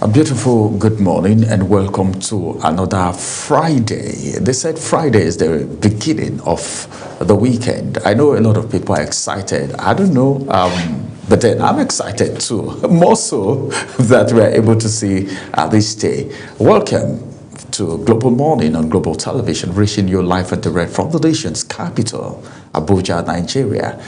A beautiful good morning and welcome to another Friday. They said Friday is the beginning of the weekend. I know a lot of people are excited. I don't know, but then I'm excited too. More so that we're able to see this day. Welcome to Global Morning on Global Television, reaching you live and direct from the nation's capital, Abuja, Nigeria.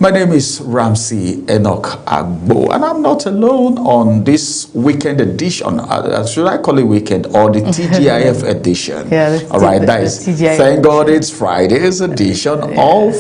My name is Ramsey Enoch Agbo, and I'm not alone on this weekend edition. Should I call it weekend or the TGIF edition? Yeah, all right, that is. Thank God it's Friday's edition of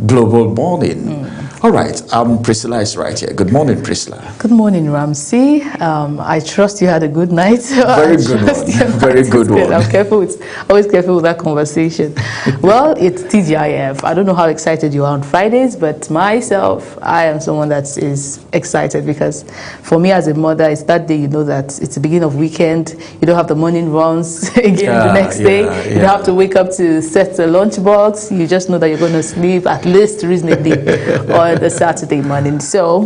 Global Morning. All right, Priscilla is right here. Good morning, Priscilla. Good morning, Ramsey. I trust you had a good night. Very good one. Very good one. I'm always careful with that conversation. Well, it's TGIF. I don't know how excited you are on Fridays, but myself, I am someone that is excited because for me as a mother, it's that day you know that it's the beginning of weekend. You don't have the morning runs again the next day. You don't have to wake up to set the lunchbox. You just know that you're going to sleep at least reasonably on the Saturday morning. So,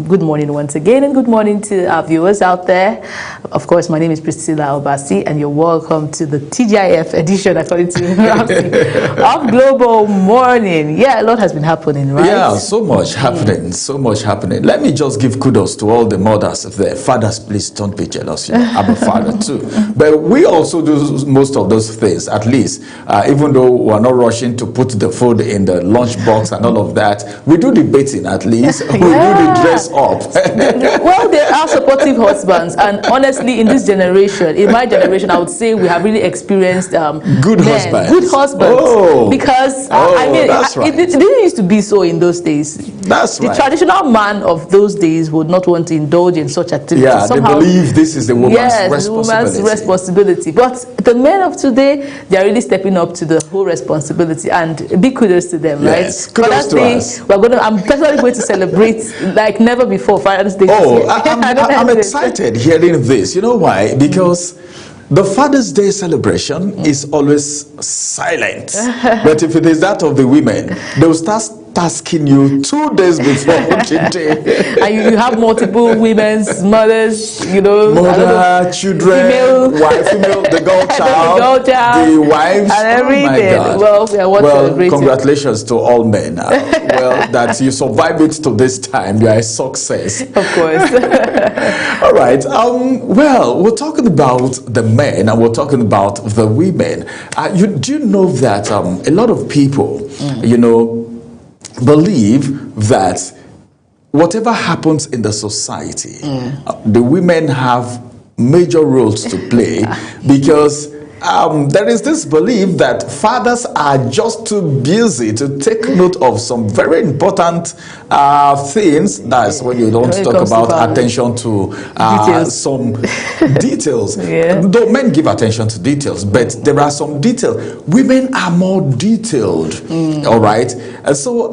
good morning once again, and good morning to our viewers out there. Of course, my name is Priscilla Obasi, and you're welcome to the TGIF edition, according to Ramsey, of Global Morning. Yeah, a lot has been happening, right? Yeah, so much happening, so much happening. Let me just give kudos to all the mothers there. Fathers, please don't be jealous. You know, I'm a father too. But we also do most of those things, at least, even though we're not rushing to put the food in the lunchbox and all of that. We do the bathing at least. We do the dress up. Well, there are supportive husbands, and honestly, in this generation, in my generation, I would say we have really experienced good husbands. Good husbands. Oh. Because I mean, that's right. it didn't used to be so in those days. That's the right. traditional man of those days would not want to indulge in such activities. Yeah, somehow, they believe this is the woman's responsibility. The woman's responsibility. But the men of today, they are really stepping up to the whole responsibility, and big kudos to them, yes, right? Kudos to us. I'm personally going to celebrate like never before Father's Day. Oh, I'm excited hearing this. You know why? Because the Father's Day celebration is always silent. But if it is that of the women, they will start tasking you 2 days before today. And you have multiple women's mothers, you know. Mother, children, female, the girl child, the wives. And everything. Oh my God. Well, congratulations to all men. Well, that you survive it to this time, you are a success. Of course. All right. Well, we're talking about the men and we're talking about the women. Do you know that a lot of people, you know, believe that whatever happens in the society, the women have major roles to play because there is this belief that fathers are just too busy to take note of some very important things. That's when you don't talk about attention to some details. Though men give attention to details, but there are some details. Women are more detailed, all right? And so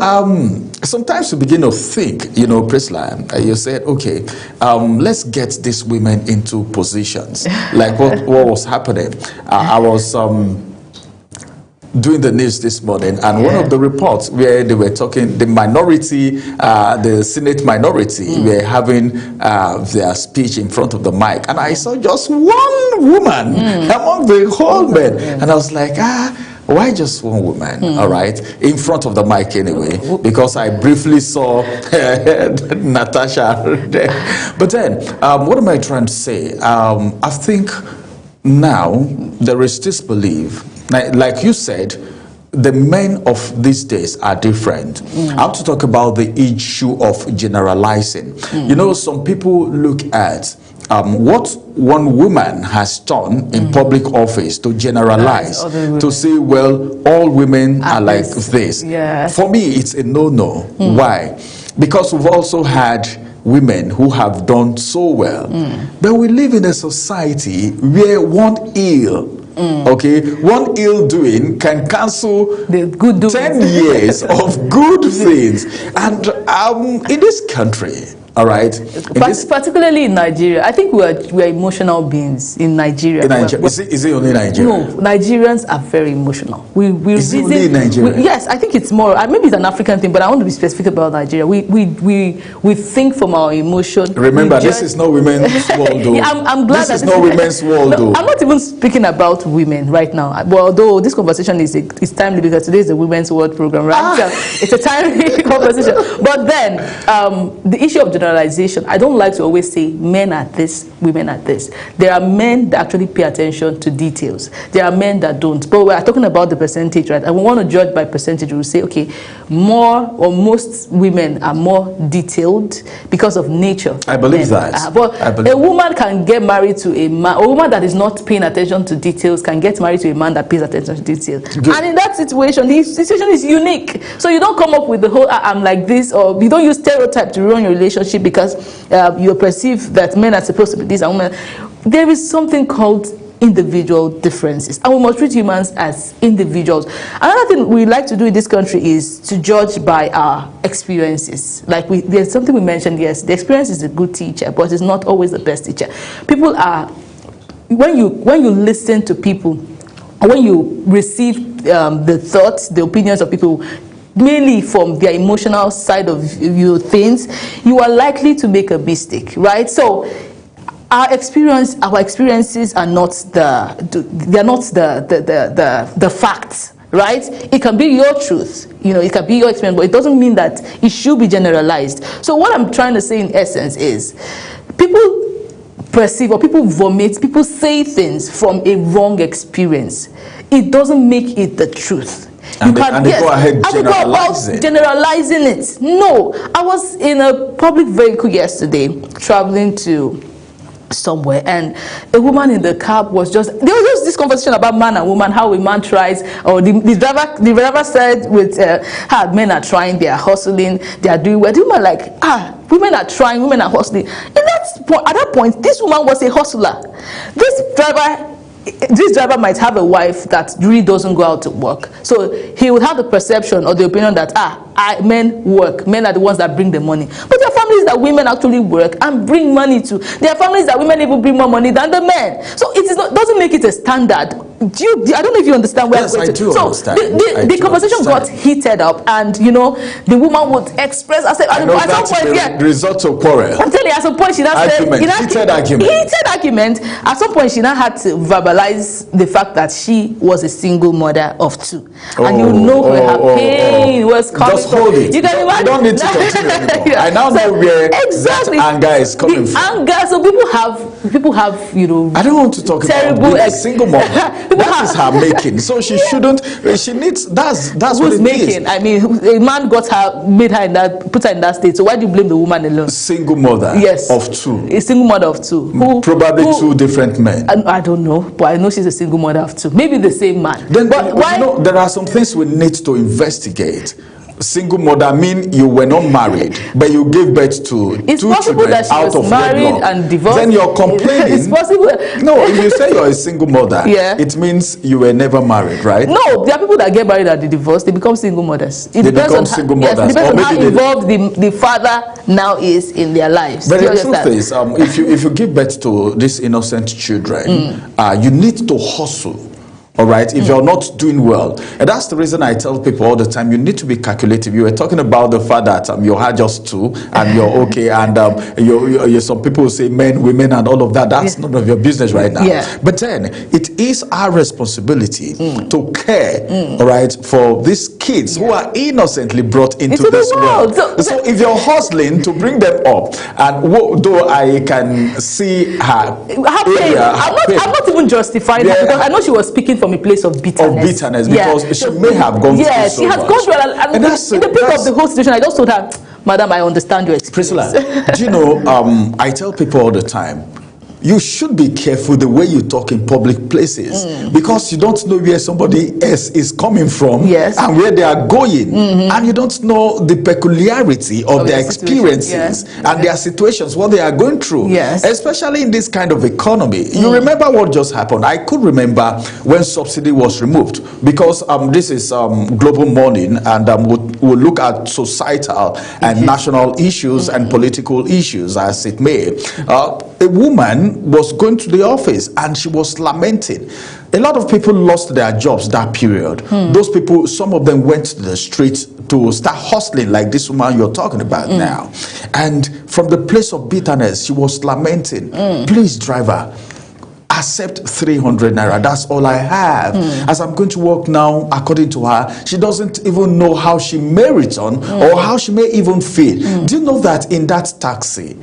sometimes you begin to think, you know, Priscilla, you said, okay, let's get these women into positions. Like what was happening. I was doing the news this morning, and one of the reports where they were talking, the minority, the Senate minority, were having their speech in front of the mic, and I saw just one woman among the whole men, and I was like, why just one woman? All right, in front of the mic anyway, because I briefly saw Natasha there. But then, what am I trying to say? I think now there is this belief, like you said, the men of these days are different. I have to talk about the issue of generalizing. You know, some people look at what one woman has done in public office to generalize, to say, well, all women are like this. For me, it's a no-no. Why? Because we've also had women who have done so well. But we live in a society where one ill doing can cancel the good 10 years of good things. And in this country, All right. Particularly in Nigeria, I think we are emotional beings in Nigeria. In Nigeria. Is it only Nigeria? No, Nigerians are very emotional. Is it only in Nigeria? Yes, I think it's more. Maybe it's an African thing, but I want to be specific about Nigeria. We think from our emotion. Remember, this is not women's world, though. Yeah, I'm glad this is not women's world, though. I'm not even speaking about women right now. Well, although this conversation is timely because today is the Women's World Program, right? So it's a timely conversation. But then the issue of generalization, I don't like to always say men are this, women are this. There are men that actually pay attention to details. There are men that don't. But we are talking about the percentage, right? And we want to judge by percentage. We say, okay, more or most women are more detailed because of nature. I believe that. But a woman can get married to a man. A woman that is not paying attention to details can get married to a man that pays attention to details. Good. And in that situation, the situation is unique. So you don't come up with the whole I'm like this, or you don't use stereotype to ruin your relationship because you perceive that men are supposed to be this and women. There is something called individual differences, and we must treat humans as individuals. Another thing we like to do in this country is to judge by our experiences. Like there's something we mentioned, yes, the experience is a good teacher, but it's not always the best teacher. People are, when you listen to people, when you receive the thoughts, the opinions of people, mainly from their emotional side of your things, you are likely to make a mistake, right? So our experiences are not the facts, right? It can be your truth, it can be your experience, but it doesn't mean that it should be generalized. So what I'm trying to say in essence is, people perceive or people vomit, people say things from a wrong experience. It doesn't make it the truth. And they go ahead generalizing it. No, I was in a public vehicle yesterday, traveling to somewhere, and a woman in the cab was there was just this conversation about man and woman, how a man tries, or the driver said with how men are trying, they are hustling, they are doing well. The woman like, women are trying, women are hustling. And at that point, this woman was a hustler. This driver might have a wife that really doesn't go out to work, so he would have the perception or the opinion that men work, men are the ones that bring the money. But there are families that women actually work and bring money to. There are families that women even bring more money than the men. So it doesn't make it a standard. I don't know if you understand where I'm going to. So the conversation got heated up, and the woman would express. I said, at some point, the result of quarrel. I'm telling you, at some point she now said, heated argument. At some point, she now had to verbalize the fact that she was a single mother of 2, and where her pain was coming. Just hold it. You can imagine. You don't need to continue anymore. Yeah. I now know where that anger is coming from. Anger. So people have I don't want to talk about being a single mother. That is her making. So she shouldn't. She needs. That's what it making. Is. I mean, a man put her in that state. So why do you blame the woman alone? Single mother. Yes. Of 2. A single mother of 2. Probably 2 different men. I don't know, but I know she's a single mother of 2. Maybe the same man. Then, but why? There are some things we need to investigate. Single mother mean you were not married, but you gave birth to 2 children that she out was of married wedlock. And divorced. Then you're complaining. It's possible. No, if you say you're a single mother, it means you were never married, right? No, there are people that get married and they divorce. They become single mothers. It depends on single mothers. Yes, it depends on how involved the father now is in their lives. But the truth is, if you give birth to these innocent children, you need to hustle. All right, if you're not doing well. And that's the reason I tell people all the time, you need to be calculative. You were talking about the fact that you had just 2 and you're okay, and some people say men, women, and all of that. That's none of your business right now. Yeah. But then it is our responsibility to care, all right, for these kids who are innocently brought into this world. So if you're hustling to bring them up, and though I can see her pain, I'm not even justifying her, because I know she was speaking from a place of bitterness. Because she may have gone through so much. She has gone through and in the peak of the whole situation, I just told her, Madam, I understand your experience. Priscilla, do you know, I tell people all the time, you should be careful the way you talk in public places because you don't know where somebody else is coming from and where they are going, and you don't know the peculiarity of their experiences and their situations, what they are going through, especially in this kind of economy. You remember what just happened? I could remember when subsidy was removed, because this is Global Morning, and we'll look at societal and national issues and political issues as it may. A woman was going to the office and she was lamenting. A lot of people lost their jobs that period. Those people, some of them went to the streets to start hustling like this woman you're talking about now. And from the place of bitterness, she was lamenting, please, driver, accept 300 naira. That's all I have. As I'm going to work now, according to her, she doesn't even know how she may return or how she may even feel. Do you know that in that taxi,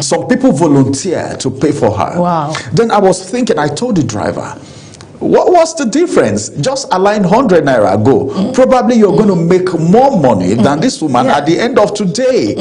some people volunteer to pay for her? Wow. Then I was thinking, I told the driver, what's the difference? Just align 100 naira, go. Probably you're going to make more money than this woman at the end of today.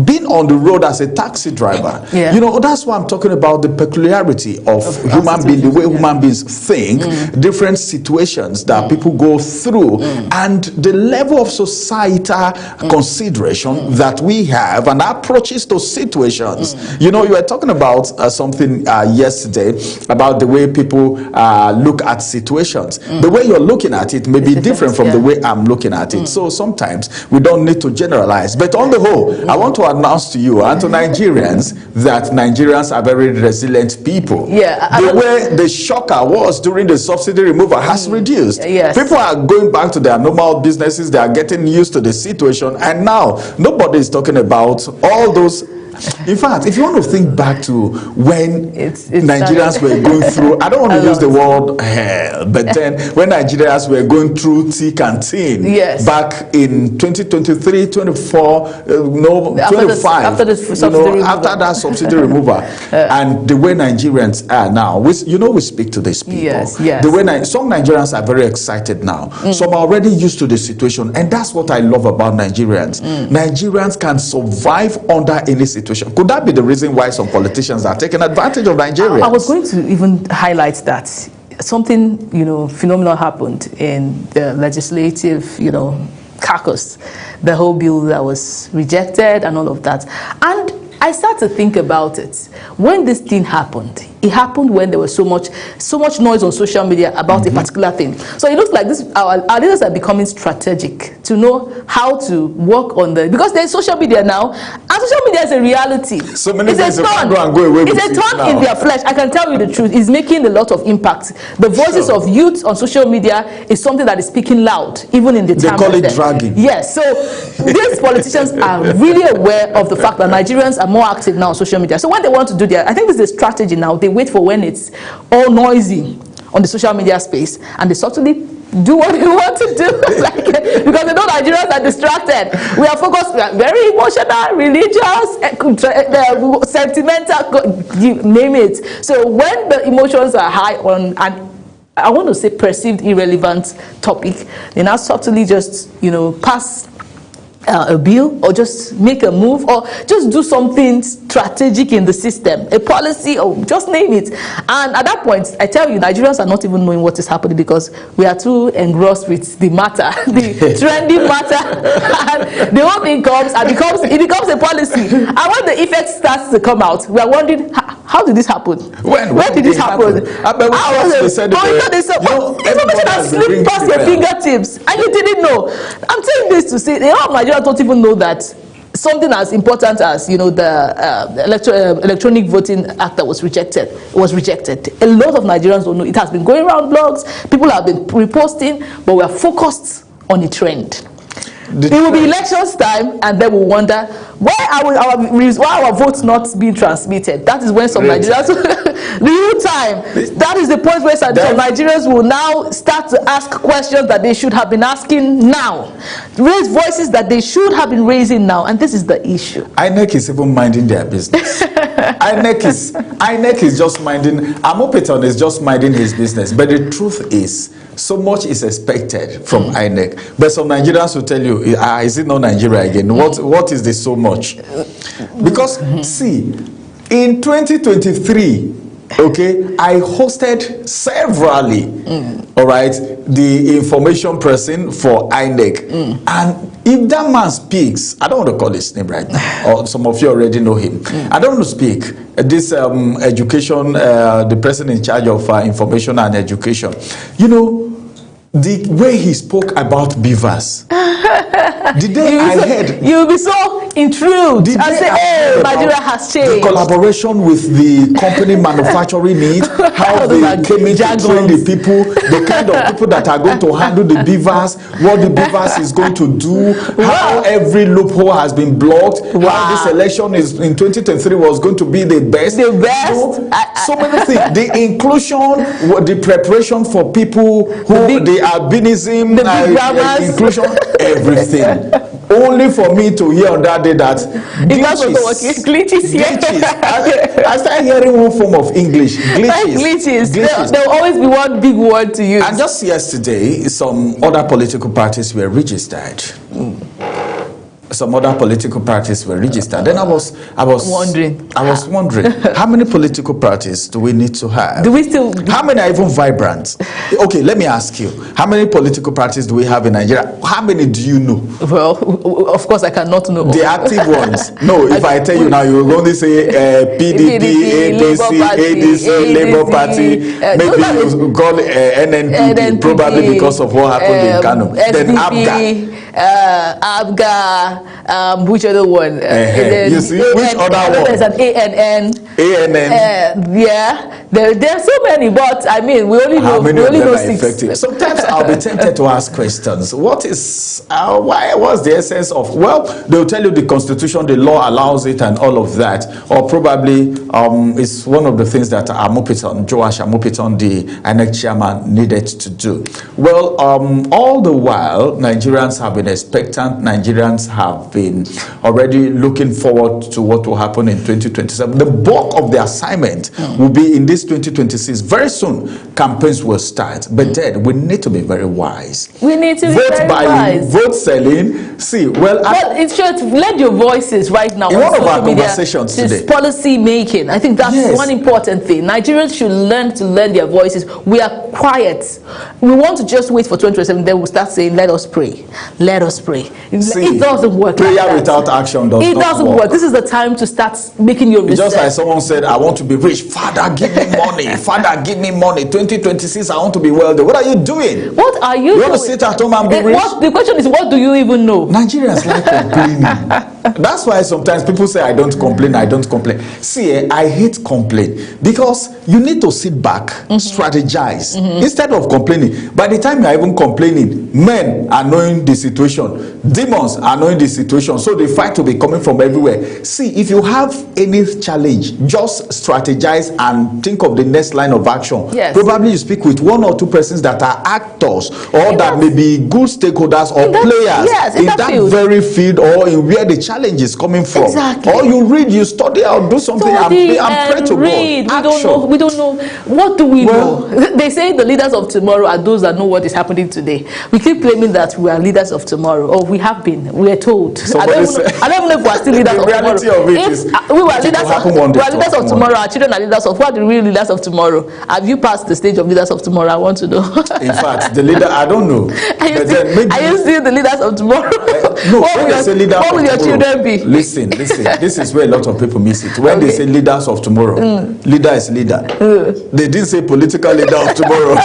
Being on the road as a taxi driver. You know, that's why I'm talking about the peculiarity of human beings, the way human beings think, different situations that people go through, and the level of societal consideration that we have and approaches to situations. You know, you were talking about something yesterday about the way people look at situations. The way you're looking at it may be different from the way I'm looking at it. So sometimes we don't need to generalize. But on the whole, I want to announce to you and to Nigerians that Nigerians are very resilient people. The way the shocker was during the subsidy removal has reduced. People are going back to their normal businesses. They are getting used to the situation. And now nobody is talking about all those. In fact, if you want to think back to when Nigerians were going through, I don't want to use the word hell, but then when Nigerians were going through thick and thin, back in 2023, 24, 25, after that subsidy removal, and the way Nigerians are now, we speak to these people. The way some Nigerians are very excited now. Some are already used to the situation, and that's what I love about Nigerians. Nigerians can survive under any situation. Could that be the reason why some politicians are taking advantage of Nigerians? I was going to even highlight that something, phenomenal happened in the legislative, caucus, the whole bill that was rejected and all of that. And I started to think about it. When this thing happened, it happened when there was so much noise on social media about a particular thing. So it looks like our leaders are becoming strategic to know how to work on because there's social media now, and social media is a reality. So many it's a turn. It's a turn in their flesh. I can tell you the truth. It's making a lot of impact. The voices of youth on social media is something that is speaking loud, even in the time. They call it dragging. Yes. So these politicians are really aware of the fact that Nigerians are more active now on social media. So when they want to do that, I think this is a strategy now. They wait for when it's all noisy on the social media space, and they subtly do what they want to do because they know Nigerians are distracted. We are focused, we are very emotional, religious, sentimental, you name it. So when the emotions are high on, and I want to say perceived irrelevant topic, they now subtly just pass a bill, or just make a move, or just do something strategic in the system, a policy, or just name it. And at that point, I tell you, Nigerians are not even knowing what is happening because we are too engrossed with the matter, the trendy matter. And the whole thing comes and it becomes a policy. And when the effect starts to come out, we are wondering, how did this happen? When did this happen? Information has slipped past your fingertips and you didn't know. I'm saying this to say, a lot of Nigerians don't even know that something as important as the electronic voting act that was rejected. A lot of Nigerians don't know. It has been going around blogs. People have been reposting, but we are focused on the trend. It will be elections time, and then we'll wonder why our votes not being transmitted. That is when some Nigerians real time. That is the point where some Nigerians will now start to ask questions that they should have been asking now, raise voices that they should have been raising now, and this is the issue. INEC is even minding their business. INEC is just minding. Amopeton is just minding his business. But the truth is, so much is expected from INEC. But some Nigerians will tell you, is it not Nigeria again? What is this so much? Because, see, In 2023, okay, I hosted severally, all right, the information person for INEC. And if that man speaks, I don't want to call his name right now, or some of you already know him. I don't want to speak. This education, the person in charge of information and education, you know, the way he spoke about beavers. The day I heard, you'll be so intrigued and say, "Oh, Nigeria has changed." The collaboration with the company manufacturing it, how they came in to train the people, the kind of people that are going to handle the beavers, what the beavers is going to do, how every loophole has been blocked, how this election is in 2023 was going to be the best. The best. So many things. The inclusion, the preparation for people who the albinism, inclusion, everything. Only for me to hear on that day that glitches. I started hearing one form of English. Glitches. There will always be one big word to use. And just yesterday, some other political parties were registered. Some other political parties were registered. Then I was wondering how many political parties do we need to have? How many are even vibrant? Okay, let me ask you, how many political parties do we have in Nigeria? How many do you know? Well, of course I cannot know. The active ones. No, if I tell you now, you will only say PDP, ADC, Labour Party, maybe you will call NNPP, probably because of what happened in Kano. Then ABGA, which other one? You see, which other one? There's an ANN. Yeah, there are so many, but I mean, we only know, six. Effective? Sometimes I'll be tempted to ask questions. What is, why was the essence of, well, they'll tell you the constitution, the law allows it and all of that, or probably it's one of the things that Joash Amopiton, the INEC chairman, needed to do. Well, all the while, Nigerians have been expectant. Nigerians have been already looking forward to what will happen in 2027. The bulk of the assignment will be in this 2026. Very soon, campaigns will start. But then, we need to be very wise. We need to be very wise. Vote selling. See, well, it should let your voices right now. In one of our conversations today, policy making. I think that's one important thing. Nigerians should learn to lend their voices. We are quiet. We want to just wait for 2027. Then we'll start saying, "Let us pray. Let us pray." See, it doesn't work. Prayer like without action doesn't work. This is the time to start making your research. Just like someone said, "I want to be rich. Father, give me money. Father, give me money. 2026, I want to be wealthy." What are you doing? What are you doing? You want to sit at home and be rich? The question is, what do you even know? Nigerians like complaining. That's why sometimes people say, "I don't complain, I don't complain." See, I hate complain because you need to sit back, strategize instead of complaining. By the time you're even complaining, men are knowing the situation, demons are knowing the situation, so the fight will be coming from everywhere. See, if you have any challenge, just strategize and think of the next line of action. Yes. Probably you speak with one or two persons that are actors or that may be good stakeholders or players in that very field or in where the challenge is coming from. Exactly. Or you read, you study, or do something and pray to God. We don't know. What do we know? They say the leaders of tomorrow are those that know what is happening today. We keep claiming that we are leaders of tomorrow, or we have been. We are told. I don't even know if we are still leaders of tomorrow. The reality of it is we were leaders of tomorrow. Our children are leaders of. Who are the real leaders of tomorrow? Have you passed the stage of leaders of tomorrow? I want to know. In fact, the leader, I don't know. Are you still the leaders of tomorrow? No, when they say leader what will your children be? Listen. This is where a lot of people miss it. When they say leaders of tomorrow, leader is leader. They didn't say political leader of tomorrow.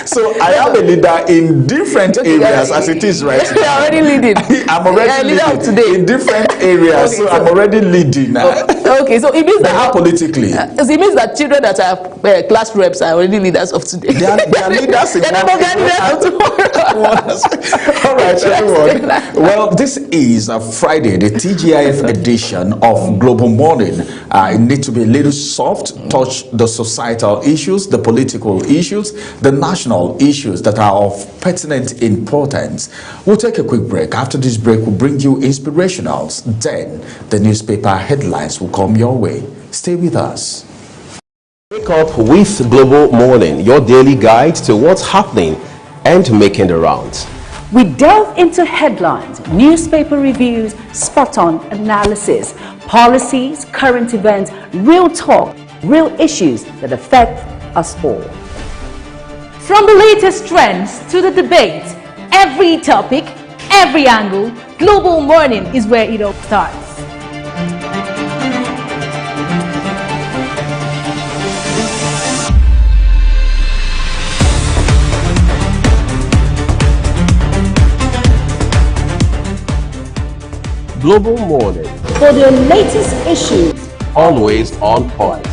So I am a leader in different areas as it is right now. You're already leading. I'm already leading today in different areas. So I'm already leading. Okay, so it means that politically. So it means that children that are class reps are already leaders of today. They are leaders in leaders of tomorrow. All right, everyone. Well, this is a Friday, the TGIF edition of Global Morning. It needs to be a little soft, touch the societal issues, the political issues, the national issues that are of pertinent importance. We'll take a quick break. After this break, we'll bring you inspirationals. Then the newspaper headlines will come your way. Stay with us. Wake up with Global Morning, your daily guide to what's happening and making the rounds. We delve into headlines, newspaper reviews, spot-on analysis, policies, current events, real talk, real issues that affect us all. From the latest trends to the debate, every topic, every angle, Global Morning is where it all starts. Global Morning, For the latest issues, always on point.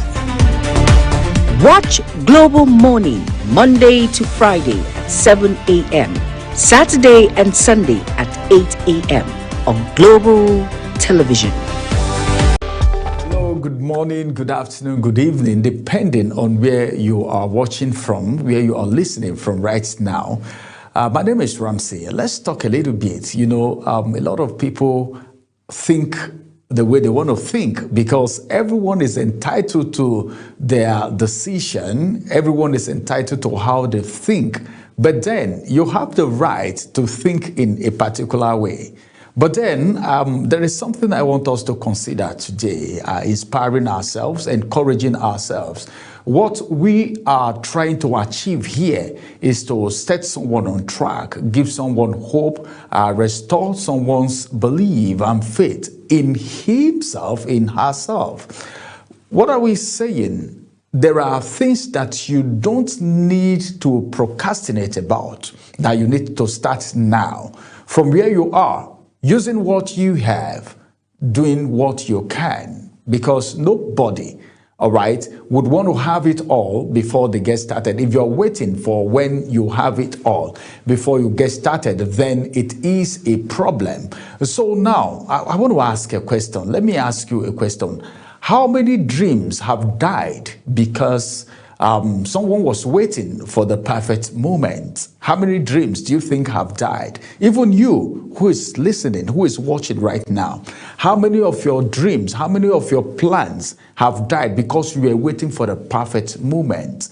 watch Global Morning Monday to Friday at 7 a.m., Saturday and Sunday at 8 a.m. on Global Television. Hello, good morning, good afternoon, good evening, depending on where you are watching from, where you are listening from right now. My name is Ramsey. Let's talk a little bit. A lot of people think the way they want to think because everyone is entitled to their decision. Everyone is entitled to how they think. But then you have the right to think in a particular way. But then there is something I want us to consider today, inspiring ourselves, encouraging ourselves. What we are trying to achieve here is to set someone on track, give someone hope, restore someone's belief and faith in himself, in herself. What are we saying? There are things that you don't need to procrastinate about, that you need to start now. From where you are, using what you have, doing what you can, because nobody, all right, would want to have it all before they get started. If you're waiting for when you have it all before you get started, then it is a problem. So now, I want to ask a question. Let me ask you a question. How many dreams have died because someone was waiting for the perfect moment? How many dreams do you think have died? Even you who is listening, who is watching right now, how many of your dreams, how many of your plans have died because you were waiting for the perfect moment?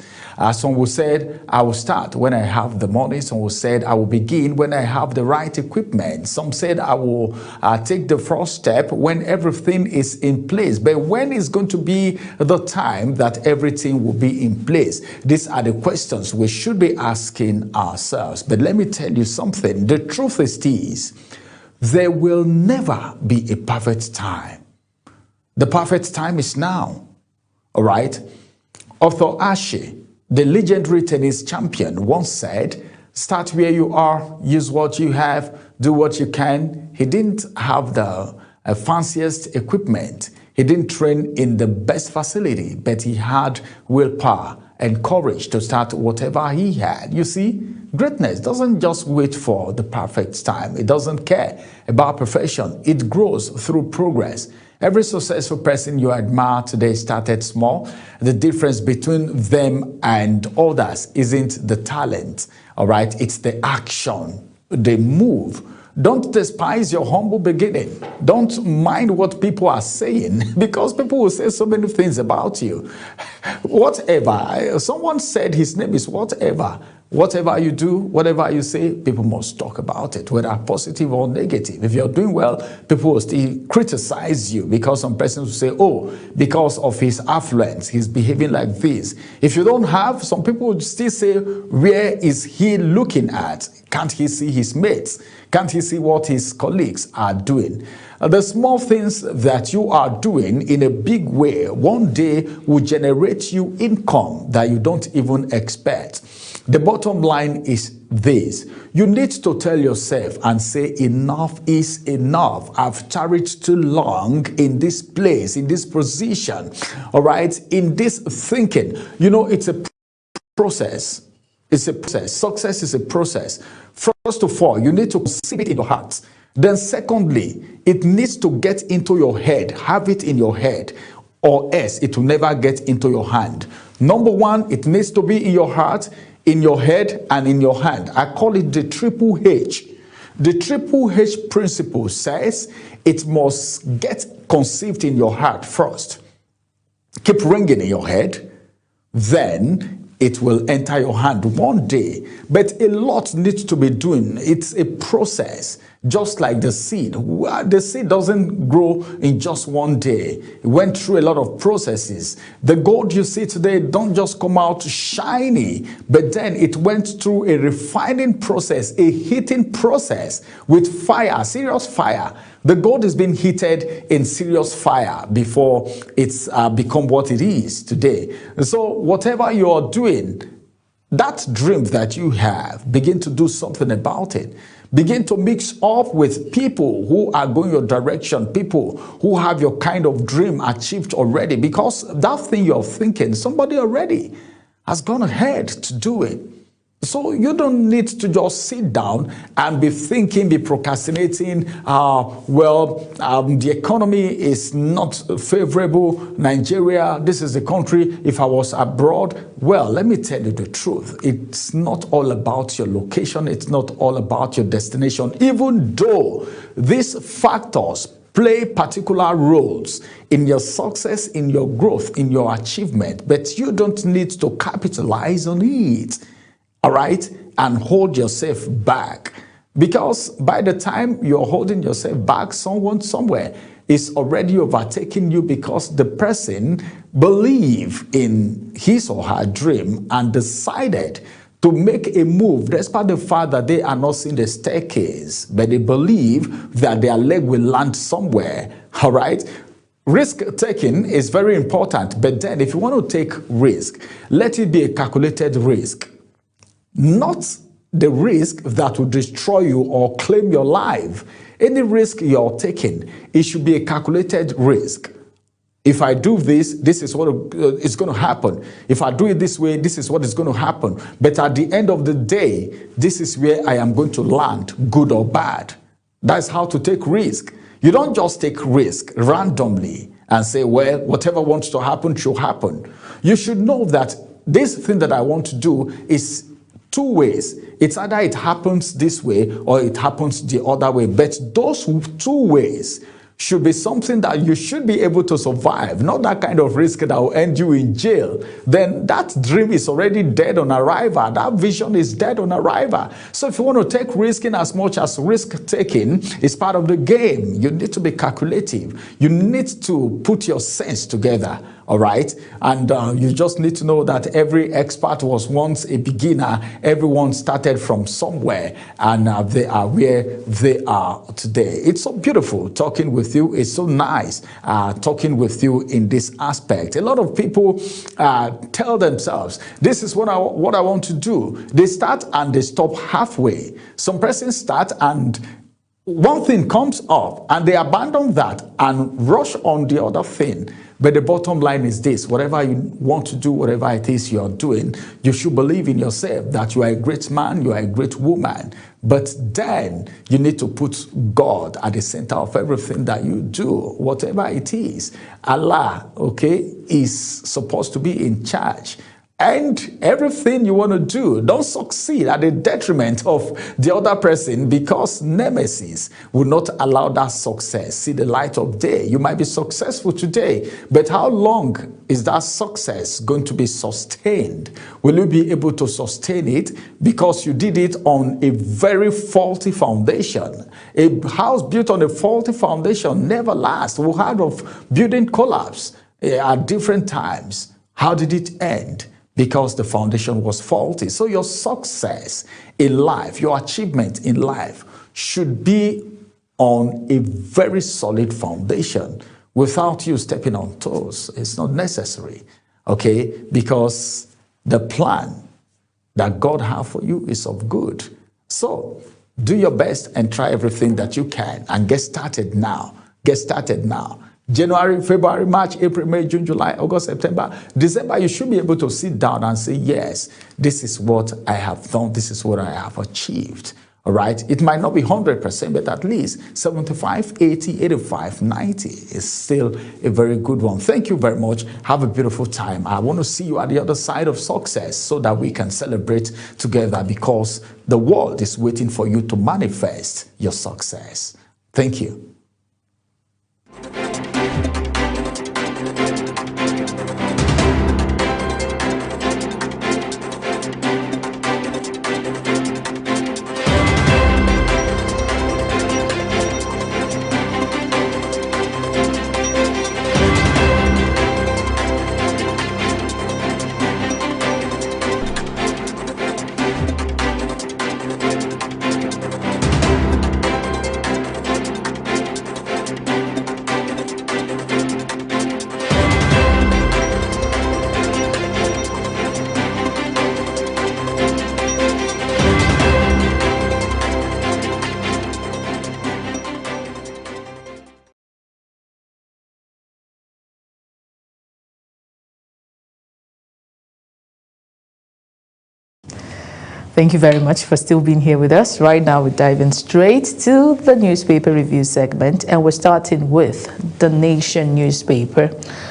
Some will say, I will start when I have the money. Some will say, I will begin when I have the right equipment. Some said, I will take the first step when everything is in place. But when is going to be the time that everything will be in place? These are the questions we should be asking ourselves. But let me tell you something. The truth is this: there will never be a perfect time. The perfect time is now. All right? Arthur Ashe, the legendary tennis champion, once said, start where you are, use what you have, do what you can. He didn't have the fanciest equipment. He didn't train in the best facility, but he had willpower and courage to start whatever he had. You see, greatness doesn't just wait for the perfect time. It doesn't care about perfection. It grows through progress. Every successful person you admire today started small. The difference between them and others isn't the talent, all right? It's the action, the move. Don't despise your humble beginning. Don't mind what people are saying, because people will say so many things about you. Whatever. Someone said his name is whatever. Whatever you do, whatever you say, people must talk about it, whether positive or negative. If you're doing well, people will still criticize you, because some persons will say, oh, because of his affluence, he's behaving like this. If you don't have, some people would still say, where is he looking at? Can't he see his mates? Can't he see what his colleagues are doing? The small things that you are doing in a big way one day will generate you income that you don't even expect. The bottom line is this: you need to tell yourself and say, enough is enough. I've tarried too long in this place, in this position, all right, in this thinking. You know, it's a process. It's a process. Success is a process. First of all, you need to conceive it in your heart. Then secondly, it needs to get into your head. Have it in your head, or else it will never get into your hand. Number one, it needs to be in your heart, in your head, and in your hand. I call it the triple H. The triple H principle says it must get conceived in your heart first, keep ringing in your head, then it will enter your hand one day. But a lot needs to be doing. It's a process. just like the seed. The seed doesn't grow in just one day. It went through a lot of processes. The gold you see today don't just come out shiny, but then it went through a refining process, a heating process with fire, serious fire. The gold is being heated in serious fire before it's become what it is today. So whatever you're doing, that dream that you have, begin to do something about it. Begin to mix up with people who are going your direction, people who have your kind of dream achieved already, because that thing you're thinking, somebody already has gone ahead to do it. So you don't need to just sit down and be thinking, be procrastinating. The economy is not favorable. Nigeria, this is the country. If I was abroad, well, let me tell you the truth. It's not all about your location. It's not all about your destination, even though these factors play particular roles in your success, in your growth, in your achievement. But you don't need to capitalize on it. All right, and hold yourself back, because by the time you're holding yourself back, someone somewhere is already overtaking you, because the person believed in his or her dream and decided to make a move despite the fact that they are not seeing the staircase, but they believe that their leg will land somewhere. All right. Risk taking is very important, but then if you want to take risk, let it be a calculated risk. Not the risk that will destroy you or claim your life. Any risk you're taking, it should be a calculated risk. If I do this, this is what is going to happen. If I do it this way, this is what is going to happen. But at the end of the day, this is where I am going to land, good or bad. That's how to take risk. You don't just take risk randomly and say, well, whatever wants to happen should happen. You should know that this thing that I want to do is two ways. It's either it happens this way or it happens the other way. But those two ways should be something that you should be able to survive, not that kind of risk that will end you in jail. Then that dream is already dead on arrival. That vision is dead on arrival. So if you want to take risk in as much as risk taking is part of the game, you need to be calculative. You need to put your sense together. All right. And you just need to know that every expert was once a beginner. Everyone started from somewhere, and they are where they are today. It's so beautiful talking with you. It's so nice talking with you in this aspect. A lot of people tell themselves, this is what I want to do. They start and they stop halfway. Some persons start and one thing comes up and they abandon that and rush on the other thing. But the bottom line is this: whatever you want to do, whatever it is you're doing, you should believe in yourself that you are a great man, you are a great woman. But then you need to put God at the center of everything that you do, whatever it is. Allah, okay, is supposed to be in charge. And everything you want to do, don't succeed at the detriment of the other person, because nemesis will not allow that success see the light of day. You might be successful today, but how long is that success going to be sustained? Will you be able to sustain it because you did it on a very faulty foundation? A house built on a faulty foundation never lasts. We heard of building collapse at different times. How did it end? Because the foundation was faulty. So your success in life, your achievement in life should be on a very solid foundation without you stepping on toes. It's not necessary, okay? Because the plan that God has for you is of good. So do your best and try everything that you can and get started now. Get started now. January, February, March, April, May, June, July, August, September, December, you should be able to sit down and say, yes, this is what I have done. This is what I have achieved. All right. It might not be 100%, but at least 75, 80, 85, 90 is still a very good one. Thank you very much. Have a beautiful time. I want to see you at the other side of success so that we can celebrate together, because the world is waiting for you to manifest your success. Thank you. Thank you very much for still being here with us. Right now, we're diving straight to the newspaper review segment, and we're starting with The Nation newspaper.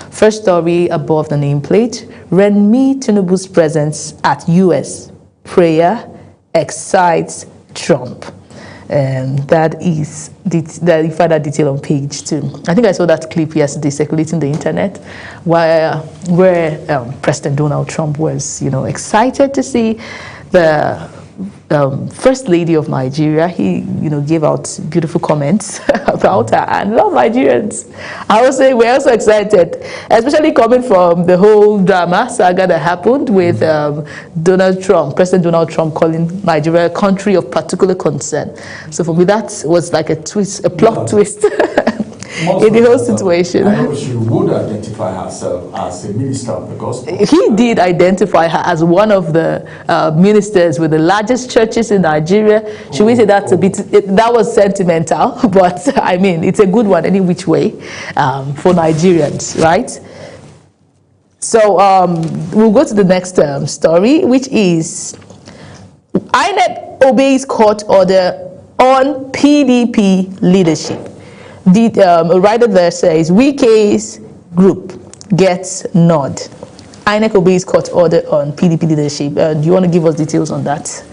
First story above the nameplate, Remi Tinubu's presence at U.S. prayer excites Trump. And that is you find that detail on page 2. I think I saw that clip yesterday circulating the internet, where President Donald Trump was, excited to see the First Lady of Nigeria. He, gave out beautiful comments about her, and a lot of Nigerians, I would say, we're also excited, especially coming from the whole drama saga that happened with President Donald Trump calling Nigeria a country of particular concern. So for me, that was like a plot twist. In the whole situation. I know she would identify herself as a minister of the gospel. He did identify her as one of the ministers with the largest churches in Nigeria. Should we say that that was sentimental, but I mean, it's a good one any which way for Nigerians, right? So we'll go to the next story, which is INEC obeys court order on PDP leadership. The writer there says, Wike's group gets nod. INEC obeys court order on PDP leadership. Do you want to give us details on that?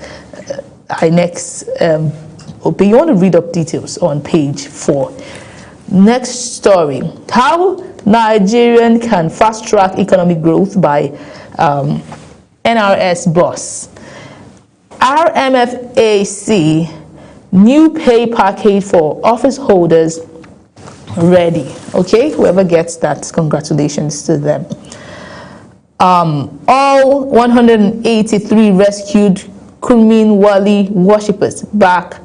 INEC's you want to read up details on page 4. Next story, how Nigerian can fast-track economic growth by NRS boss. RMFAC new pay package for office holders ready. Okay, whoever gets that, congratulations to them. All 183 rescued Kurmin Wali worshippers back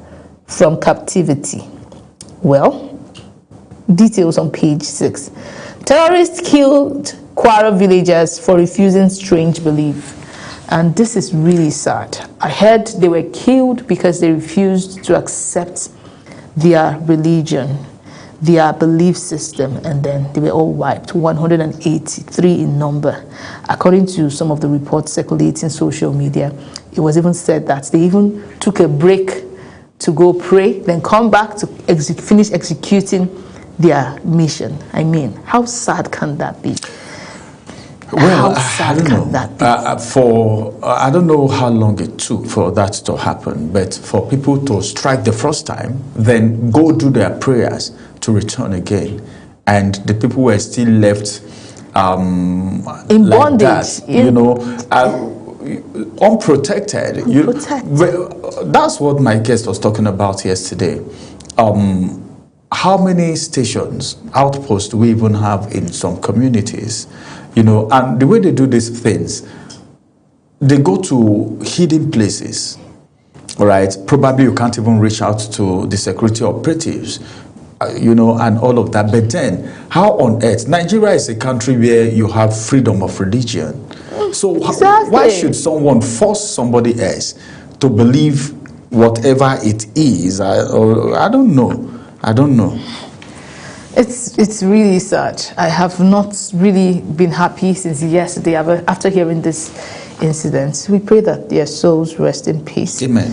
from captivity. Well, details on page 6. Terrorists killed Kwara villagers for refusing strange belief. And this is really sad. I heard they were killed because they refused to accept their religion, their belief system, and then they were all wiped, 183 in number. According to some of the reports circulating social media, it was even said that they even took a break to go pray, then come back to finish executing their mission. I mean, how sad can that be? Well, I don't know. I don't know how long it took for that to happen, but for people to strike the first time, then go do their prayers to return again, and the people were still left in like bondage, that, unprotected. That's what my guest was talking about yesterday. How many stations, outposts do we even have in some communities? And the way they do these things, they go to hidden places, right? Probably you can't even reach out to the security operatives, and all of that. But then, how on earth? Nigeria is a country where you have freedom of religion. So exactly. Why should someone force somebody else to believe whatever it is? I don't know. It's really sad. I have not really been happy since yesterday after hearing this incident. We pray that their souls rest in peace. Amen.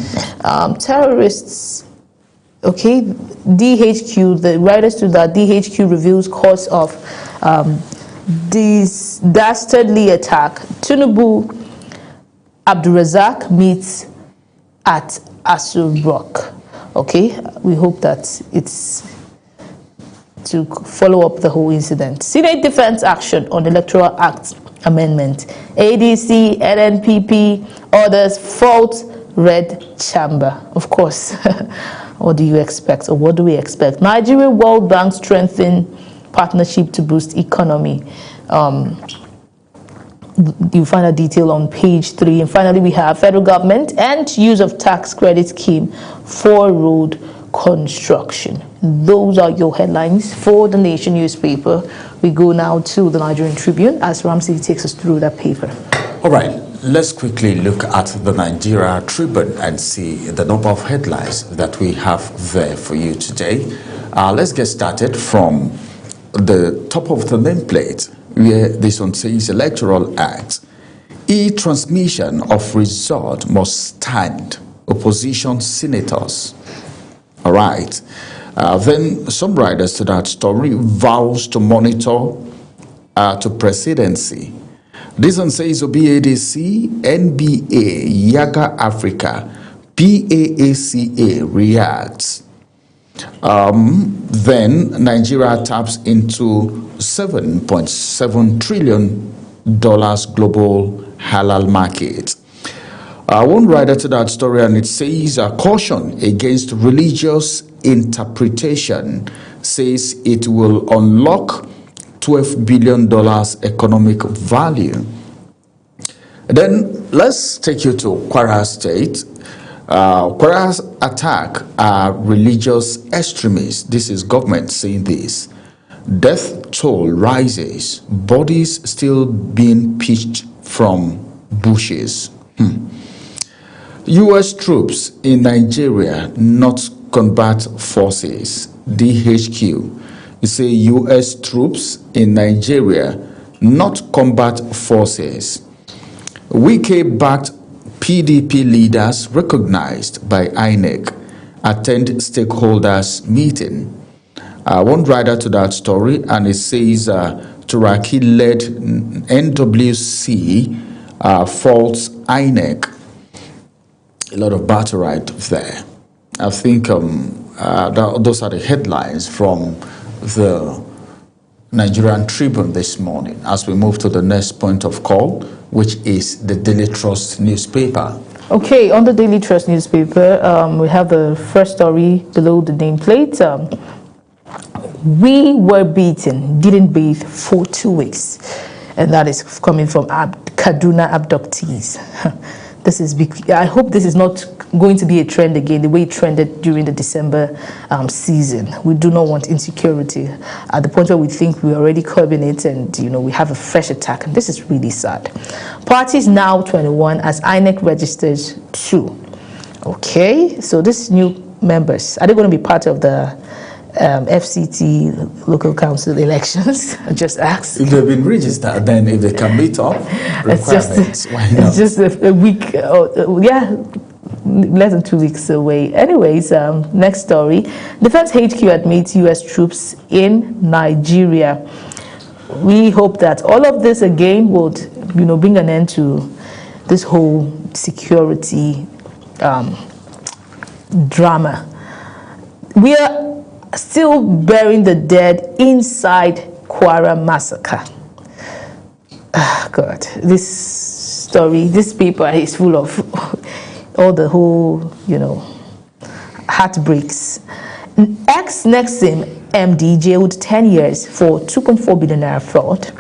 Terrorists, okay, DHQ, the writers to that, DHQ reveals cause of this dastardly attack. Tinubu Abdulrazak meets at Asu Rock. Okay, we hope that it's to follow up the whole incident. Senate defense action on Electoral Act amendment. ADC, NNPP, others fault Red Chamber. Of course, what do you expect, or what do we expect? Nigeria World Bank strengthen partnership to boost economy. You find a detail on page 3. And finally, we have federal government and use of tax credit scheme for road construction. Those are your headlines for the Nation newspaper. We go now to the Nigerian Tribune as Ramsey takes us through that paper. All right, let's quickly look at the Nigeria Tribune and see the number of headlines that we have there for you today. Let's get started from the top of the nameplate, where this one says Electoral Act. E-transmission of result must stand. Opposition senators. All right. Then some riders to that story vows to monitor to presidency. This one says OBADC, NBA, Yaga Africa, PAACA reacts. Then Nigeria taps into $7.7 trillion global halal market. One writer to that story, and it says caution against religious interpretation, says it will unlock $12 billion economic value. Then let's take you to Kwara State. Kwara's attack are religious extremists. This is government saying this. Death toll rises. Bodies still being pitched from bushes. U.S. troops in Nigeria, not combat forces. DHQ. You say U.S. troops in Nigeria, not combat forces. Wike-backed PDP leaders recognized by INEC attend stakeholders meeting. One writer to that story, and it says Turaki-led NWC faults INEC. A lot of battle right there. I think those are the headlines from the Nigerian Tribune this morning. As we move to the next point of call, which is the Daily Trust newspaper. Okay, on the Daily Trust newspaper, we have the first story below the nameplate. We were beaten, didn't bathe for 2 weeks. And that is coming from Kaduna abductees. This is I hope this is not going to be a trend again, the way it trended during the December season. We do not want insecurity at the point where we think we're already curbing it and we have a fresh attack. And this is really sad. Parties now 21 as INEC registers 2. Okay, so these new members, are they going to be part of the FCT local council elections? I just asked. If they've been registered, then if they can meet up requirements, why not? It's just a week, less than 2 weeks away. Anyways, next story. Defense HQ admits U.S. troops in Nigeria. We hope that all of this again would, bring an end to this whole security drama. We are still burying the dead inside Kwara massacre. God, this story, this paper is full of all the whole, heartbreaks. Ex-Nexim MD jailed 10 years for 2.4 billion naira fraud.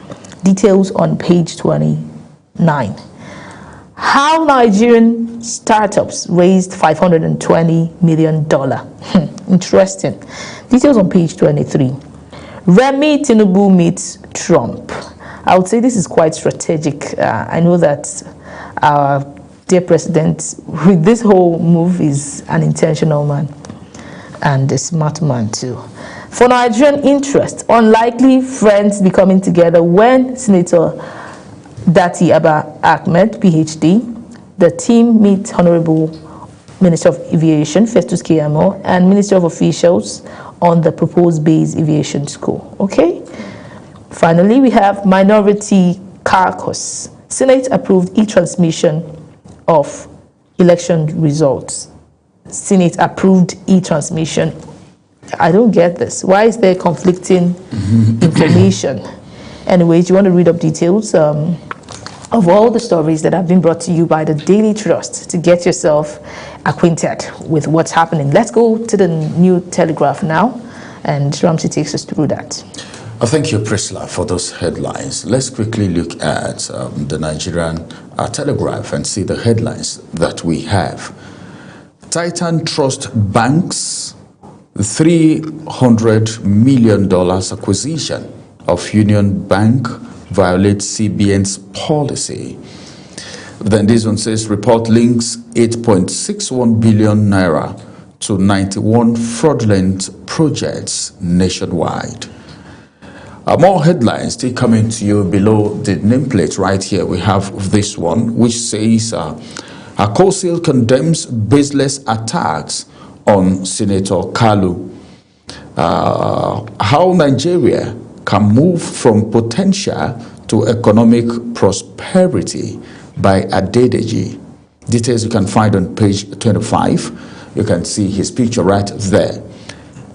Details on page 29. How Nigerian startups raised $520 million. Interesting. Details on page 23. Remi Tinubu meets Trump. I would say this is quite strategic. I know that our dear president, with this whole move, is an intentional man and a smart man too. For Nigerian interest, unlikely friends becoming together when Senator Dati Abba Ahmed, PhD, the team meets Honorable Minister of Aviation, Festus Keyamo, and Minister of Officials on the proposed base aviation school. Okay? Finally, we have Minority Caucus. Senate approved e-transmission of election results. Senate approved e-transmission. I don't get this. Why is there conflicting information? Anyways, you want to read up details of all the stories that have been brought to you by the Daily Trust to get yourself acquainted with what's happening. Let's go to the New Telegraph now, and Ramsey takes us through that. Thank you, Priscilla, for those headlines. Let's quickly look at the Nigerian Telegraph and see the headlines that we have. Titan Trust Banks $300 million acquisition of Union Bank violates CBN's policy. Then this one says report links 8.61 billion naira to 91 fraudulent projects nationwide. More headlines still coming to you below the nameplate right here. We have this one, which says, Akosil condemns baseless attacks on Senator Kalu. How Nigeria can move from potential to economic prosperity by Adedeji. Details you can find on page 25. You can see his picture right there.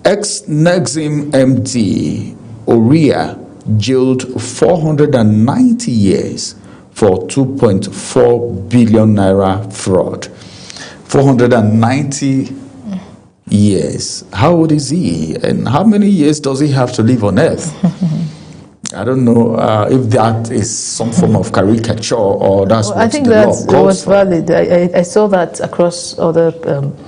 Ex-Nexim MD Oria jailed 490 years for 2.4 billion naira fraud. 490 years. How old is he? And how many years does he have to live on earth? I don't know if that is some form of caricature or that's what I think the that law calls was valid. I saw that across other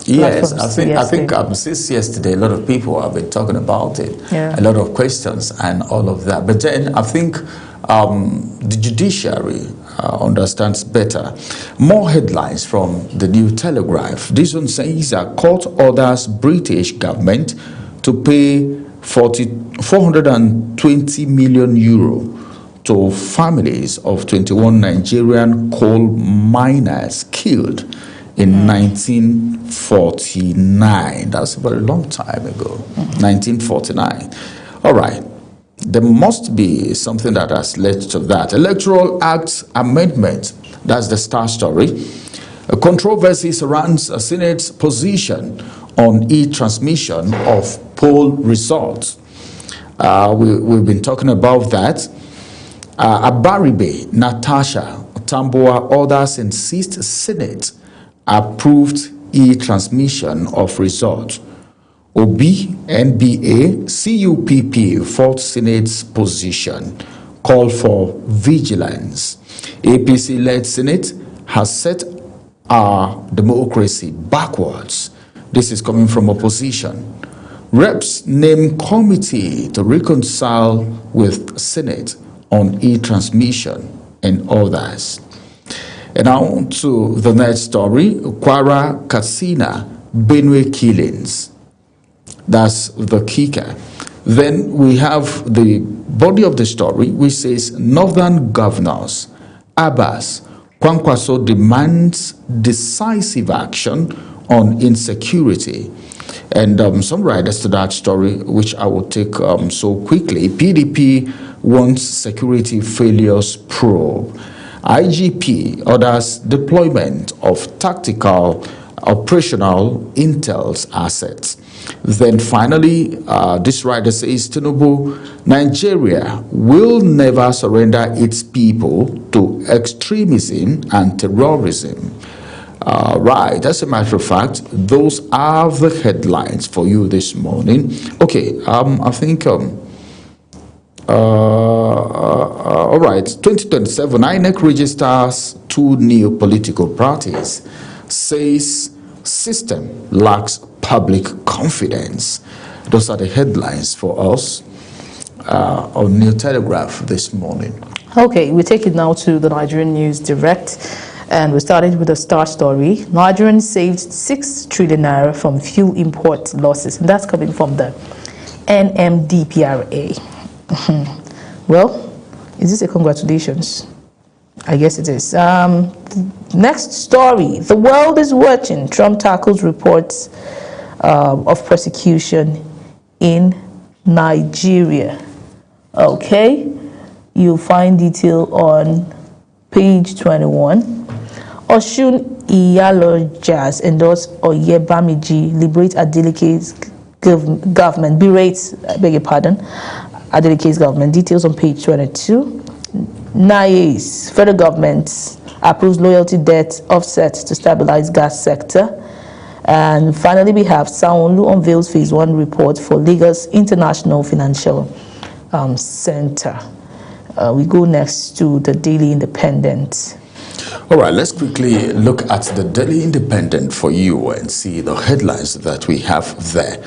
yes, platforms. I think since yesterday, a lot of people have been talking about it. Yeah. A lot of questions and all of that. But then I think the judiciary understands better. More headlines from the New Telegraph. This one says court orders British government to pay 420 million euro to families of 21 Nigerian coal miners killed in 1949. That's a very long time ago, 1949. All right. There must be something that has led to that. Electoral Act Amendment, that's the star story. A controversy surrounds a Senate's position on e-transmission of poll results. We've been talking about that. Abaribe Natasha Tamboa orders insist Senate approved e-transmission of results. Obi, NBA, CUPP fought Senate's position, call for vigilance. APC-led Senate has set our democracy backwards. This is coming from opposition. Reps name committee to reconcile with Senate on e-transmission and others. And now to the next story, Kwara Katsina, Benue killings. That's the kicker. Then we have the body of the story, which says Northern governors, Abbas, Kwankwaso demands decisive action on insecurity. And some riders to that story, which I will take so quickly. PDP wants security failures probe. IGP orders deployment of tactical operational intel's assets. Then finally, this writer says, Tinubu, Nigeria will never surrender its people to extremism and terrorism. Right, as a matter of fact, those are the headlines for you this morning. Okay, I think, all right, 2027, INEC registers 2 new political parties, says system lacks public confidence. Those are the headlines for us on New Telegraph this morning. Okay, we take it now to the Nigerian News Direct, and we started with a star story. Nigerians saved 6 trillion naira from fuel import losses, and that's coming from the NMDPRA. Well, is this a congratulations? I guess it is. Next story. The world is watching. Trump tackles reports of persecution in Nigeria. Okay. You'll find detail on page 21. Oshun Iyalojas endorse Oyebamiji, liberate Adeleke's government, berates, I beg your pardon, Adeleke's government. Details on page 22. NIAS, federal government approves loyalty debt offset to stabilize gas sector. And finally, we have Sanwo-Olu unveils phase 1 report for Lagos International Financial Center. We go next to the Daily Independent. All right, let's quickly look at the Daily Independent for you and see the headlines that we have there.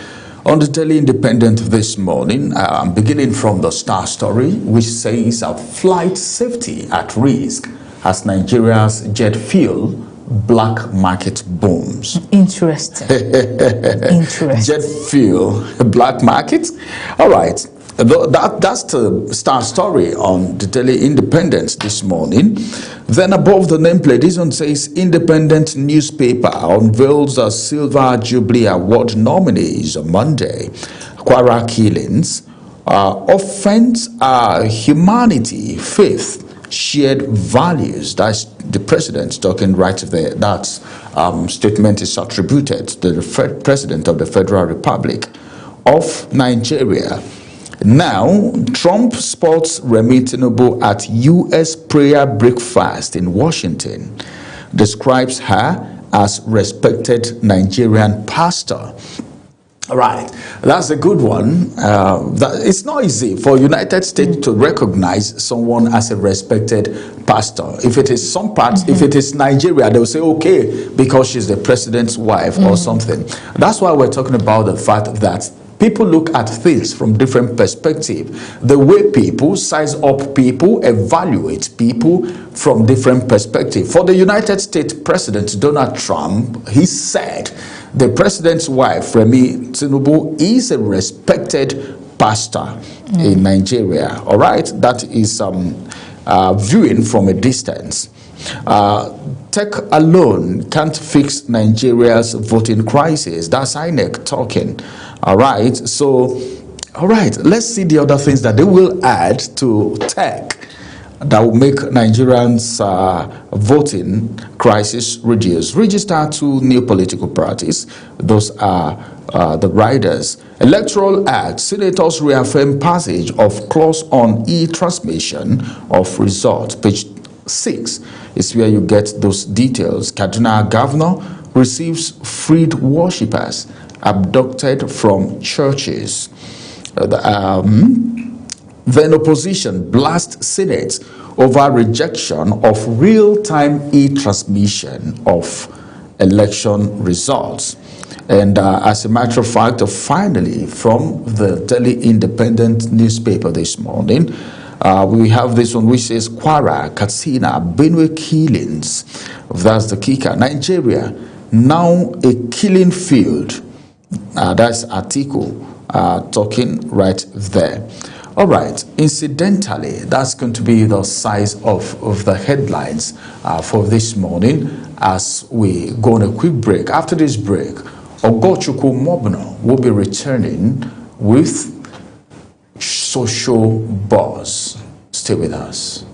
On the Daily Independent this morning, I'm beginning from the star story, which says flight safety at risk as Nigeria's jet fuel black market booms. Interesting. Interesting. Jet fuel, black market. All right. That's the star story on the Daily Independent this morning. Then above the nameplate, this one says Independent newspaper unveils a Silver Jubilee Award nominees on Monday. Kwara killings, offense, humanity, faith, shared values. That's the president talking right there. That statement is attributed to the president of the Federal Republic of Nigeria. Now, Trump spots Remi Tinubu at U.S. prayer breakfast in Washington, describes her as respected Nigerian pastor. All right, that's a good one. It's not easy for United States to recognize someone as a respected pastor. If it is some parts, if it is Nigeria, they'll say, okay, because she's the president's wife or something. That's why we're talking about the fact that people look at things from different perspectives. The way people size up people, evaluate people from different perspectives. For the United States President Donald Trump, he said the president's wife, Remi Tinubu, is a respected pastor in Nigeria. All right, that is viewing from a distance. Tech alone can't fix Nigeria's voting crisis. That's INEC talking. All right, so, all right, let's see the other things that they will add to tech that will make Nigerians' voting crisis reduce. Register 2 new political parties. Those are the riders. Electoral Act. Senators reaffirm passage of clause on e-transmission of results. Page 6 is where you get those details. Kaduna governor receives freed worshippers abducted from churches. Then opposition blasts Senate over rejection of real-time e-transmission of election results. And as a matter of fact, finally, from the Daily Independent newspaper this morning, we have this one which says Kwara, Katsina, Benue killings. That's the kicker. Nigeria, now a killing field. That's article talking right there. All right, incidentally, that's going to be the size of the headlines for this morning as we go on a quick break. After this break, Ogochukwu Mobno will be returning with Social Buzz. Stay with us.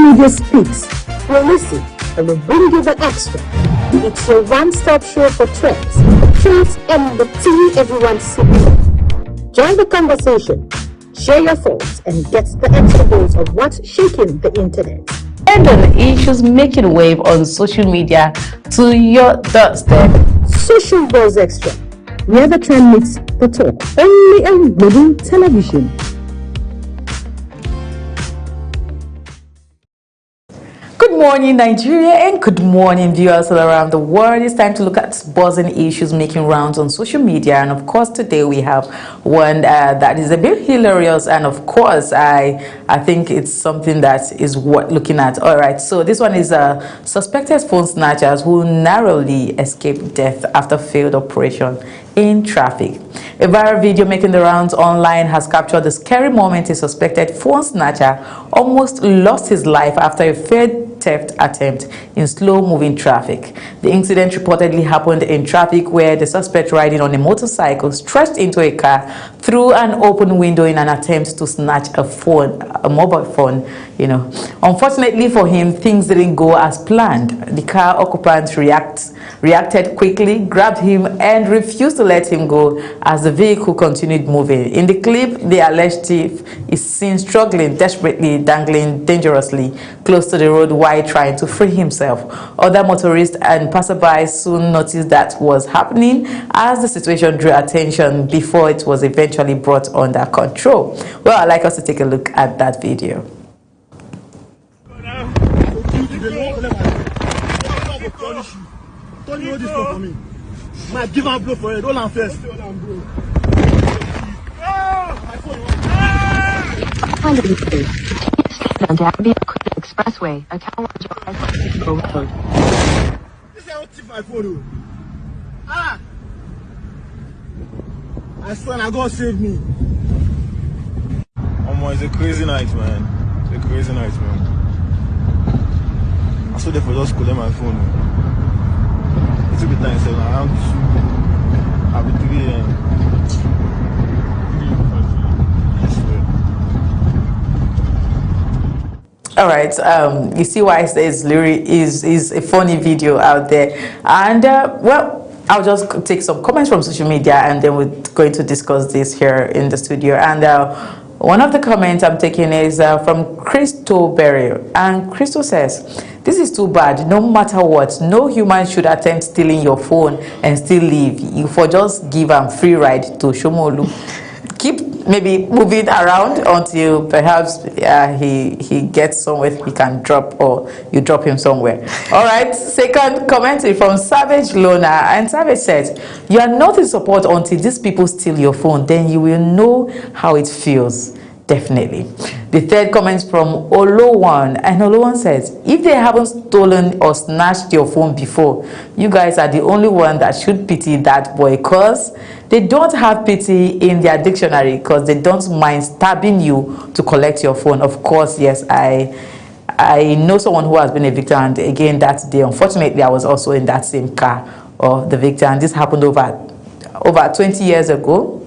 media speaks, we'll listen and we'll bring you the extra. It's your one-stop show for trends, and the tea everyone sips. Join the conversation, share your thoughts, and get the extra dose of what's shaking the internet. And the issues making wave on social media to your doorstep. Social Buzz Extra, where the trend meets the talk, only on Global Television. Good morning, Nigeria, and good morning, viewers all around the world. It's time to look at buzzing issues making rounds on social media, and of course, today we have one that is a bit hilarious, and of course, I think it's something that is worth looking at. All right, so this one is suspected phone snatchers who narrowly escaped death after failed operation in traffic. A viral video making the rounds online has captured the scary moment a suspected phone snatcher almost lost his life after a failed theft attempt in slow-moving traffic. The incident reportedly happened in traffic where the suspect riding on a motorcycle stretched into a car through an open window in an attempt to snatch a mobile phone, you know. Unfortunately for him, things didn't go as planned. The car occupant reacted quickly, grabbed him, and refused to let him go as the vehicle continued moving. In the clip, the alleged thief is seen struggling desperately, dangling dangerously close to the road while trying to free himself. Other motorists and passersby soon noticed that was happening as the situation drew attention before it was eventually brought under control. Well, I'd like us to take a look at that video. Don't hold this one for me. Man, give her a blow for it. Hold on first. Find it easy. On Abbey Expressway, a Kawaja Road. This is how tip my photo. Ah! I swear, now God save me. It's a crazy night, man. It's a crazy night, man. I saw them for just calling my phone. It took the time, so around 2, I'll be 3 a.m. All right, you see why I say is a funny video out there, and well, I'll just take some comments from social media, and then we're going to discuss this here in the studio. And one of the comments I'm taking is from Crystal Berry, and Crystal says, "This is too bad. No matter what, no human should attempt stealing your phone and still leave. You for just give a free ride to Shomolu. Keep maybe moving around until perhaps he gets somewhere he can drop, or you drop him somewhere." All right, second commentary from Savage Lona, and Savage says, "You are not in support until these people steal your phone, then you will know how it feels." Definitely. The third comment from Olowan, and Olowan says, "If they haven't stolen or snatched your phone before, you guys are the only one that should pity that boy, because they don't have pity in their dictionary, because they don't mind stabbing you to collect your phone." Of course, yes, I know someone who has been a victim, and again that day, unfortunately, I was also in that same car of the victim, and this happened over 20 years ago,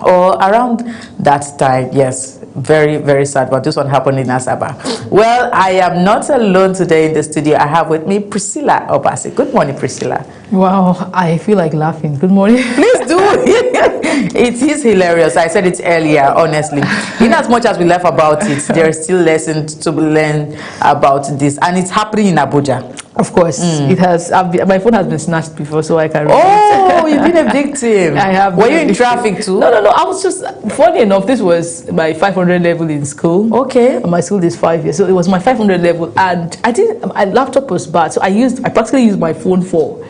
or around that time. Yes, very, very sad, but this one happened in Asaba. Well, I am not alone today in the studio. I have with me Priscilla Obasi. Good morning, Priscilla. Wow, I feel like laughing. Good morning. Please do. It is hilarious. I said it earlier, honestly. In as much as we laugh about it, there are still lessons to learn about this, and it's happening in Abuja. Of course, it has. My phone has been snatched before, so I can. Oh, you've been a victim. I have. Were you in traffic too? No. I was just. Funny enough, this was my 500 level in school. Okay. And my school is 5 years, so it was my 500 level, and my laptop was bad, so I practically used my phone for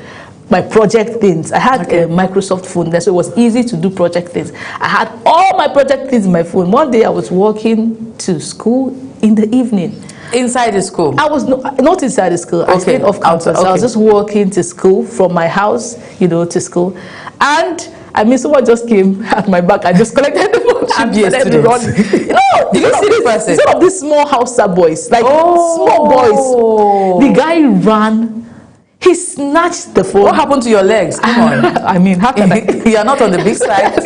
my project things. I had a Microsoft phone there, so it was easy to do project things. I had all my project things in my phone. One day I was walking to school in the evening. Inside the school? I was not inside the school. I stayed off campus. Okay. I was just walking to school from my house, to school. And someone just came at my back and just collected the phone. Should be a student. No, did you see the person? It's one of these small Hausa boys, like small boys. The guy ran. He snatched the phone. What happened to your legs? Come on. How can I? You are not on the big side.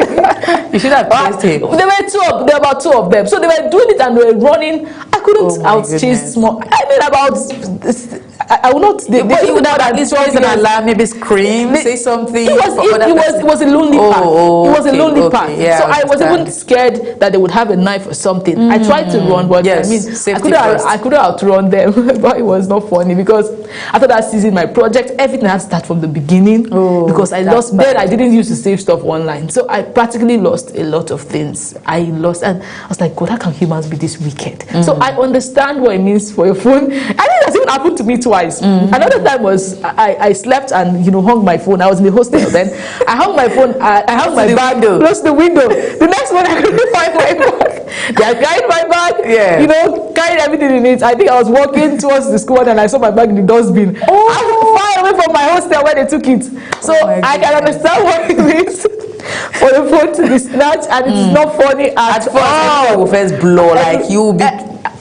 You should have placed him. There were about two of them. So they were doing it and they were running. I couldn't outchase small. I mean, about this, I will not. But you would have at least raise an alarm, maybe scream, say something. It was a lonely part. It was a lonely part. Yeah, so I was even scared that they would have a knife or something. I tried to run, but I mean, I could have outrun them, but it was not funny because after that season, my project, everything had to start from the beginning because I lost. Then I didn't use to save stuff online, so I practically lost a lot of things. I lost, and I was like, God, how can humans be this wicked? So I understand what it means for your phone. I think that's even happened to me twice. Another time was I slept and hung my phone. I was in the hostel then. I hung my phone. I hung my bag close to the window. The next morning I couldn't find my bag. They carried my bag. Carried everything in it. I think I was walking towards the school and I saw my bag in the dustbin. I was far away from my hostel where they took it. So I can understand what it means for the phone to be snatched, and it's not funny at first. I will first blow, like you will be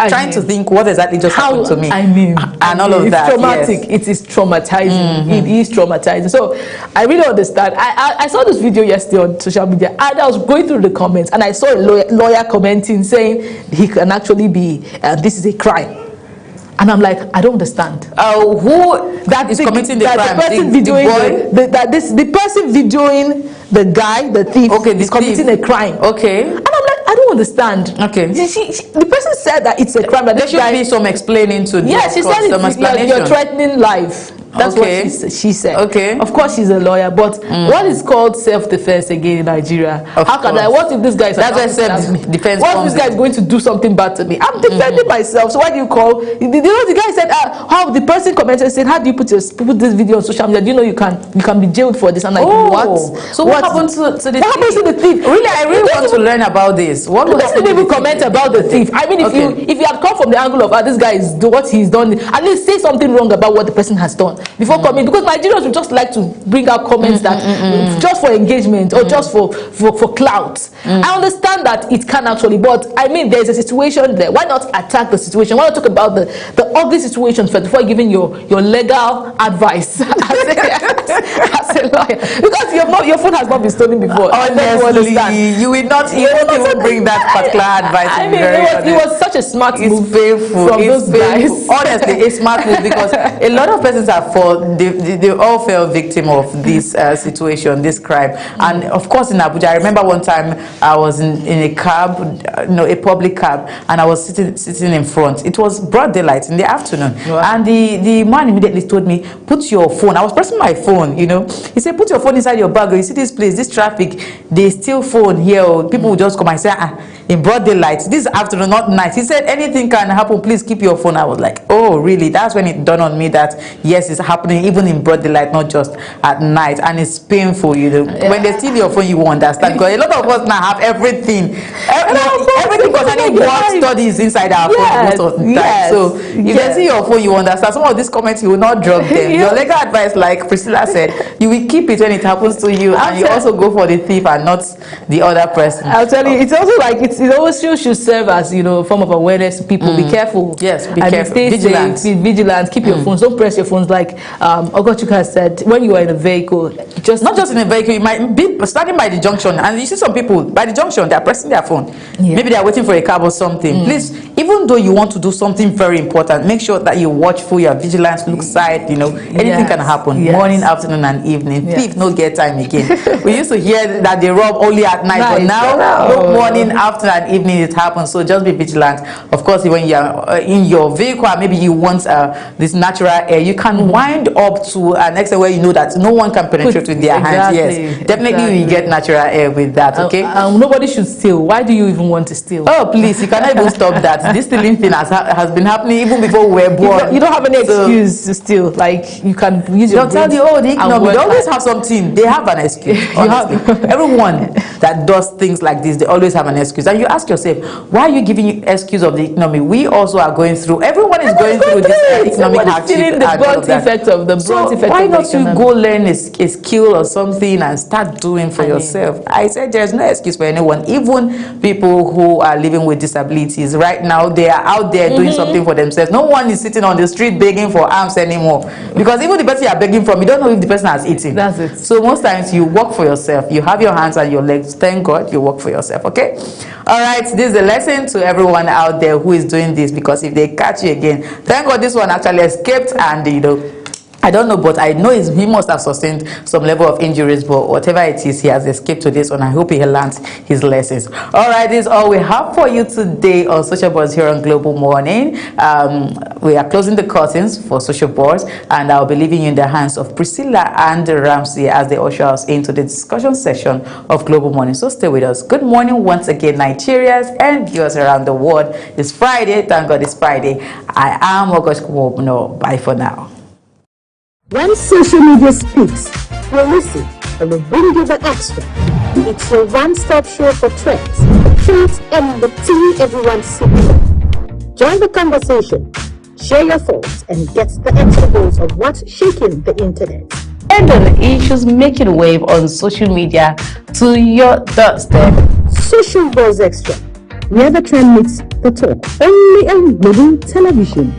trying to think what exactly just happened to me. I mean, and all of that. Traumatic. Yes. It is traumatizing. It is traumatizing. So I really understand. I saw this video yesterday on social media, and I was going through the comments, and I saw a lawyer commenting saying he can actually be this is a crime. And I'm like, I don't understand. Who that is committing the crime? The person videoing the person videoing the guy, the thief, is committing a crime. Okay. And I'm like, I don't understand. Okay. The person said that it's a crime. That there should be some explaining to this. Yeah, she said you're threatening life. That's what she said. Okay. Of course, she's a lawyer, but what is called self-defense again in Nigeria? What if this guy is self-defense? What if this guy is going to do something bad to me? I'm defending myself. So why do you call? The guy said, how the person commented saying, how do you put this video on social media? Do you know you can be jailed for this? I'm like, what? So what happened to the thief? What happened to the thief? Really, I really want to learn about this. What the person didn't even comment about the thief. I mean, if you had come from the angle of this guy is what he's done, at least say something wrong about what the person has done before coming, because Nigerians would just like to bring out comments that just for engagement or just for clout. I understand that it can actually, but I mean, there's a situation there. Why not attack the situation? Why not talk about the ugly situation first before giving your legal advice as a lawyer? Because your phone has not been stolen before. Honestly, you will not even bring that particular advice. I mean, it was such a smart move. Painful. From those guys. Honestly, a smart move, because a lot of persons they all fell victim of this situation, this crime. And of course, in Abuja, I remember one time I was in a cab, a public cab, and I was sitting in front. It was broad daylight in the afternoon, and the man immediately told me, "Put your phone." I was pressing my phone, He said, "Put your phone inside your bag. You see this place, this traffic, they steal phone here. People will just come." I said, in broad daylight, this afternoon, not night. He said, "Anything can happen. Please keep your phone." I was like, "Oh, really?" That's when it dawned on me that yes, it's happening even in broad daylight, not just at night, and it's painful. When they steal your phone, you won't understand, because a lot of us now have everything. Everything concerning work studies inside our phone most of the time. So if they see your phone, you understand. Some of these comments, you will not drop them. Your legal advice, like Priscilla said, you will keep it when it happens to you, and you also go for the thief and not the other person. I'll tell you, it's also like it also should serve as a form of awareness. People, be careful. Yes, be careful. Stay vigilant. Be vigilant. Keep your phones. Don't press your phones. Like Ogochuka said, when you are in a vehicle, not just in a vehicle, you might be standing by the junction, and you see some people by the junction, they are pressing their phone. Maybe they are waiting for a cab or something. Please, even though you want to do something very important, make sure that you watchful, you are vigilant, look side. Anything can happen. Morning, afternoon, and evening. Thief no get time again. We used to hear that they rob only at night, but now morning, afternoon, and evening it happens. So just be vigilant. Of course, when you are in your vehicle, maybe you want this natural air, you can wind up to an extent where you know that no one can penetrate with their hands. Yes, definitely you get natural air with that. Okay. Nobody should steal. Why do you even want to steal? Oh, please, you cannot even stop that. This stealing thing has been happening even before we were born. You don't have any excuse to steal. Like, you can use your brain. They'll tell you, the economy. They always have something. They have an excuse. Everyone that does things like this, they always have an excuse. And you ask yourself, why are you giving excuse of the economy? We also are going through. Everyone is going through this economic hardship. The brunt effect of the brunt effect. Why not you go learn a skill or something and start doing for yourself? I said there's no excuse for anyone, even people who are living with disabilities. Right now, well, they are out there doing something for themselves. No one is sitting on the street begging for alms anymore, because even the person you are begging from, you don't know if the person has eaten. That's it. So most times you work for yourself. You have your hands and your legs. Thank God you work for yourself. Okay. All right. This is a lesson to everyone out there who is doing this, because if they catch you again, thank God this one actually escaped, and I don't know, but I know he must have sustained some level of injuries, but whatever it is, he has escaped to this one. I hope he learned his lessons. All right, this is all we have for you today on Social Buzz here on Global Morning. We are closing the curtains for Social Buzz, and I'll be leaving you in the hands of Priscilla and Ramsey as they usher us into the discussion session of Global Morning. So stay with us. Good morning once again, Nigerians and viewers around the world. It's Friday. Thank God it's Friday. I am Ogosh Kwobno. Bye for now. When social media speaks, we'll listen and we'll bring you the extra. It's your one-stop show for trends, truth, and the tea everyone seeks. Join the conversation, share your thoughts, and get the extra dose of what's shaking the internet. And the issues making wave on social media to your doorstep. Social Buzz Extra, where the trend meets the talk, only on Global Television.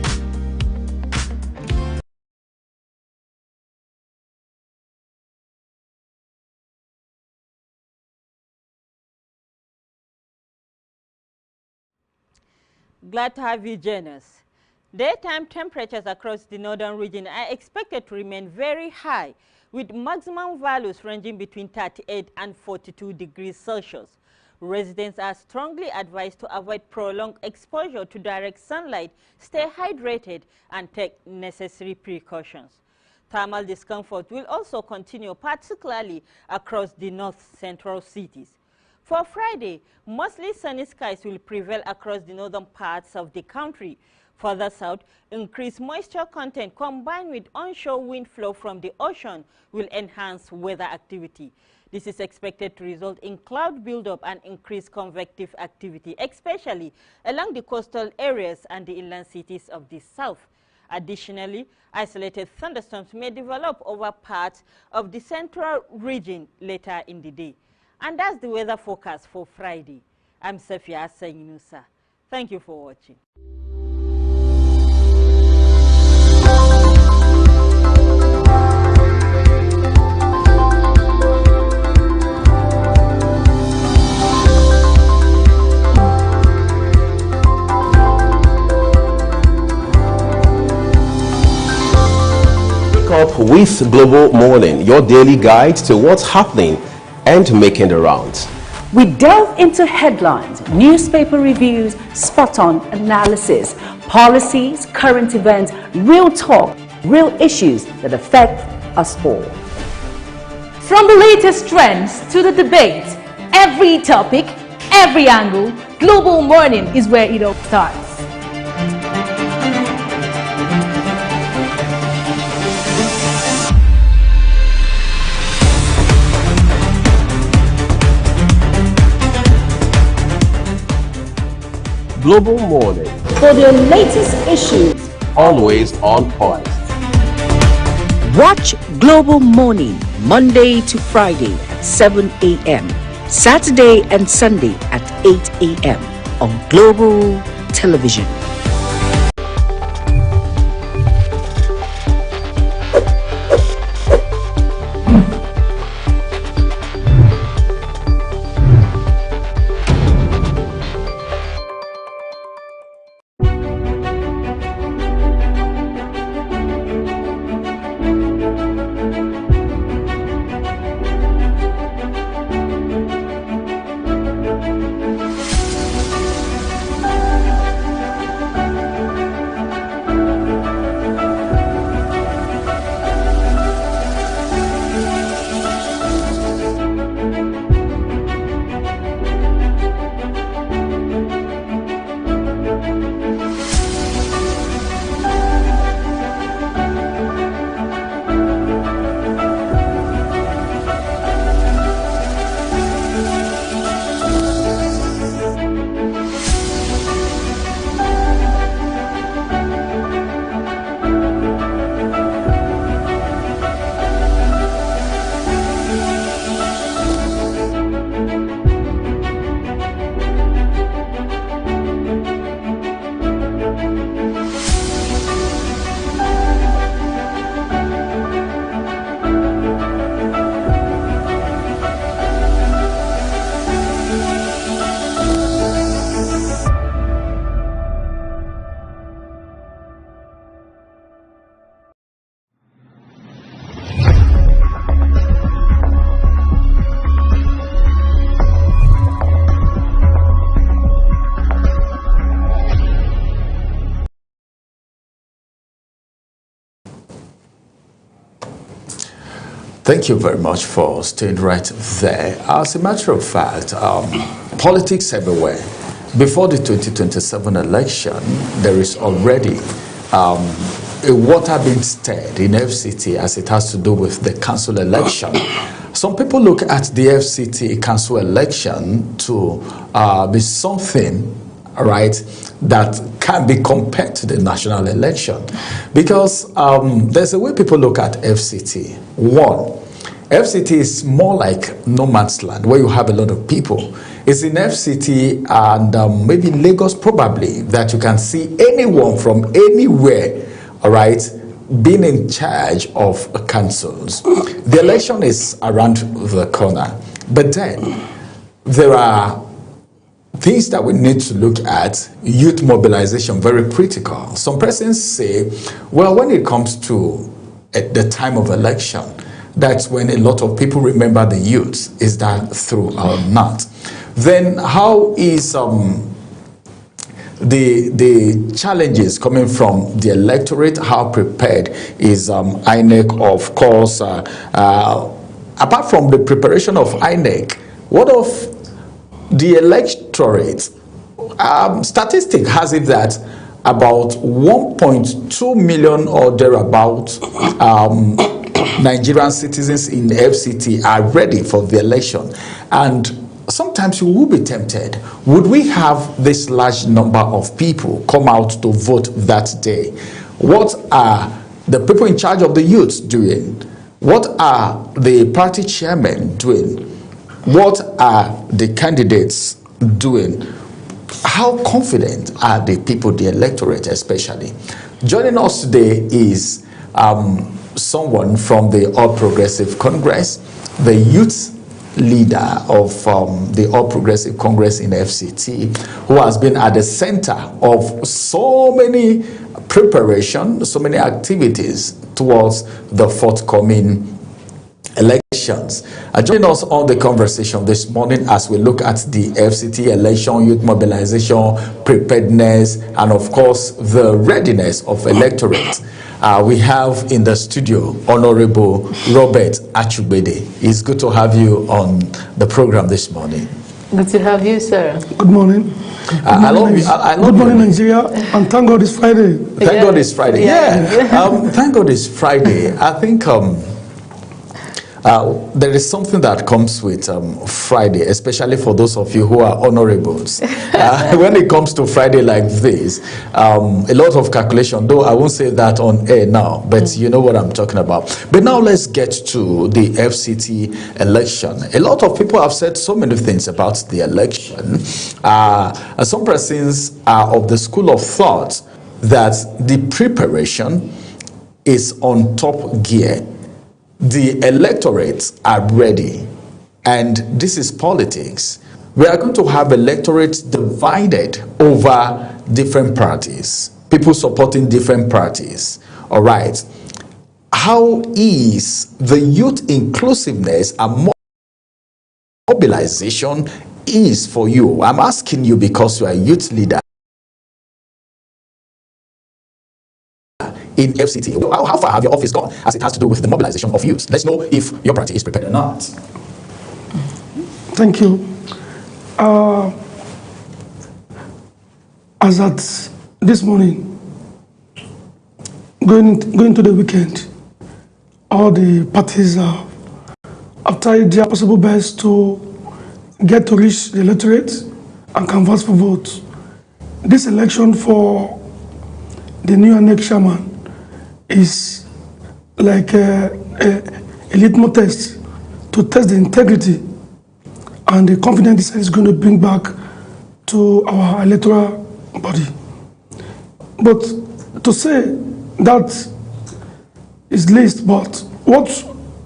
Glad to have you join us. Daytime temperatures across the northern region are expected to remain very high, with maximum values ranging between 38 and 42 degrees Celsius. Residents are strongly advised to avoid prolonged exposure to direct sunlight, stay hydrated, and take necessary precautions. Thermal discomfort will also continue, particularly across the north-central cities. For Friday, mostly sunny skies will prevail across the northern parts of the country. Further south, increased moisture content combined with onshore wind flow from the ocean will enhance weather activity. This is expected to result in cloud buildup and increased convective activity, especially along the coastal areas and the inland cities of the south. Additionally, isolated thunderstorms may develop over parts of the central region later in the day. And that's the weather forecast for Friday. I'm Safia Sayunusa. Thank you for watching. Wake up with Global Morning, your daily guide to what's happening and making the rounds. We delve into headlines, newspaper reviews, spot-on analysis, policies, current events, real talk, real issues that affect us all. From the latest trends to the debate, every topic, every angle, Global Morning is where it all starts. Global Morning, For the latest issues, always on point. watch Global Morning Monday to Friday at 7 a.m. Saturday and Sunday at 8 a.m. on Global Television. Thank you very much for staying right there. As a matter of fact, politics everywhere. Before the 2027 election, there is already a water being stirred in FCT as it has to do with the council election. Some people look at the FCT council election to be something, right, that can be compared to the national election, because there's a way people look at FCT. One, FCT is more like no man's land, where you have a lot of people. It's in FCT and maybe Lagos probably that you can see anyone from anywhere, all right, being in charge of councils. The election is around the corner, but then there are things that we need to look at. Youth mobilization, very critical. Some persons say, well, when it comes to at the time of election, that's when a lot of people remember the youth. Is that true or not? Then how is the challenges coming from the electorate? How prepared is INEC? Of course, apart from the preparation of INEC, what of the electorate? Statistic has it that about 1.2 million or thereabout Nigerian citizens in FCT are ready for the election, and sometimes you will be tempted. Would we have this large number of people come out to vote that day? What are the people in charge of the youth doing? What are the party chairmen doing? What are the candidates doing? How confident are the people, the electorate especially? Joining us today is someone from the All Progressive Congress, the youth leader of the All Progressive Congress in FCT, who has been at the center of so many preparations, so many activities towards the forthcoming elections. Join us on the conversation this morning as we look at the FCT election, youth mobilization, preparedness, and of course the readiness of electorate. We have in the studio Honorable Robert Achubede. It's good to have you on the program this morning. Good to have you, sir. Good morning. Good morning, Nigeria, and thank God it's Friday. Thank God it's Friday. Thank God it's Friday. I think there is something that comes with Friday, especially for those of you who are honorables. When it comes to Friday like this, a lot of calculation, though I won't say that on air now, but you know what I'm talking about. But now let's get to the FCT election. A lot of people have said so many things about the election. Some persons are of the school of thought that the preparation is on top gear. The electorates are ready, and this is politics. We are going to have electorates divided over different parties, people supporting different parties. All right. How is the youth inclusiveness and mobilization is for you? I'm asking you because you are a youth leader in FCT. How far have your office gone as it has to do with the mobilization of youth? Let's know if your party is prepared or not. Thank you. As at this morning, going to the weekend, all the parties have tried their possible best to get to reach the electorate and canvass for votes. This election for the new INEC chairman is like a litmus test to test the integrity and the confidence it's going to bring back to our electoral body. But to say that is least, but what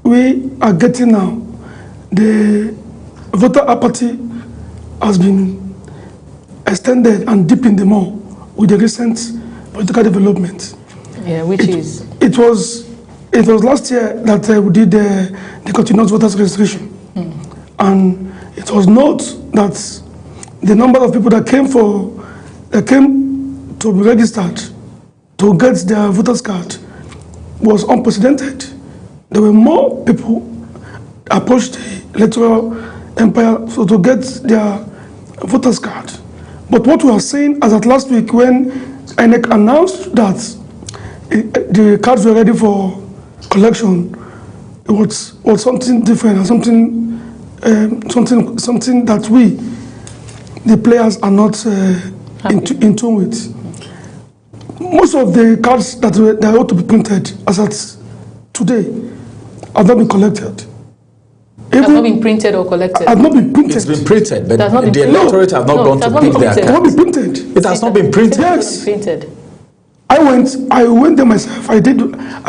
we are getting now, the voter apathy has been extended and deepened more with the recent political development. Yeah, which is? It was last year that we did the continuous voters registration. And it was noted that the number of people that came to be registered to get their voters card was unprecedented. There were more people approach the electoral empire so to get their voters card. But what we are saying as at last week when INEC announced that the cards were ready for collection, it was something different and something that we, the players, are not in tune with. Most of the cards that ought to be printed as at today have not been collected. Has not been printed or collected? Has not been printed. It's been printed, but the electorate have not gone to pick their cards. It has not been printed. It has not been printed. Yes. Printed. I went there myself. I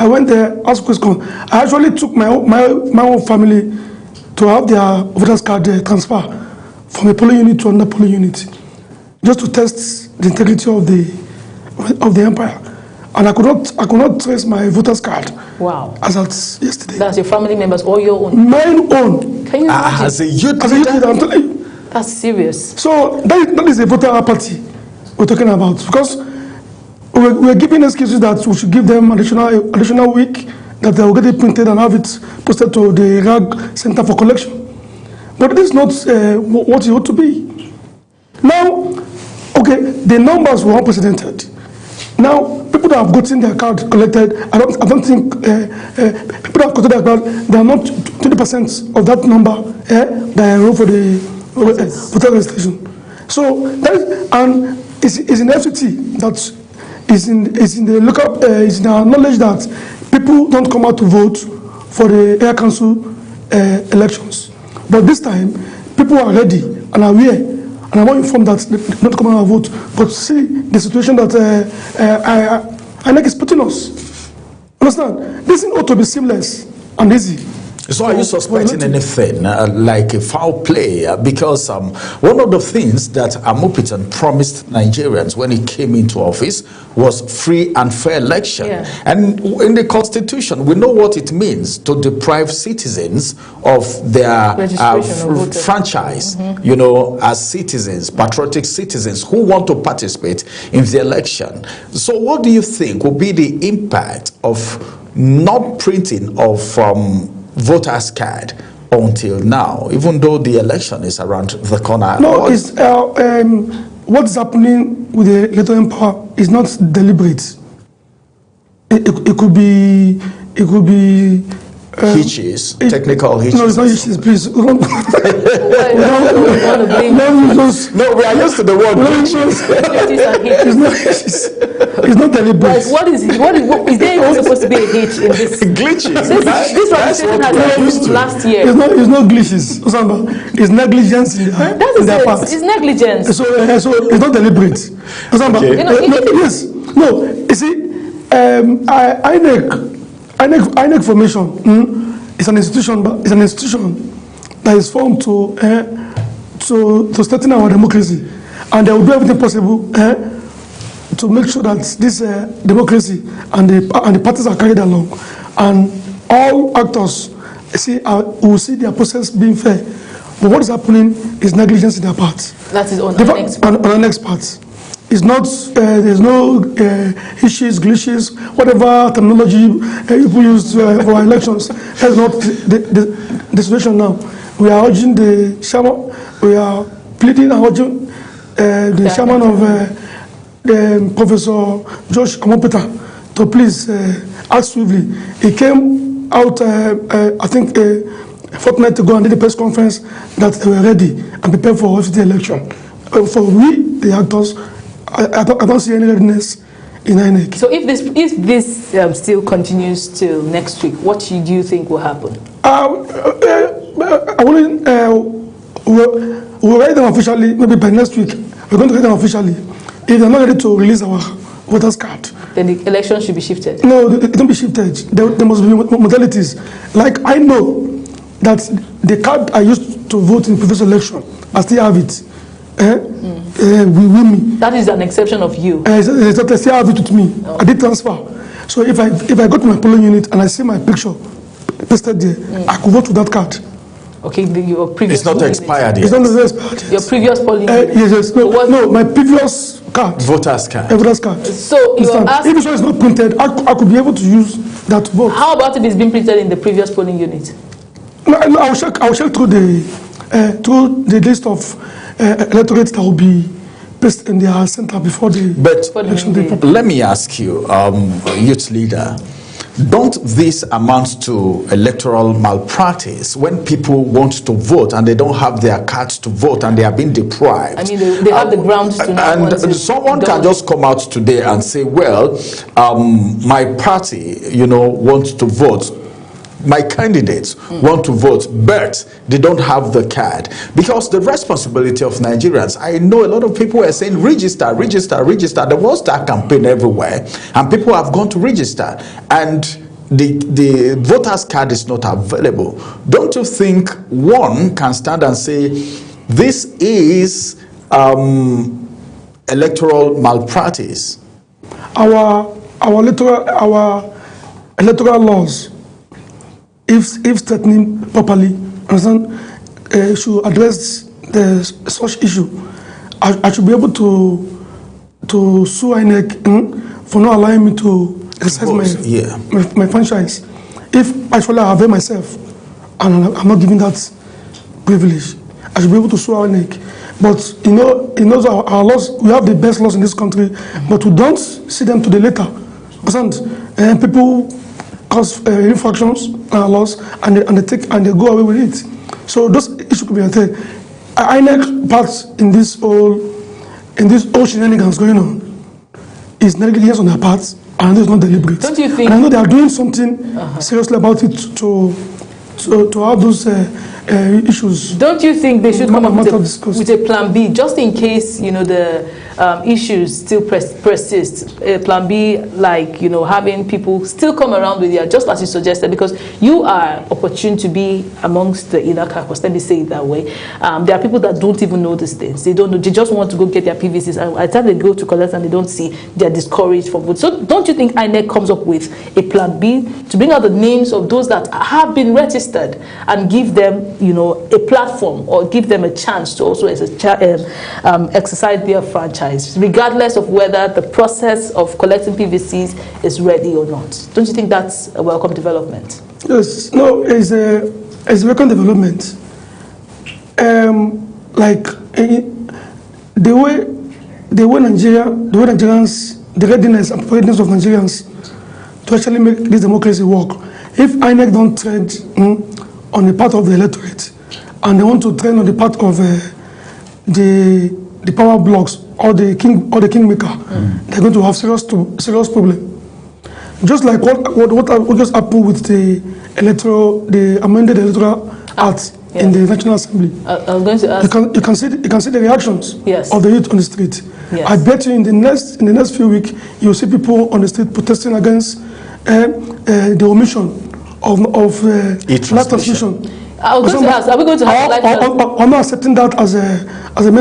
went there, asked questions. I actually took my own family to have their voters card transfer from a polling unit to another polling unit, just to test the integrity of the empire. And I could not trace my voters card. Wow. As at yesterday. That's your family members or your own? Mine own. Can you imagine? As a youth leader, I'm telling you. That's serious. So that is a voter apathy we're talking about, because we're giving excuses that we should give them additional week, that they will get it printed and have it posted to the RAG Center for Collection. But this is not what it ought to be. Now, okay, the numbers were unprecedented. Now, people that have gotten their card collected, I don't think people that have collected their card, they are not 20% of that number that enroll for the voter registration. So that is, and it's in FCT that is in the local is in our knowledge that people don't come out to vote for the Area Council elections. But this time, people are ready and aware, and I'm not informed that they not come out and vote. But see the situation that INEC is putting us. Understand? This thing ought to be seamless and easy. So are you suspecting anything like a foul play? Because one of the things that Amopitan promised Nigerians when he came into office was free and fair election. Yeah. And in the Constitution, we know what it means to deprive citizens of their franchise, you know, as citizens, patriotic citizens who want to participate in the election. So what do you think will be the impact of not printing of voters card until now, even though the election is around the corner? No, it's what's happening with the electoral empire is not deliberate. It could be hitches, technical hitches. No, it's not hitches, please. No, we are used to the word hitches. It's not hitches. It's not deliberate. What is there even supposed to be a hitch in this? Glitches. This organization has happened last year. It's not glitches, Osama. It's negligence in their part. It's negligence. So it's not deliberate. Osama, okay. Yes. No, you see, INEC formation is an institution, but it's an institution that is formed to strengthen our democracy, and they will do everything possible to make sure that this democracy and the parties are carried along, and all actors will see their process being fair. But what is happening is negligence in their part. That is on the next part. It's not, there's no issues, glitches, whatever terminology people use for elections. That's not the situation now. We are urging the chairman, we are pleading and urging the chairman of Professor Josh Amopitan to please act swiftly. He came out, I think, a fortnight ago and did a press conference that they were ready and prepared for the election. For we, the actors, I don't see any readiness in INEC. So if this still continues till next week, what do you think will happen? We'll write them officially, maybe by next week. We're going to write them officially. If they're not ready to release our voters card, then the election should be shifted. No, it don't be shifted. There must be modalities. Like I know that the card I used to vote in previous election, I still have it. With me. That is an exception of you. I still have it with me. Oh. I did transfer. So if I go to my polling unit and I see my picture pasted there, I could vote with that card. Okay, your previous. It's not expired yet. It's not expired yet. Your previous polling unit. Yes. No, my previous card. Voters card. Voters card. So you are asking. If this one is not printed, I could be able to use that vote. How about if it's been printed in the previous polling unit? No, I will check through the list of electorates that will be placed in their center before the election day. Let me ask you, youth leader, don't this amount to electoral malpractice when people want to vote and they don't have their cards to vote and they are being deprived? I mean, they have the grounds to not want to. And someone can just come out today and say, well, my party, wants to vote. My candidates want to vote, but they don't have the card. Because the responsibility of Nigerians, I know a lot of people are saying, register, register, register. There was that campaign everywhere, and people have gone to register, and the voter's card is not available. Don't you think one can stand and say, this is electoral malpractice? Our electoral laws, if strengthening properly, should address such issue. I should be able to sue INEC for not allowing me to exercise my franchise. If actually I avail myself and I'm not given that privilege, I should be able to sue INEC. But you know our laws, we have the best laws in this country, but we don't see them to the letter. And people cause infractions laws and they go away with it. So those issues could be addressed. INEC part in this whole shenanigans going on is negligence on their part, and it's not deliberate. Don't you think? And I know they are doing something seriously about it to have those issues. Don't you think they should come up with a plan B, just in case the issues still persist? Plan B, like having people still come around with you, just as you suggested, because you are opportune to be amongst the inner caucus. Let me say it that way. There are people that don't even know these things. They don't know. They just want to go get their PVCs, and by the time they go to collect and they don't see, they are discouraged from vote. So don't you think INEC comes up with a plan B to bring out the names of those that have been registered and give them a platform, or give them a chance to also exercise their franchise, regardless of whether the process of collecting PVCs is ready or not? Don't you think that's a welcome development? Yes, no, it's a welcome development. The way Nigerians, the readiness and preparedness of Nigerians to actually make this democracy work. If INEC don't tread on the part of the electorate, and they want to train on the part of the power blocks or the kingmaker, they're going to have serious problem. Just like what just happened with the amended electoral act in the National Assembly. I was going to ask. You can see the reactions of the youth on the street. Yes. I bet you in the next few weeks you'll see people on the street protesting against the omission of live transmission. I was going to ask, are we going to have live transmission? I'm not accepting that as a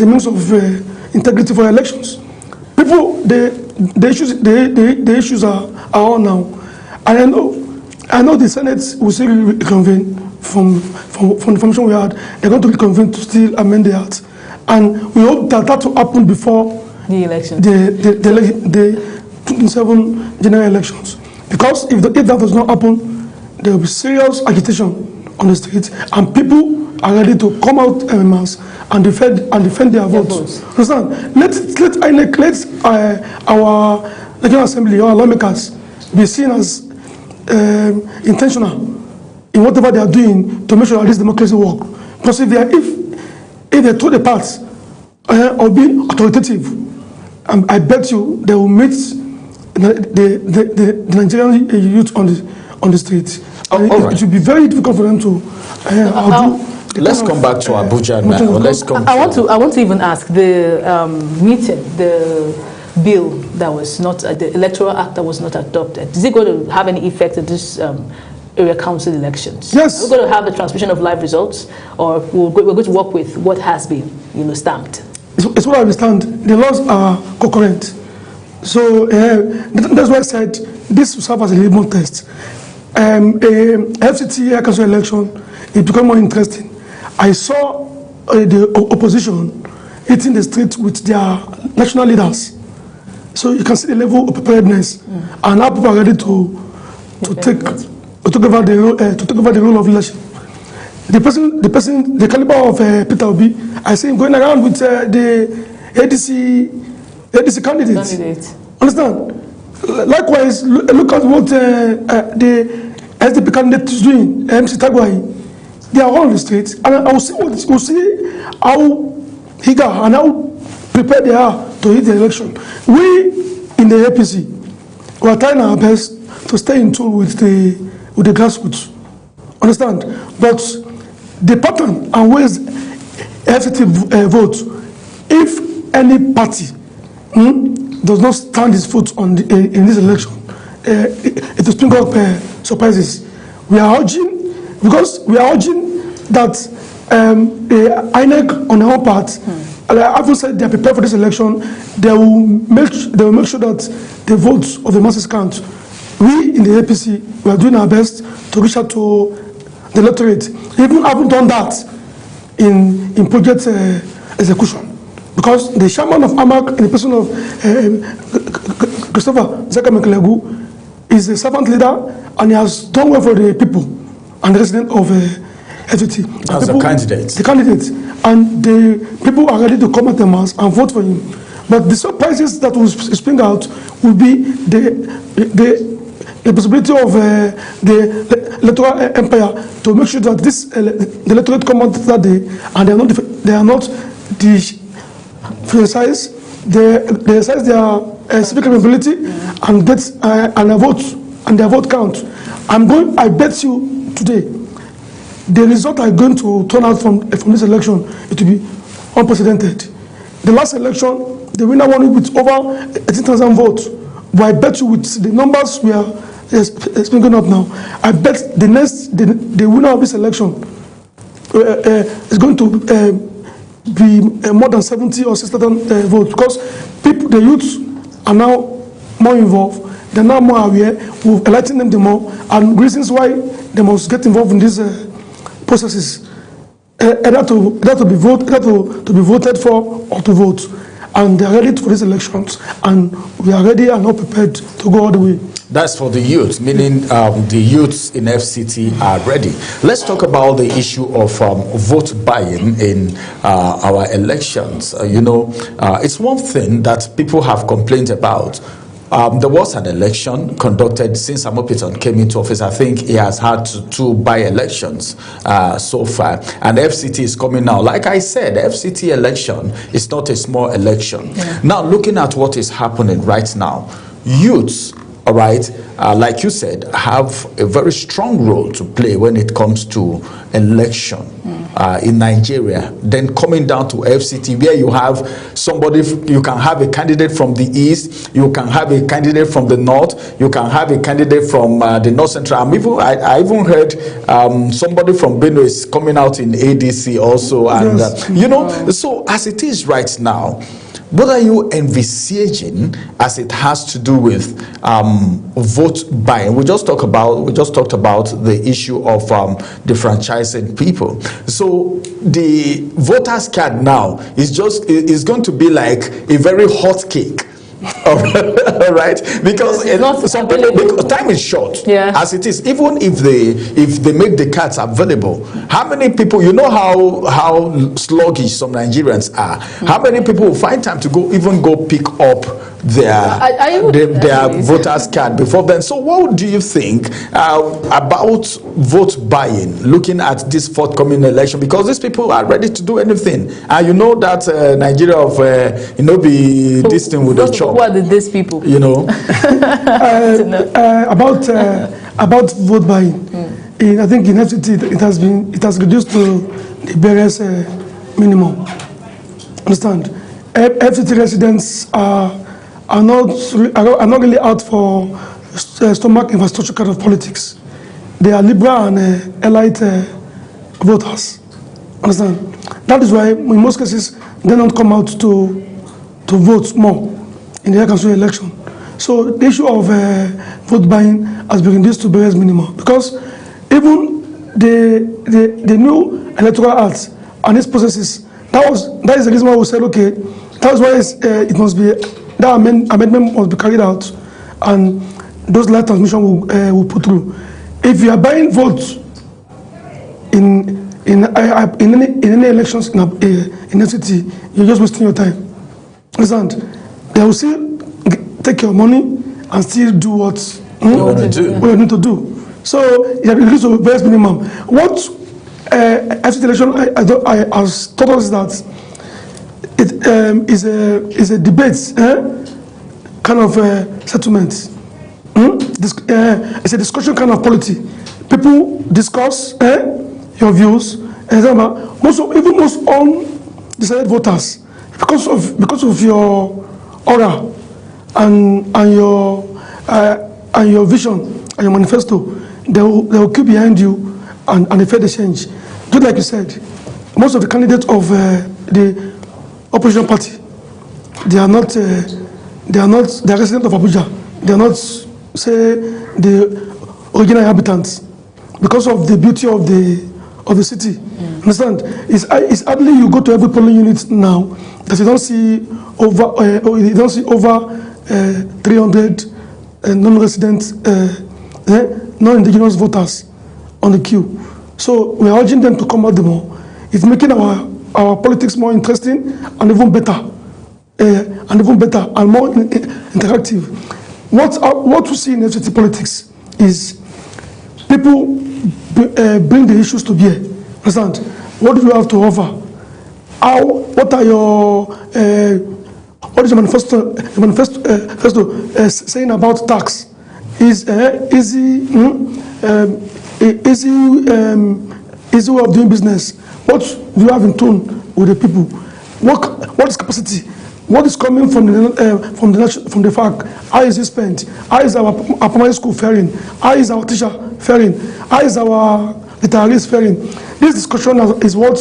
means of integrity for elections. People, the issues are on now, and I know the Senate will still reconvene from the information we had. They're going to reconvene to still amend the act, and we hope that will happen before the election, the 2027 general elections. Because if that does not happen, there will be serious agitation on the streets, and people are ready to come out en masse and defend their votes. Understand? Let our National Assembly, our lawmakers, be seen as intentional in whatever they are doing to make sure that this democracy works. Because if they throw the parts of being authoritative, I bet you they will meet the Nigerian youth on the street. It will be very difficult for them to let's come back to Abuja now. I want to even ask the meeting, the bill that was not the electoral act that was not adopted. Is it going to have any effect on this area council elections? Yes. Are we going to have the transmission of live results, or we're going to work with what has been stamped? It's what I understand. The laws are concurrent. So that's why I said this will serve as a litmus test. FCT area council election, it became more interesting. I saw the opposition hitting the street with their national leaders. So you can see the level of preparedness, and now people are ready to take to take over the role of leadership. The caliber of Peter Obi, I see him going around with the ADC candidates. Understand? Likewise, look at what the SDP candidate is doing, MC Tagwai. They are all on the streets, and I will see how eager and how prepared they are to hit the election. We in the APC, we are trying our best to stay in tune with the grassroots. Understand? But the pattern and ways FCT votes, if any party does not stand its foot on in this election, it will bring up surprises. We are urging that INEC on our part, having said they are prepared for this election, they will make sure that the votes of the masses count. We in the APC, we are doing our best to reach out to the electorate. Even haven't done that in project execution, because the chairman of AMAC, in the person of Christopher Zeka is a servant leader, and he has done well for the people and the resident of FCT. As a candidate. The candidate. And the people are ready to come at the mass and vote for him. But the surprises that will spring out will be the possibility of the electoral empire to make sure that the electorate come out that day, and they are not exercise their civic capability and get and their vote count. I bet you today, the result are going to turn out from this election, it will be unprecedented. The last election, the winner won with over 18,000 votes. But I bet you with the numbers we are speaking up now, I bet the winner of this election is going to be more than 70 or 60,000 votes, because the youths are now more involved. They're now more aware. We've enlightened them more, and reasons why they must get involved in these processes, either to be voted for or to vote. And they are ready for these elections, and we are ready and not prepared to go all the way. That's for the youth, meaning the youths in FCT are ready. Let's talk about the issue of vote buying in our elections. It's one thing that people have complained about. There was an election conducted since Amopiton came into office. I think he has had two by-elections so far. And FCT is coming now. Like I said, the FCT election is not a small election. Yeah. Now, looking at what is happening right now, youths, all right, like you said, have a very strong role to play when it comes to election in Nigeria. Then coming down to FCT, where you have somebody, you can have a candidate from the east, you can have a candidate from the north, you can have a candidate from the north central. I even heard somebody from Benue is coming out in ADC also, and yes. So as it is right now, what are you envisaging as it has to do with vote buying? We just talked about the issue of defranchising people. So the voters card now is going to be like a very hot cake. All right, because time is short. Yeah. As it is, even if they make the cards available, how many people, how sluggish some Nigerians are, how many people will find time to go pick up their voters card before then? So what do you think about vote buying, looking at this forthcoming election? Because these people are ready to do anything, and you know that Nigeria of be this thing with a chop. Who are these people? About vote buying, I think in FCT it has reduced to the barest minimum. Understand? FCT residents are not really out for stomach infrastructure kind of politics. They are liberal and elite voters. Understand? That is why in most cases they don't come out to vote more in the council election. So the issue of vote buying has been reduced to barest minimum, because even the new electoral act and its processes, that is the reason why we said, okay, that's why it must be, that amendment must be carried out, and those light transmission will put through. if you are buying votes in any elections in a city, you're just wasting your time. Understand? They will still take your money and still do what you need to do. So you have increased the base minimum. What after the election I has taught us that it is a debate kind of settlement. It's a discussion kind of polity. People discuss your views, and most undecided voters, because of your aura and your vision and your manifesto, they will keep behind you and effect the change. Just like you said, most of the candidates of the opposition party, they are residents of Abuja. They are not, say, the original inhabitants, because of the beauty of the city. Understand? It's hardly you go to every polling unit now that you don't see over 300 non-resident, non-indigenous voters on the queue. So we are urging them to come out more. It's making our politics more interesting and even better, and more interactive. What we see in FCT politics is people bring the issues to bear. Understand? What do you have to offer? What are your what is your manifesto saying about tax? Is easy way of doing business? What do you have in tune with the people? What is capacity? What is coming from the FAC? How is it spent? How is our primary school faring? How is our teacher faring? How is our retirees faring? This discussion is what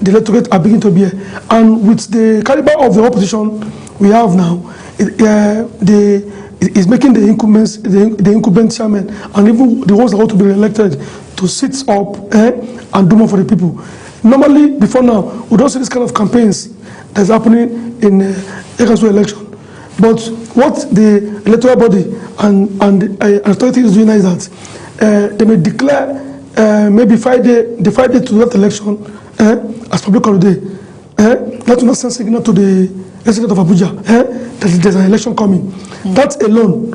the electorate are beginning to bear. And with the caliber of the opposition we have now, is making the incumbent chairman and even the ones that want to be elected to sit up and do more for the people. Normally, before now, we don't see this kind of campaigns that's happening in Ekasu election. But what the electoral body and the authority is doing is that they may declare maybe the 5 days to that election as public holiday. That will not send signal to the resident of Abuja that there's an election coming. That alone,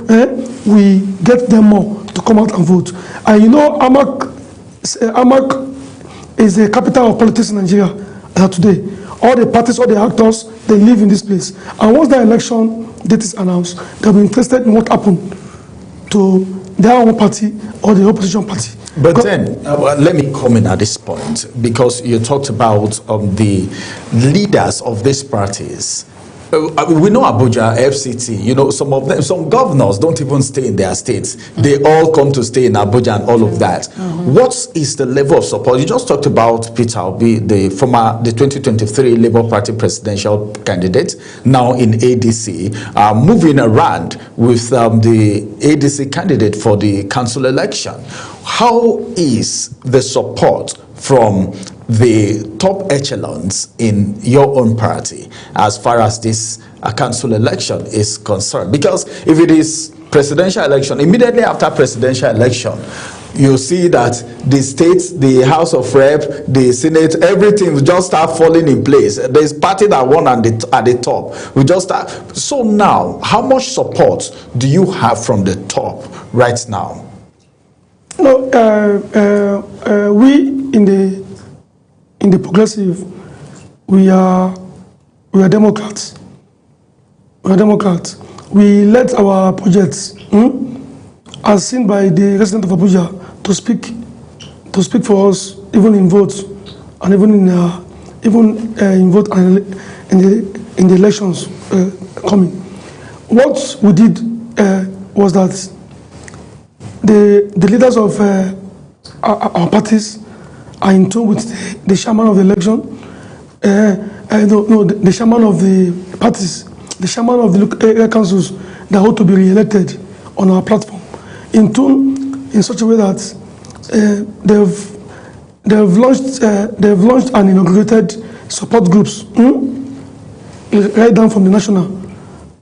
we get them more to come out and vote. And you know, Amak is the capital of politics in Nigeria today. All the parties, all the actors, they live in this place. And once the election date is announced, they'll be interested in what happened to their own party or the opposition party. But then, let me comment at this point, because you talked about the leaders of these parties. We know Abuja, FCT, you know, some of them, some governors don't even stay in their states. They all come to stay in Abuja and all of that. What is the level of support? You just talked about Peter Obi, the 2023 Labour Party presidential candidate, now in ADC, moving around with the ADC candidate for the council election. How is the support from the top echelons in your own party as far as this council election is concerned? Because if it is presidential election, immediately after presidential election, you see that the states, the House of Rep, the Senate, everything will just start falling in place. There's party that won at the top. We just start. So now, how much support do you have from the top right now? No, we in the progressive, we are Democrats. We are Democrats. We let our projects, as seen by the resident of Abuja, to speak for us, even in votes, and even in vote and in the elections coming. What we did was that the leaders of our parties are in tune with the chairman of the election, the chairman of the parties, the chairman of the area councils that ought to be re-elected on our platform, in tune in such a way that they've launched and inaugurated support groups right down from the national.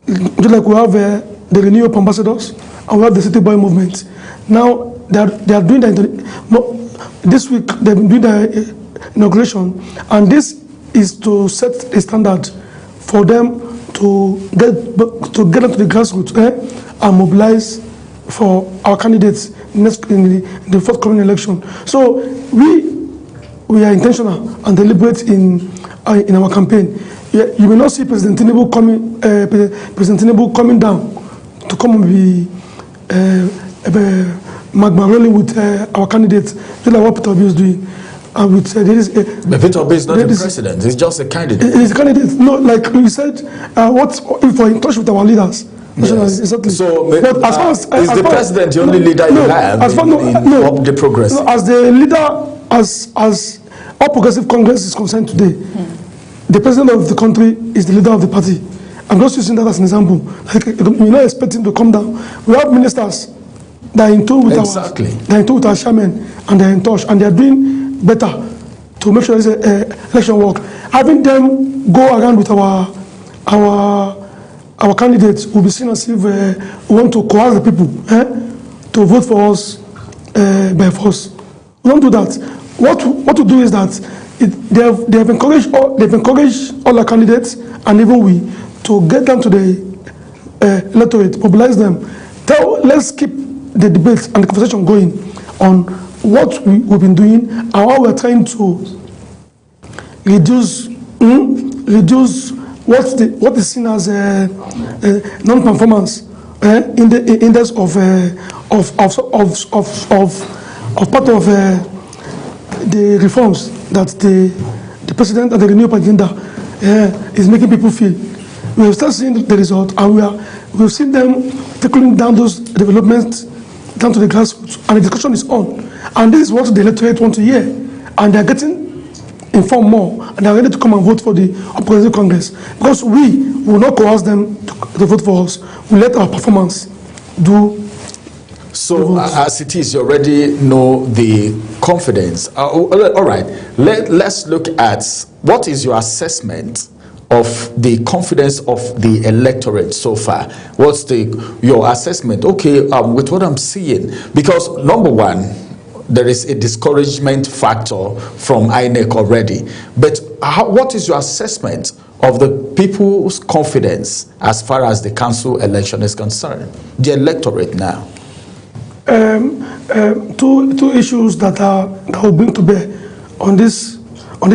Just like we have the Renew Up ambassadors and we have the City Boy movement. Now they are doing this week. They've been doing the inauguration, and this is to set a standard for them to get into the grassroots and mobilize for our candidates in the forthcoming election. So we are intentional and deliberate in our campaign. You may not see President Tinubu coming down to come and be magma rolling with our candidates, just like what Peter Obi is doing. And with but Peter Obi is not the president; he's just a candidate. He's a candidate. No, like we said, if we're in touch with our leaders. Yes. Exactly. So, is the president the only leader you have in the progress? No, as the leader, as All Progressive Congress is concerned today, the president of the country is the leader of the party. I'm just using that as an example. Like, we're not expecting to come down. We have ministers that are in tune with our chairman, and they're in touch, and they're doing better to make sure there's election work. Having them go around with our candidates will be seen as if we want to coerce the people to vote for us by force. We don't do that. What to do is that they have encouraged all our candidates, and even we, to get them to the electorate, mobilize them. Let's keep the debate and the conversation going on what we've been doing and how we're trying to reduce what is seen as non-performance in the index of part of the reforms that the president and the renewable agenda is making people feel. We have started seeing the result, and we've seen them trickling down those developments down to the grassroots, and the discussion is on. And this is what the electorate want to hear, and they're getting informed more, and they're ready to come and vote for the Progressive Congress, because we will not coerce them to vote for us. We let our performance do. So as it is, you already know the confidence. All right, let's look at what is your assessment of the confidence of the electorate so far. What's your assessment? Okay, with what I'm seeing, because number one, there is a discouragement factor from INEC already. But what is your assessment of the people's confidence as far as the council election is concerned, the electorate now? Two issues that will bring to bear on this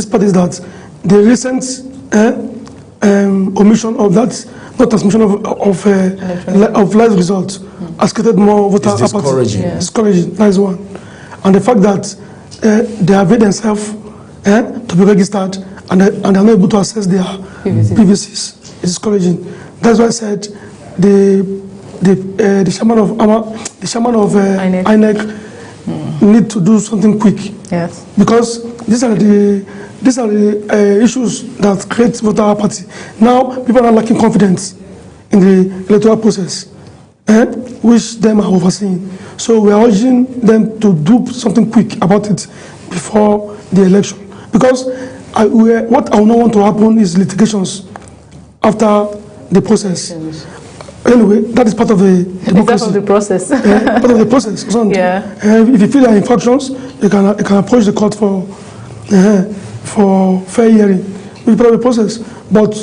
part is that the recent omission of that, not transmission of live results, has created more voter apathy. Discouraging. Yeah. Discouraging. That is one. And the fact that they have made themselves to be registered and are not able to access their PVCs is discouraging. That's why I said the chairman of INEC need to do something quick. Yes. Because these are the issues that create voter apathy. Now people are lacking confidence in the electoral process, which them are overseeing. So we are urging them to do something quick about it before the election. Because what I would not want to happen is litigations after the process. Anyway, that is part of the democracy. Part of the process. Part of the process. Yeah. If you feel there are infractions, you can approach the court for fair hearing. It's part of the process. But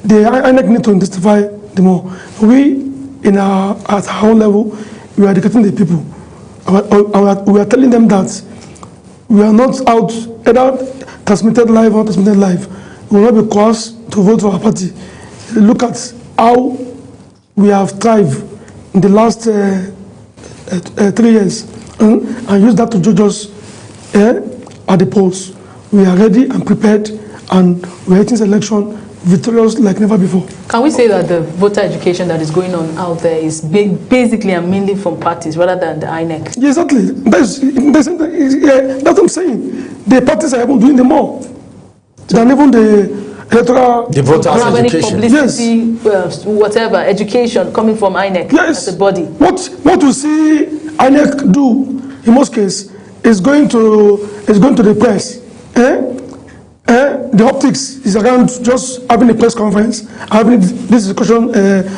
the INEC need to intensify the more. We, at our own level, we are educating the people. We are telling them that we are not out, either transmitted live or transmitted live. We will not be coerced to vote for our party. Look at how we have thrived in the last 3 years and use that to judge us at the polls. We are ready and prepared, and we are hitting this election victorious like never before. Can we say that the voter education that is going on out there is basically and mainly from parties rather than the INEC? Yeah, exactly. That's what I'm saying. The parties are even doing the more than even the electoral. The voters' education. Publicity, yes. Whatever, education coming from INEC as a body. What you see INEC do in most cases is going to the press. the optics is around just having a press conference, having this discussion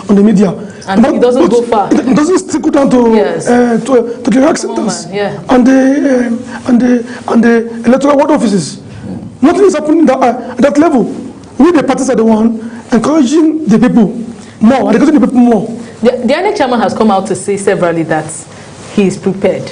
on the media. And it doesn't go far. It doesn't trickle down to the rec centers and the electoral ward offices. Nothing is happening at that level. We, the parties, are the one encouraging the people more, educating the people more. The INEC chairman has come out to say severally that he is prepared.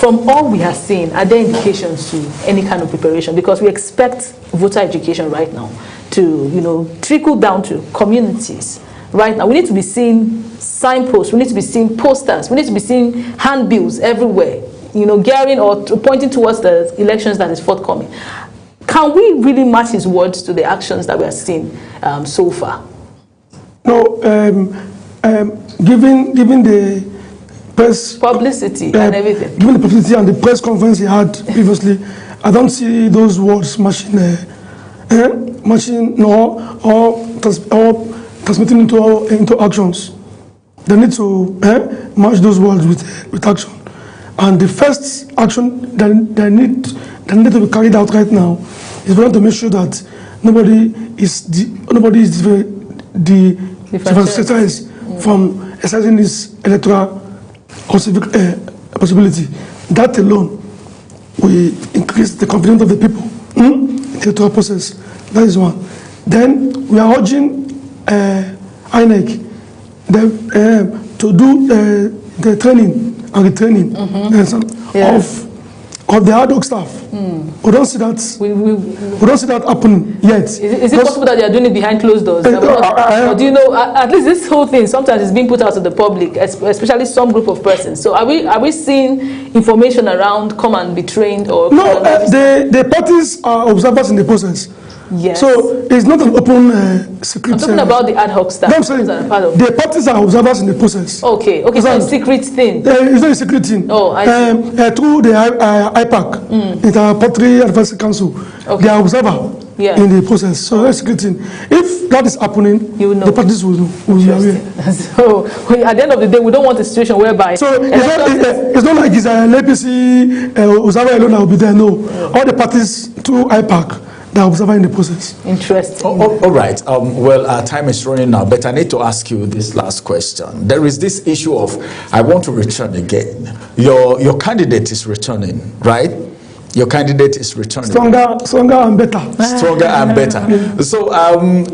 From all we have seen, are there indications to any kind of preparation? Because we expect voter education right now to, trickle down to communities. Right now, we need to be seeing signposts, we need to be seeing posters, we need to be seeing handbills everywhere, gearing or pointing towards the elections that is forthcoming. Can we really match his words to the actions that we are seeing so far? No, given the press publicity and everything. Given the publicity and the press conference he had previously, I don't see those words matching or transmitting into actions. They need to match those words with action. And the first action that need to be carried out right now is for them to make sure that nobody is disenfranchised from exercising this electoral or civic possibility. That alone will increase the confidence of the people in the electoral process. That is one. Then we are urging INEC to do the training and retraining of the ad hoc staff. We don't see that. We don't see that happening yet. Is it possible that they are doing it behind closed doors? Or do you know? At least this whole thing sometimes is being put out to the public, especially some group of persons. So are we seeing information around come and be trained or? No, the parties are observers in the process. Yes. So it's not an open secret. I'm talking about the ad hoc staff. No, I'm saying the parties are observers in the process. Okay, so it's a secret thing. It's not a secret thing. Oh, I see. Through the IPAC, Inter-Party Advisory Council, they are observer in the process. So that's a secret thing. If that is happening, the parties will be aware. So at the end of the day, we don't want a situation whereby. So it's not like it's an APC observer alone that will be there. No, all the parties through IPAC. They observer in the process. Interesting. All right. Well, our time is running now, but I need to ask you this last question. There is this issue of, I want to return again. Your candidate is returning, right? Your candidate is returning. Stronger and better. Stronger and better. So,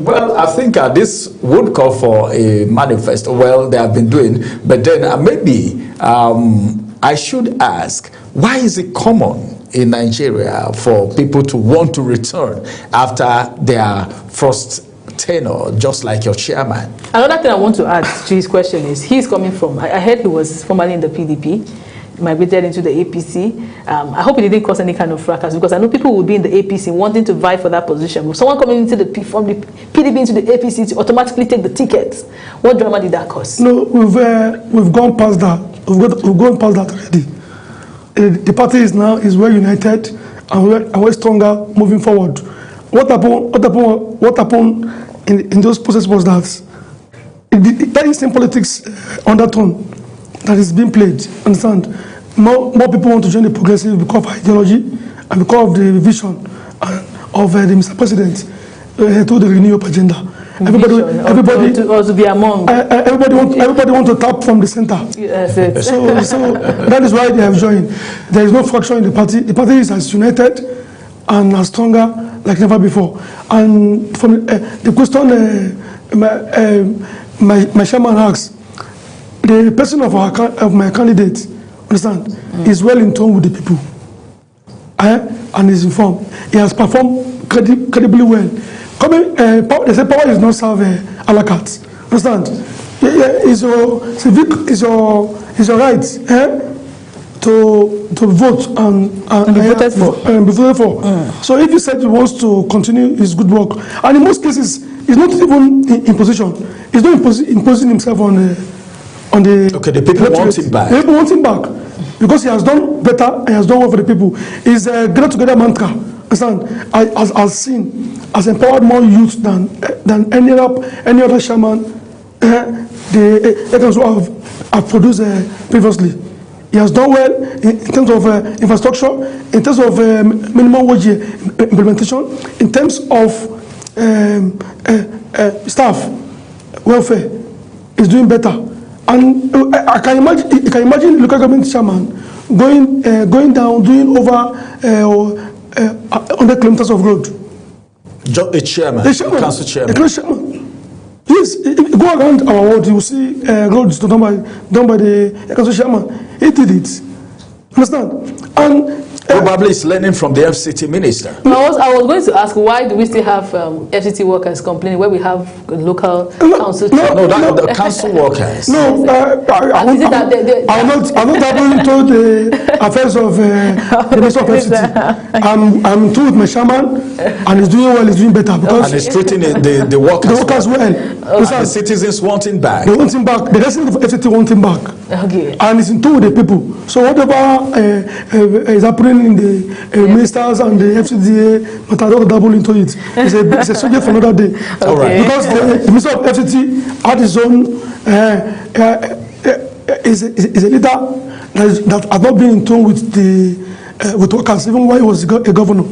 well, I think this would call for a manifesto. Well, they have been doing, but then maybe I should ask, why is it common in Nigeria for people to want to return after their first tenure, just like your chairman? Another thing I want to add to his question is, he's coming from, I heard he was formerly in the PDP, migrated into the APC. I hope it didn't cause any kind of fracas, because I know people will be in the APC wanting to vie for that position. With someone coming into from the PDP into the APC to automatically take the tickets, what drama did that cause? No, we've gone past that. We've gone past that already. The party is well united and we're stronger moving forward. What happened in those processes was that there is some politics undertone that is being played. Understand? More people want to join the progressive because of ideology and because of the vision of the Mr. President through the Renew Up agenda. Everybody to be among. Everybody want to tap from the center. Yes, so that is why they have joined. There is no fracture in the party. The party is as united and as stronger like never before. And from the question my chairman asked, the person of my candidate, understand, is well in tune with the people, and is informed. He has performed credibly well. They say power is not served a la carte. Understand? It's your right to vote and be voted for. So if you said he wants to continue his good work, and in most cases, he's not even in position. He's not imposing himself on the. Okay, the people want him back. The people want him back because he has done better and he has done well for the people. It's a get together mantra. Understand? I've seen, has empowered more youth than any other shaman the who have produced previously. He has done well in terms of infrastructure, in terms of minimum wage implementation, in terms of staff welfare. Is doing better, and I can imagine. You can imagine local government chairman going down, doing over 100 kilometers of road. A chairman, The chairman, council chairman. a council chairman. Yes, if you go around our world, you will see roads done by the council chairman. He did it. Understand? And Probably it's learning from the FCT minister. I was going to ask, why do we still have FCT workers complaining where we have local council? The council workers. No, I'm not dabble into the affairs of the Minister of FCT. I'm told my chairman, and he's doing well, he's doing better. Because And it's treating the workers. the workers well. And the citizens want him back. They want him back. The resident of FCT want him back. Okay. And it's in tune with the people. So whatever is happening in the ministers and the FCDA, but I don't dabble into it. It's a subject for another day. All right. Because the minister of FCT had his own is a leader that has not been in tune with the with workers, even while he was a governor.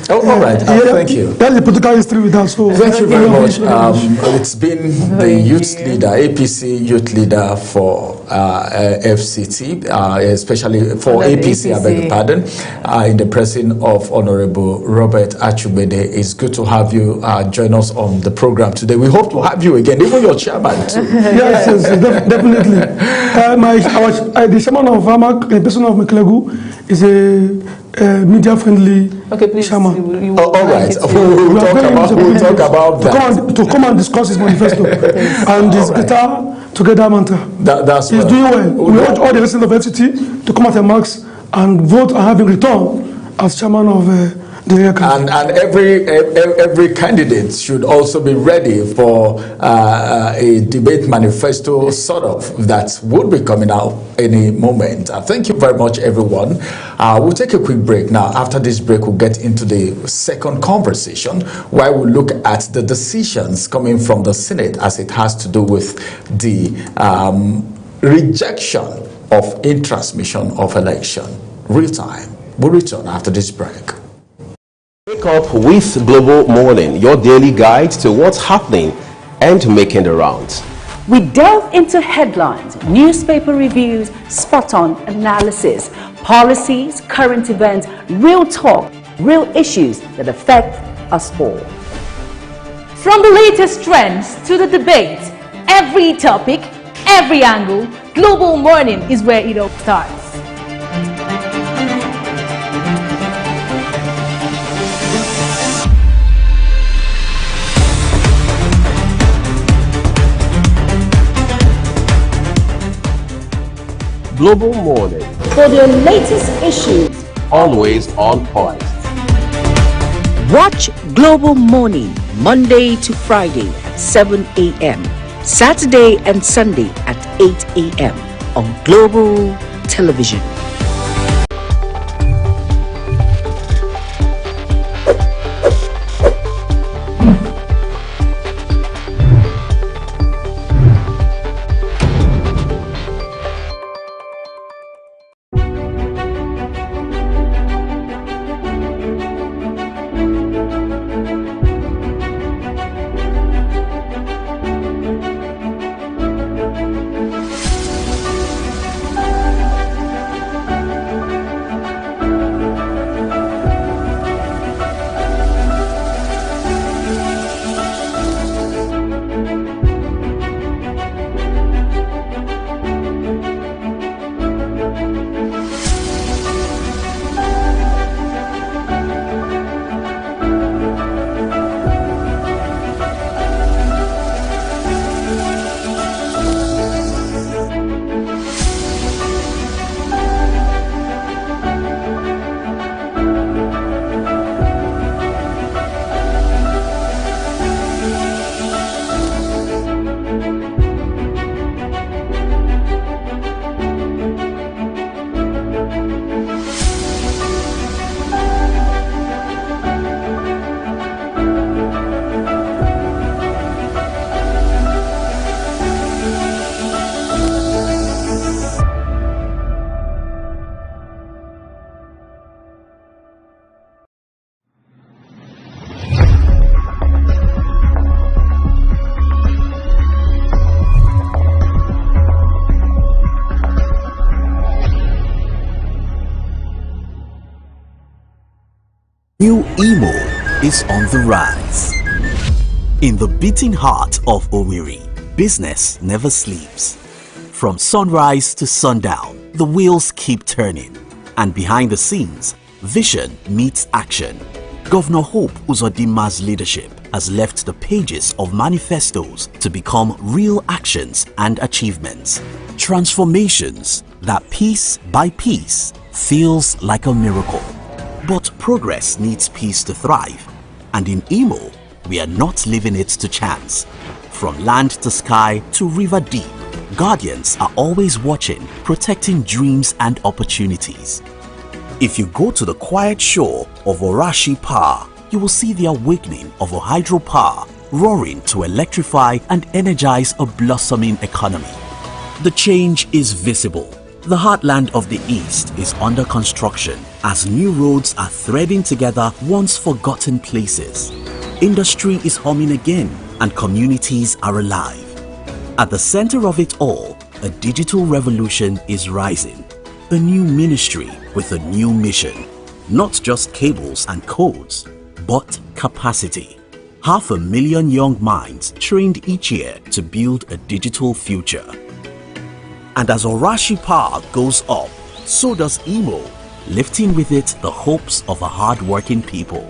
All right. Thank you. That's the political history with that. So Thank you very much. It's been the youth leader, APC youth leader for FCT, especially for APC, I beg your pardon, in the presence of Honorable Robert Achubede. It's good to have you join us on the program today. We hope to have you again, even your chairman too. Yes, definitely. The chairman of AMAC, the person of Mekelegu, is a media-friendly chairman. All right. We'll talk about that. To come and discuss his manifesto and his guitar together mantra. That's He's doing well. We urge all the residents of FCT to come at the marks and vote and have him return as chairman of the area council. And every candidate should also be ready for a debate manifesto sort of that would be coming out any moment. Thank you very much, everyone. We'll take a quick break now. After this break, we'll get into the second conversation where we'll look at the decisions coming from the Senate as it has to do with the rejection of in-transmission of election. Real time. We'll return after this break. Wake up with Global Morning, your daily guide to what's happening and making the rounds. We delve into headlines, newspaper reviews, spot-on analysis, policies, current events, real talk, real issues that affect us all. From the latest trends to the debate, every topic, every angle, Global Morning is where it all starts. Global Morning, For the latest issues, always on point. watch Global Morning Monday to Friday at 7 a.m., Saturday and Sunday at 8 a.m. on Global Television. New Imo is on the rise. In the beating heart of Owerri, business never sleeps. From sunrise to sundown, the wheels keep turning. And behind the scenes, vision meets action. Governor Hope Uzodinma's leadership has left the pages of manifestos to become real actions and achievements. Transformations that piece by piece feels like a miracle. But progress needs peace to thrive. And in Imo, we are not leaving it to chance. From land to sky to river deep, guardians are always watching, protecting dreams and opportunities. If you go to the quiet shore of Orashi Power, you will see the awakening of a hydropower roaring to electrify and energize a blossoming economy. The change is visible. The heartland of the East is under construction as new roads are threading together once forgotten places. Industry is humming again and communities are alive. At the center of it all, a digital revolution is rising. A new ministry with a new mission. Not just cables and codes, but capacity. 500,000 young minds trained each year to build a digital future. And as Orashi Power goes up, so does Imo, lifting with it the hopes of a hard-working people.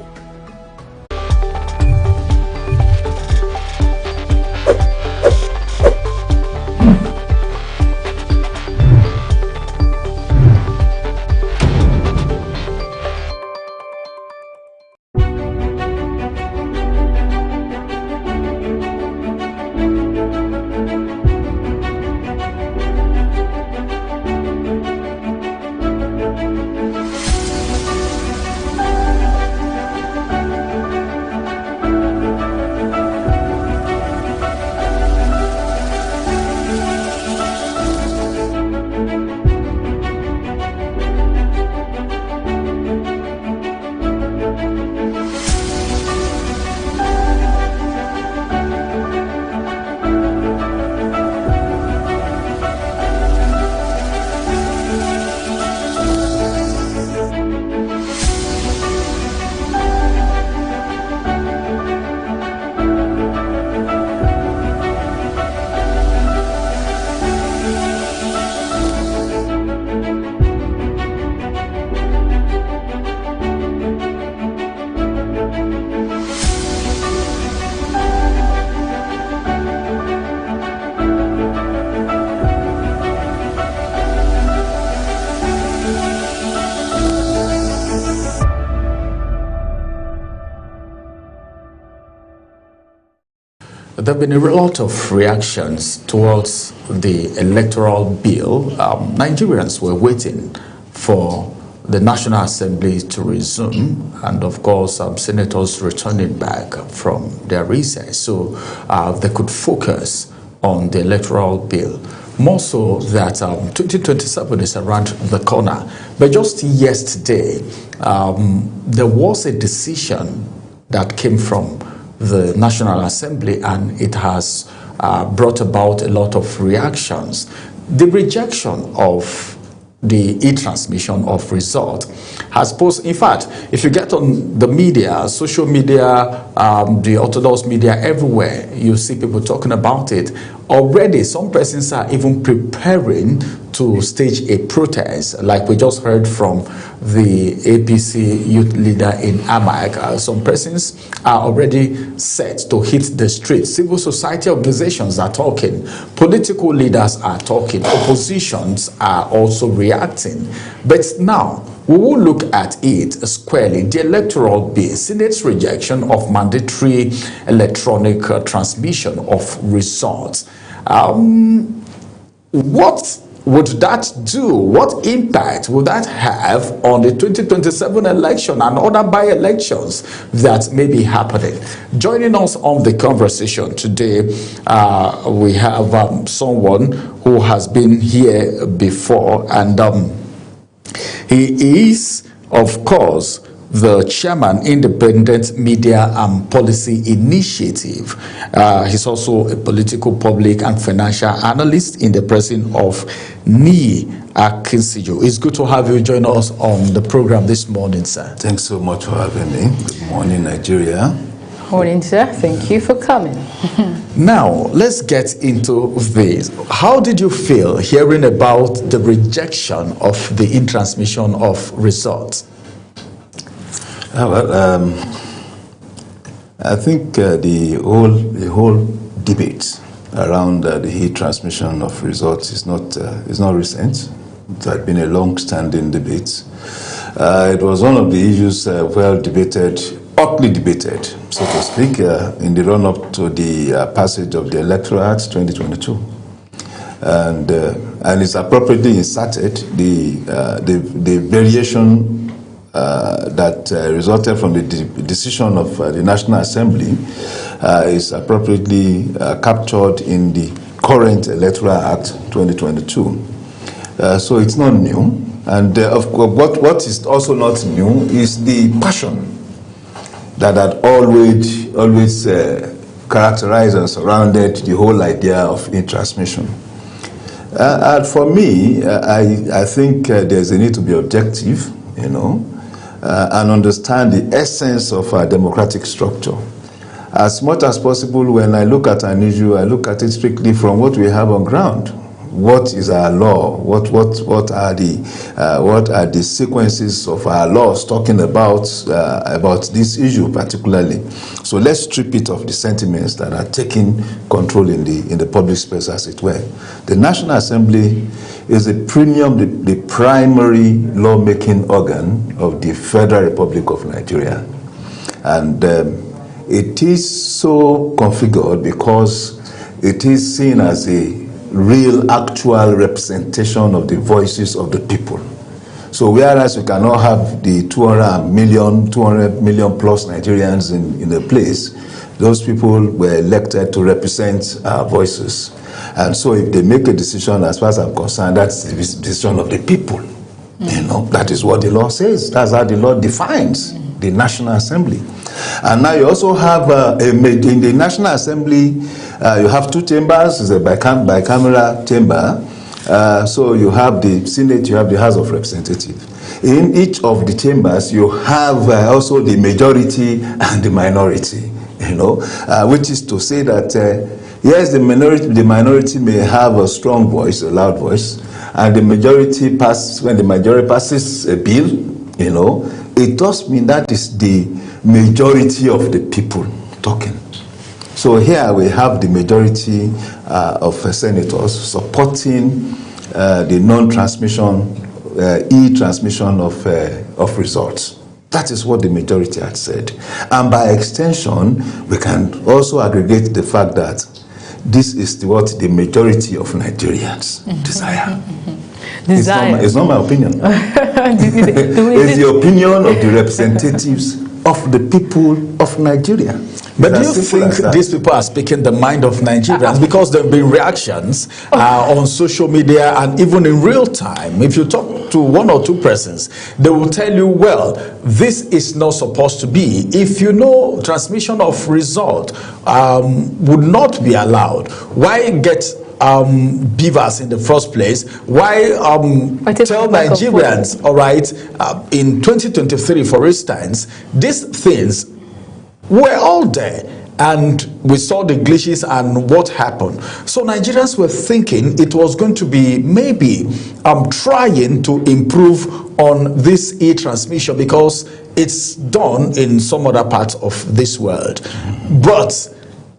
There have been a lot of reactions towards the electoral bill. Nigerians were waiting for the National Assembly to resume, and of course senators returning back from their recess so they could focus on the electoral bill. More so that 2027 is around the corner. But just yesterday, there was a decision that came from the National Assembly, and it has brought about a lot of reactions. The rejection of the e-transmission of result has posed, in fact, if you get on the media, social media, the orthodox media, everywhere, you see people talking about it. Already, some persons are even preparing to stage a protest, like we just heard from the APC youth leader in Amag. Some persons are already set to hit the streets. Civil society organizations are talking. Political leaders are talking. Oppositions are also reacting. But now, we will look at it squarely. The electoral bill, Senate's rejection of mandatory electronic transmission of results. What would that do? What impact would that have on the 2027 election and other by-elections that may be happening? Joining us on the conversation today, we have someone who has been here before, and he is, of course, the chairman, Independent Media and Policy Initiative. He's also a political, public, and financial analyst in the president of NIE Akinsijo. It's good to have you join us on the program this morning, sir. Thanks so much for having me. Good morning, Nigeria. Morning, sir. Thank you for coming. Now, let's get into this. How did you feel hearing about the rejection of the e-transmission of results? I think the whole debate around the e-transmission of results is not recent. It had been a long-standing debate. It was one of the issues well debated, hotly debated, so to speak, in the run-up to the passage of the Electoral Act 2022. And it's appropriately inserted the variation that resulted from the decision of the National Assembly is appropriately captured in the current Electoral Act 2022. So it's not new. And of course, what is also not new is the passion that had always characterized and surrounded the whole idea of e-transmission. And for me, I think there's a need to be objective, and understand the essence of our democratic structure. As much as possible, when I look at an issue, I look at it strictly from what we have on ground. What is our law? What are the sequences of our laws talking about this issue particularly? So let's strip it of the sentiments that are taking control in the public space, as it were. The National Assembly is the primary lawmaking organ of the Federal Republic of Nigeria, and it is so configured because it is seen as a real, actual representation of the voices of the people. So whereas we cannot have the 200 million plus Nigerians in the place, those people were elected to represent our voices. And so if they make a decision, as far as I'm concerned, that's the decision of the people. That is what the law says. That's how the law defines the National Assembly. And now you also have, in the National Assembly, you have two chambers. It's a bicameral chamber. So you have the Senate, you have the House of Representatives. In each of the chambers, you have also the majority and the minority, which is to say that, yes, the minority may have a strong voice, a loud voice, and the majority when the majority passes a bill, it does mean that is the majority of the people talking. So here we have the majority of senators supporting the non-transmission, e-transmission of results. That is what the majority had said. And by extension, we can also aggregate the fact that this is what the majority of Nigerians desire. It's not my opinion. It's the opinion of the representatives of the people of Nigeria. But do you think these people are speaking the mind of Nigerians? Because there have been reactions on social media and even in real time. If you talk to one or two persons, they will tell you, well, this is not supposed to be. If transmission of result would not be allowed, why get beavers in the first place? Why tell Nigerians, all right, in 2023, for instance, these things were all there, and we saw the glitches and what happened. So Nigerians were thinking it was going to be maybe trying to improve on this e-transmission because it's done in some other parts of this world. But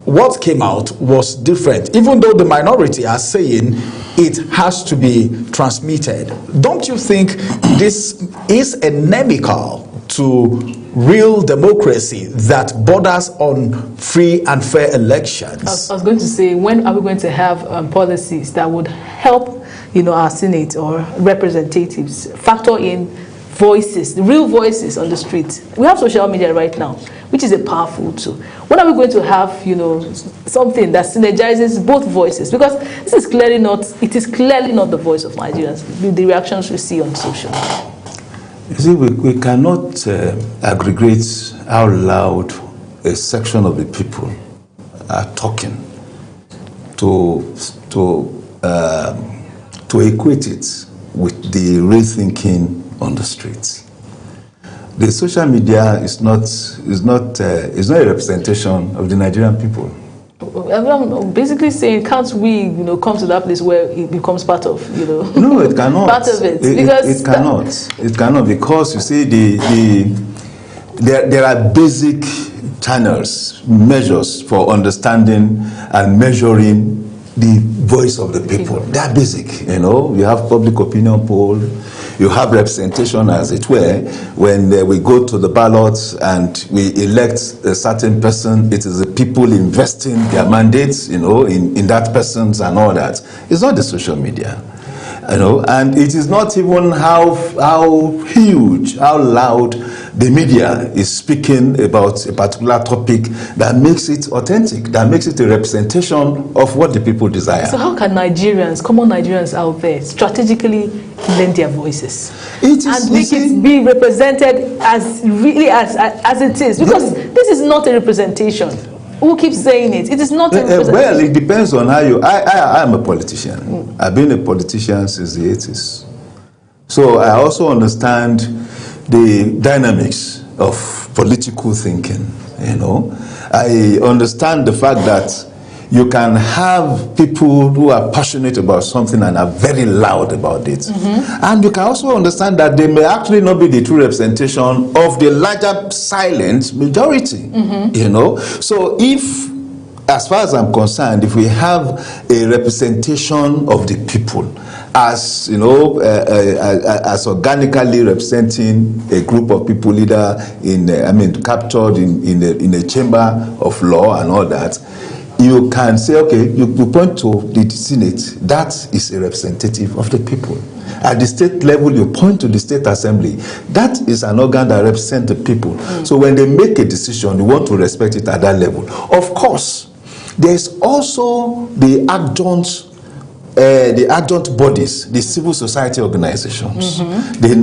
what came out was different, even though the minority are saying it has to be transmitted. Don't you think this is inimical to real democracy that borders on free and fair elections? I was going to say, when are we going to have policies that would help, our Senate or representatives factor in voices, the real voices on the street? We have social media right now, which is a powerful tool. When are we going to have, something that synergizes both voices? Because it is clearly not the voice of Nigerians, the reactions we see on social media. You see, we cannot aggregate how loud a section of the people are talking to equate it with the rethinking on the streets. The social media is not a representation of the Nigerian people. I'm basically saying, can't we, come to that place where it becomes part of, No, it cannot. part of it. It cannot. It cannot, because you see, there are basic channels, measures for understanding and measuring the voice of the people. They are basic, You have public opinion poll, you have representation, as it were. When we go to the ballots and we elect a certain person, it is the people investing their mandates, in that person's and all that. It's not the social media, and it is not even how huge, how loud the media is speaking about a particular topic that makes it authentic, that makes it a representation of what the people desire. So how can Nigerians, common Nigerians out there, strategically lend their voices and make it be represented as really as it is? Because this is not a representation. Who keeps saying it? It is not a representation. Well, it depends on how you... I am a politician. I've been a politician since the 80s. So I also understand the dynamics of political thinking, I understand the fact that you can have people who are passionate about something and are very loud about it. And you can also understand that they may actually not be the true representation of the larger silent majority, So if, as far as I'm concerned, if we have a representation of the people as as organically representing a group of people, either captured in a chamber of law and all that, you can say, okay, you point to the Senate, that is a representative of the people. At the state level, you point to the State Assembly, that is an organ that represents the people. So when they make a decision, you want to respect it at that level. Of course, there's also the adjunct bodies, the civil society organizations, the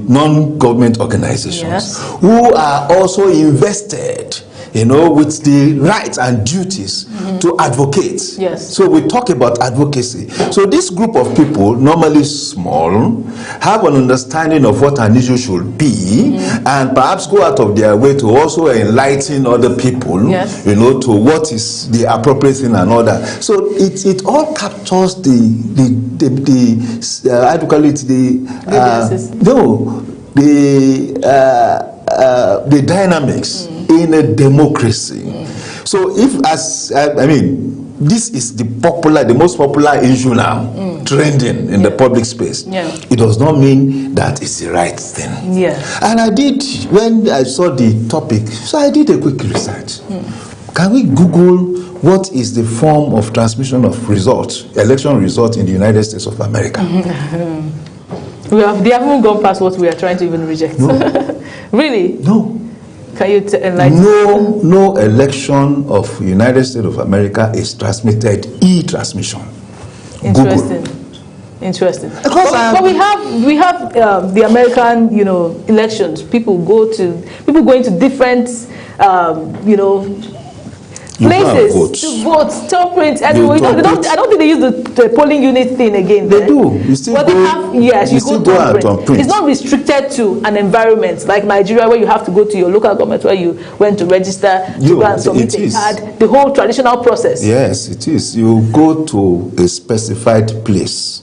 non-government organizations, who are also invested, with the rights and duties to advocate. So we talk about advocacy. So this group of people, normally small, have an understanding of what an issue should be, and perhaps go out of their way to also enlighten other people, to what is the appropriate thing and all that. So it all captures the dynamics in a democracy. So if, this is the most popular issue now, trending in the public space. It does not mean that it's the right thing. And when I saw the topic, so I did a quick research. Can we Google what is the form of transmission of election results in the United States of America? They haven't gone past what we are trying to even reject. No. Really? No. Can you enlighten? No election of United States of America is transmitted e-transmission. Interesting. Google. Interesting. But we have the American, elections. People go into different, places to vote, stop print. I don't think they use the polling unit thing again. They do. You still go. You go to print. It's not restricted to an environment like Nigeria, where you have to go to your local government where you went to register to go and submit a card. The whole traditional process. Yes, it is. You go to a specified place.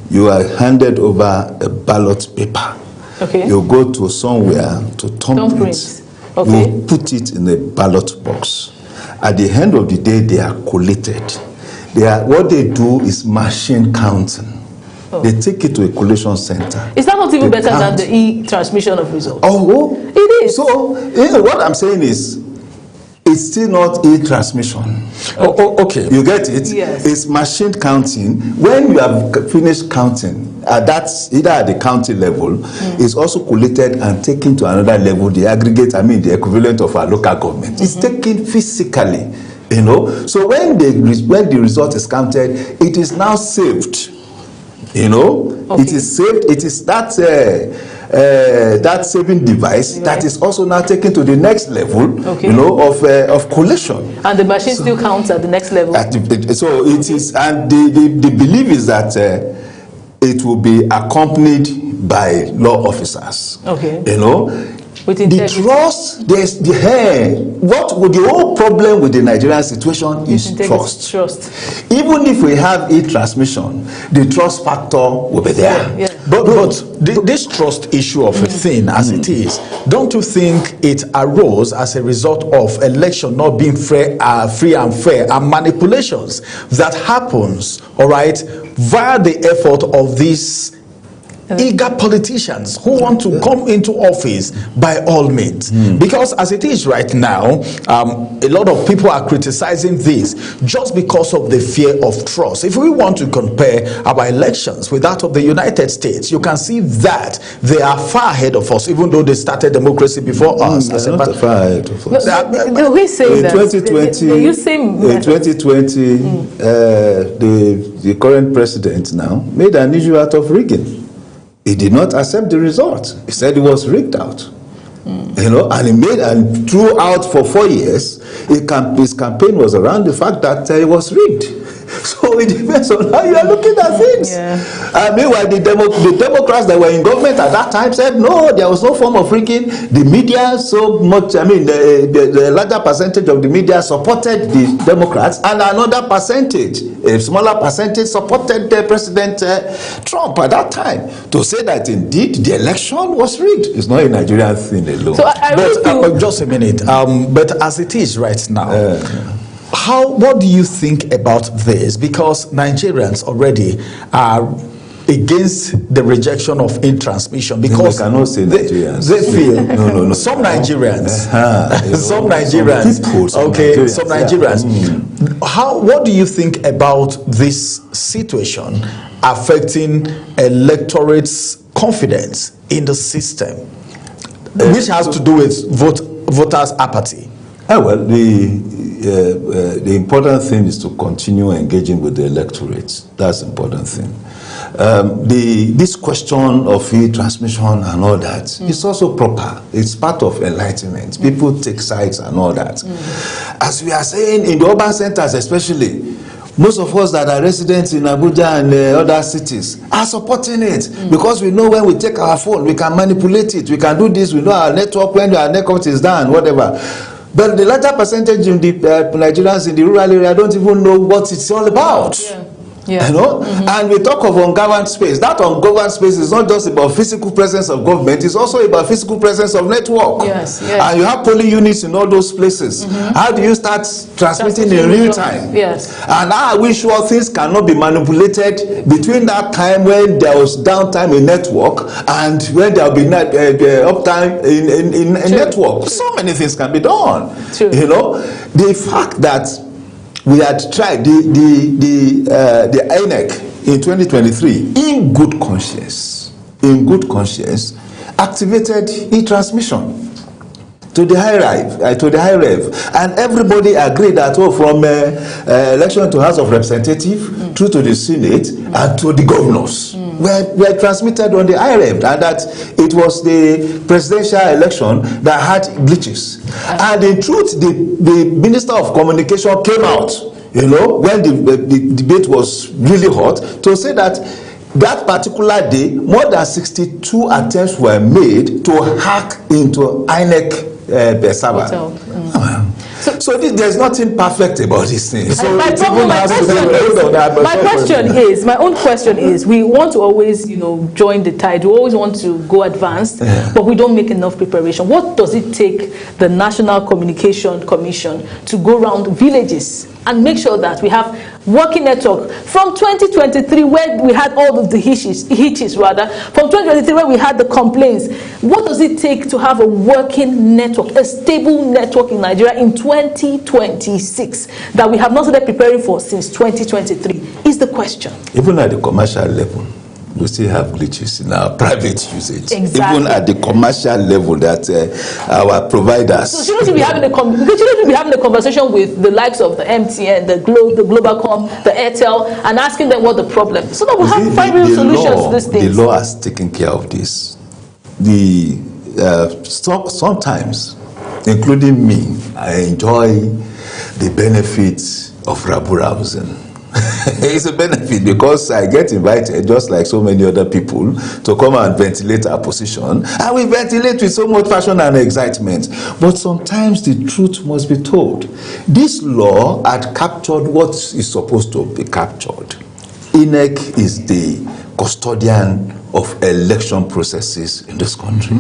You are handed over a ballot paper. Okay. You go to somewhere to thumb print. Okay. You put it in a ballot box. At the end of the day, they are collated. What they do is machine counting. They take it to a collation center. Is that not even better than the e-transmission of results? Oh, it is. So, what I'm saying is, it's still not e-transmission. Okay. You get it? Yes. It's machine counting. When you have finished counting, that's either at the county level, it's also collated and taken to another level, the aggregate, the equivalent of our local government. It's taken physically, So when the result is counted, it is now saved. Okay. It is saved. It is that saving device that is also now taken to the next level, of collation. And the machine still counts at the next level. So it is, and the belief is that it will be accompanied by law officers. Okay. You know, the trust, what would the whole problem with the Nigerian situation is trust. Even if we have e-transmission, the trust factor will be there. Yeah. But this trust issue of a thing as it is, don't you think it arose as a result of election not being free and fair and manipulations that happens, all right, via the effort of these eager politicians who want to come into office by all means? Because as it is right now, a lot of people are criticizing this just because of the fear of trust. If we want to compare our elections with that of the United States, you can see that they are far ahead of us, even though they started democracy before us. They're not far ahead of us. We say in that 2020, the current president now made an issue out of rigging. He did not accept the result. He said it was rigged out. You know, and he made and throughout for 4 years, his campaign was around the fact that it was rigged. So it depends on how you are looking at things. Meanwhile, the Democrats that were in government at that time said no, there was no form of rigging. The media so much, the larger percentage of the media supported the Democrats, and another percentage, a smaller percentage, supported President Trump at that time. To say that indeed the election was rigged is not a Nigerian thing alone. So just a minute. But as it is right now, what do you think about this? Because Nigerians already are against the rejection of in-transmission, because we cannot say Nigerians. They feel no. Some Nigerians, some Nigerians. What do you think about this situation affecting electorate's confidence in the system, which has to do with voters' apathy? Well, the important thing is to continue engaging with the electorate. That's the important thing. This question of e-transmission and all that is also proper. It's part of enlightenment. People take sides and all that. As we are saying, in the urban centers especially, most of us that are residents in Abuja and other cities are supporting it, because we know when we take our phone, we can manipulate it, we can do this, we know our network, when our network is down, whatever. But the larger percentage in the Nigerians in the rural area don't even know what it's all about. You know, and we talk of ungoverned space. That ungoverned space is not just about physical presence of government; it's also about physical presence of network. And you have polling units in all those places. How do you start transmitting in real time? And how are we sure things cannot be manipulated between that time when there was downtime in network and when there will be uptime in network? So many things can be done. You know, the fact that we had tried the INEC in 2023 in good conscience activated e-transmission to the high rev, and everybody agreed that from election to House of Representatives through to the Senate and to the governors were transmitted on the high rev, and that it was the presidential election that had glitches. And in truth, the Minister of Communication came out, you know, when the debate was really hot, to say that particular day, more than 62 attempts were made to hack into INEC server. So there's nothing perfect about this thing. So my own question is, we want to always, join the tide. We always want to go advanced, but we don't make enough preparation. What does it take the National Communication Commission to go around villages and make sure that we have working network from 2023, where we had all of the hitches, from 2023 where we had the complaints? What does it take to have a working network, a stable network in Nigeria in 2026 that we have not started preparing for since 2023 is the question. Even at the commercial level, we still have glitches in our private usage. Even at the commercial level, that our providers. So shouldn't we be having a conversation with the likes of the MTN, the Globacom, the Airtel, and asking them what the problem is, so that we have find real solutions to these things? The law has taken care of this. Sometimes, including me, I enjoy the benefits of rabble rousing. It's a benefit because I get invited, just like so many other people, to come and ventilate our position. And we ventilate with so much passion and excitement. But sometimes the truth must be told. This law had captured what is supposed to be captured. INEC is the custodian of election processes in this country.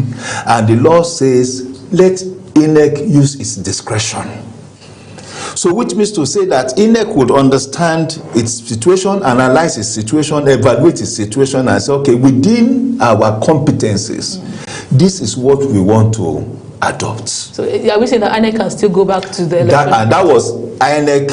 And the law says, let INEC use its discretion. So which means to say that INEC would understand its situation, analyze its situation, evaluate its situation, and say, okay, within our competencies, this is what we want to adopt. So are we saying that INEC can still go back to the election? That was INEC,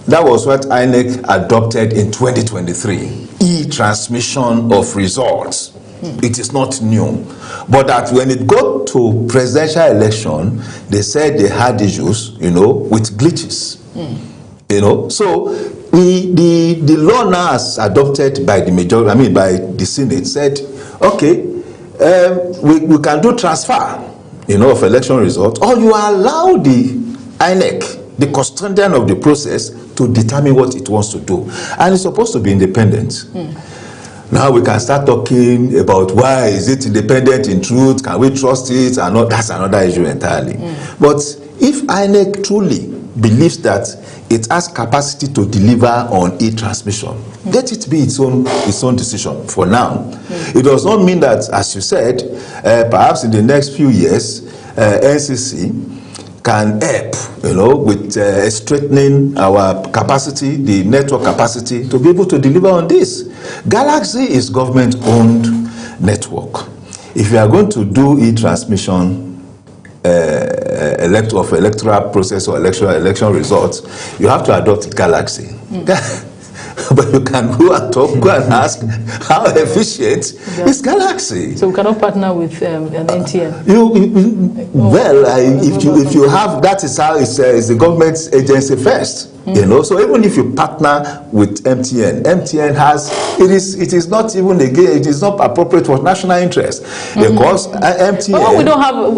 that was what INEC adopted in 2023, e-transmission of results. It is not new. But that when it got to presidential election, they said they had issues, with glitches. So the law now as adopted by the majority, by the Senate, said, okay, we can do transfer, of election results, or you allow the INEC, the custodian of the process, to determine what it wants to do. And it's supposed to be independent. Now we can start talking about why is it independent in truth, can we trust it, and not, that's another issue entirely. But if INEC truly believes that it has capacity to deliver on e-transmission, let it be its own decision for now. It does not mean that, as you said, perhaps in the next few years, NCC can help, with strengthening our capacity, the network capacity, to be able to deliver on this. Galaxy is government-owned network. If you are going to do e-transmission of electoral process or election results, you have to adopt Galaxy. But you can go and ask how efficient is Galaxy. So we cannot partner with an NTN. If you have, that is how it's the government agency first. So even if you partner with MTN has it is not even it is not appropriate for national interest because MTN. But when we don't have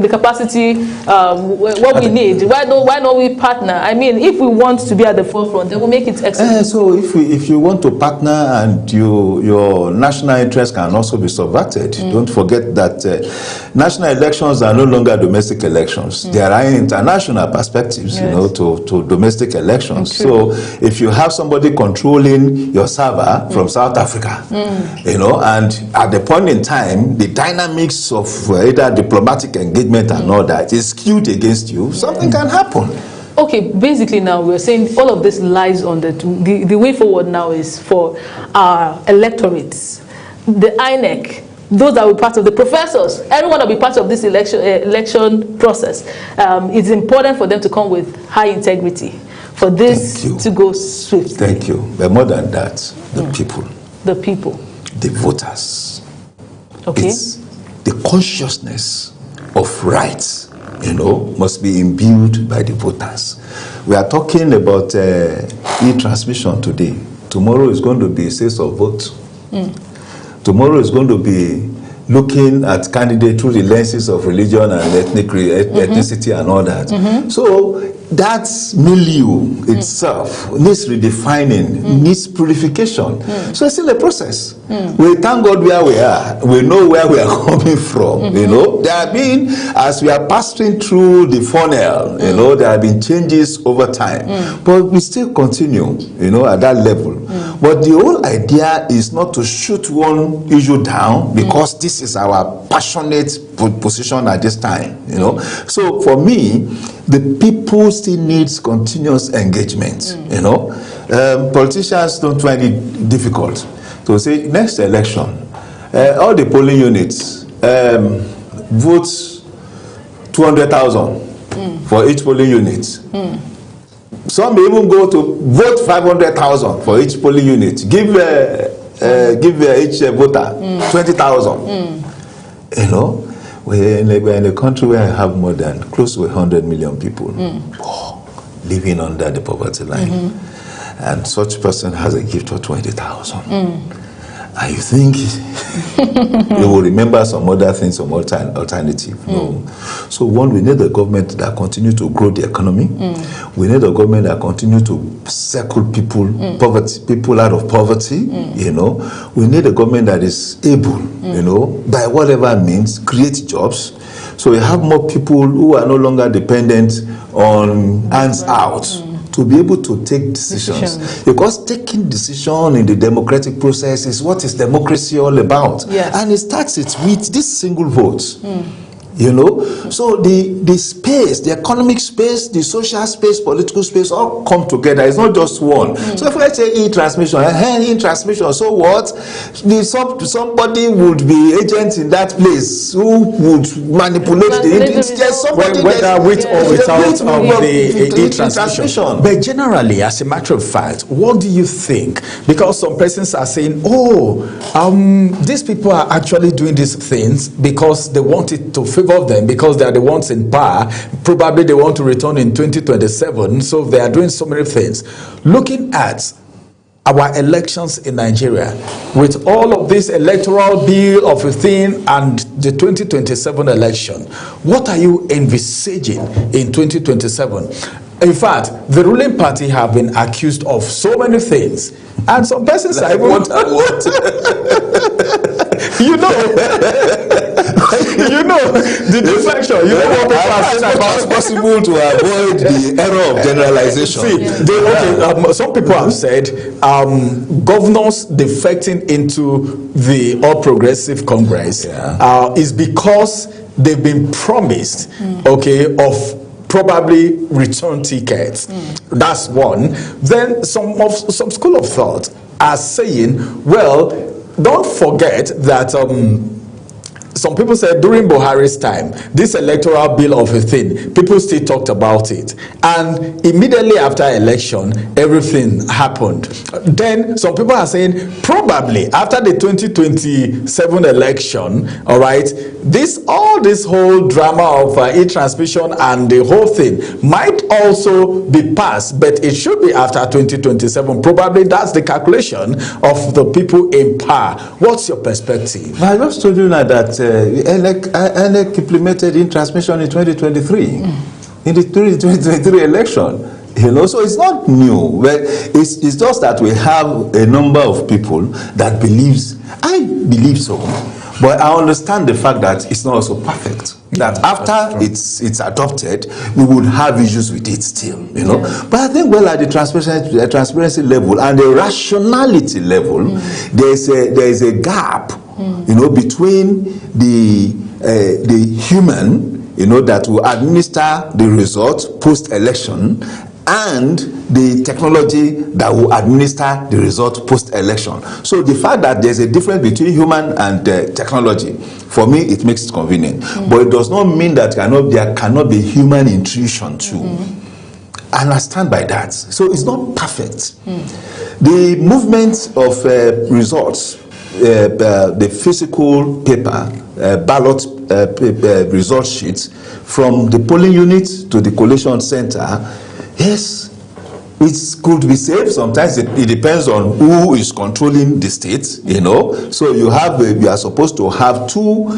the capacity, what we need, why don't we partner? I mean, if we want to be at the forefront, then we'll make it excellent. So if you want to partner and your national interest can also be subverted, don't forget that national elections are no longer domestic elections. There are international perspectives, to domestic elections. So if you have somebody controlling your server from South Africa, and at the point in time, the dynamics of either diplomatic engagement and all that is skewed against you, something can happen. Okay, basically now we're saying all of this lies on the way forward now is for our electorates, the INEC, those that will be part of the professors, everyone will be part of this election process. It's important for them to come with high integrity for this to go swiftly. Thank you. But more than that, the people. The people. The voters. Okay. It's the consciousness of rights, must be imbued by the voters. We are talking about e-transmission today. Tomorrow is going to be sales of vote. Tomorrow is going to be looking at candidates through the lenses of religion and ethnicity and all that. So that milieu itself needs redefining, needs purification. So it's still a process. We thank God where we are. We know where we are coming from. There have been, as we are passing through the funnel, there have been changes over time. But we still continue, at that level. But the whole idea is not to shoot one issue down because this is our passionate position at this time. So for me, the people still needs continuous engagement. Politicians don't find it difficult to say next election, all the polling units vote 200,000 for each polling unit. Some may even go to vote 500,000 for each polling unit. Give each voter 20,000. We're in a country where I have more than close to 100 million people living under the poverty line. And such person has a gift of 20,000. And you think they will remember some other things, some alternative. No. So one, we need a government that continue to grow the economy. We need a government that continue to circle people, people out of poverty. You know, we need a government that is able, you know, by whatever means, create jobs. So we have more people who are no longer dependent on hands out. To be able to take decisions. Because taking decision in the democratic process is what is democracy all about. Yes. And it starts with this single vote. You know, so the space, the economic space, the social space, political space, all come together. It's not just one. So if I say e-transmission, e-transmission, so what? Somebody would be agent in that place who would manipulate the somebody whether with or without the e-transmission. But generally, as a matter of fact, what do you think? Because some persons are saying, these people are actually doing these things because they want it to favor them, because they are the ones in power. Probably they want to return in 2027, so they are doing so many things. Looking at our elections in Nigeria, with all of this electoral bill of a thing and the 2027 election, what are you envisaging in 2027? In fact, the ruling party have been accused of so many things, and some persons like what? You know, the deflection. You know what people are saying about it's possible to avoid the error of generalization. See, some people have said governors defecting into the All Progressive Congress is because they've been promised, of probably return tickets. That's one. Then some school of thought are saying, well, don't forget that some people said during Buhari's time, this electoral bill of a thing, people still talked about it. And immediately after election, everything happened. Then some people are saying probably after the 2027 election, all right, all this whole drama of e-transmission and the whole thing might also be passed, but it should be after 2027. Probably that's the calculation of the people in power. What's your perspective? I just told you now that ENEC implemented e-transmission in 2023, in the 2023 election. You know, so it's not new. It's just that we have a number of people that believes. I believe so, but I understand the fact that it's not also perfect. That after it's adopted, we would have issues with it still, you know. But I think, well, at the transparency level and the rationality level, there is a gap, you know, between the human, you know, that will administer the result post-election and the technology that will administer the result post-election. So the fact that there's a difference between human and technology, for me, it makes it convenient. But it does not mean that there cannot be human intrusion too. And I stand by that. So it's not perfect. The movement of results, the physical paper, ballot result sheets from the polling unit to the collation center, yes, it could be safe. Sometimes it depends on who is controlling the state, you know. So you are supposed to have two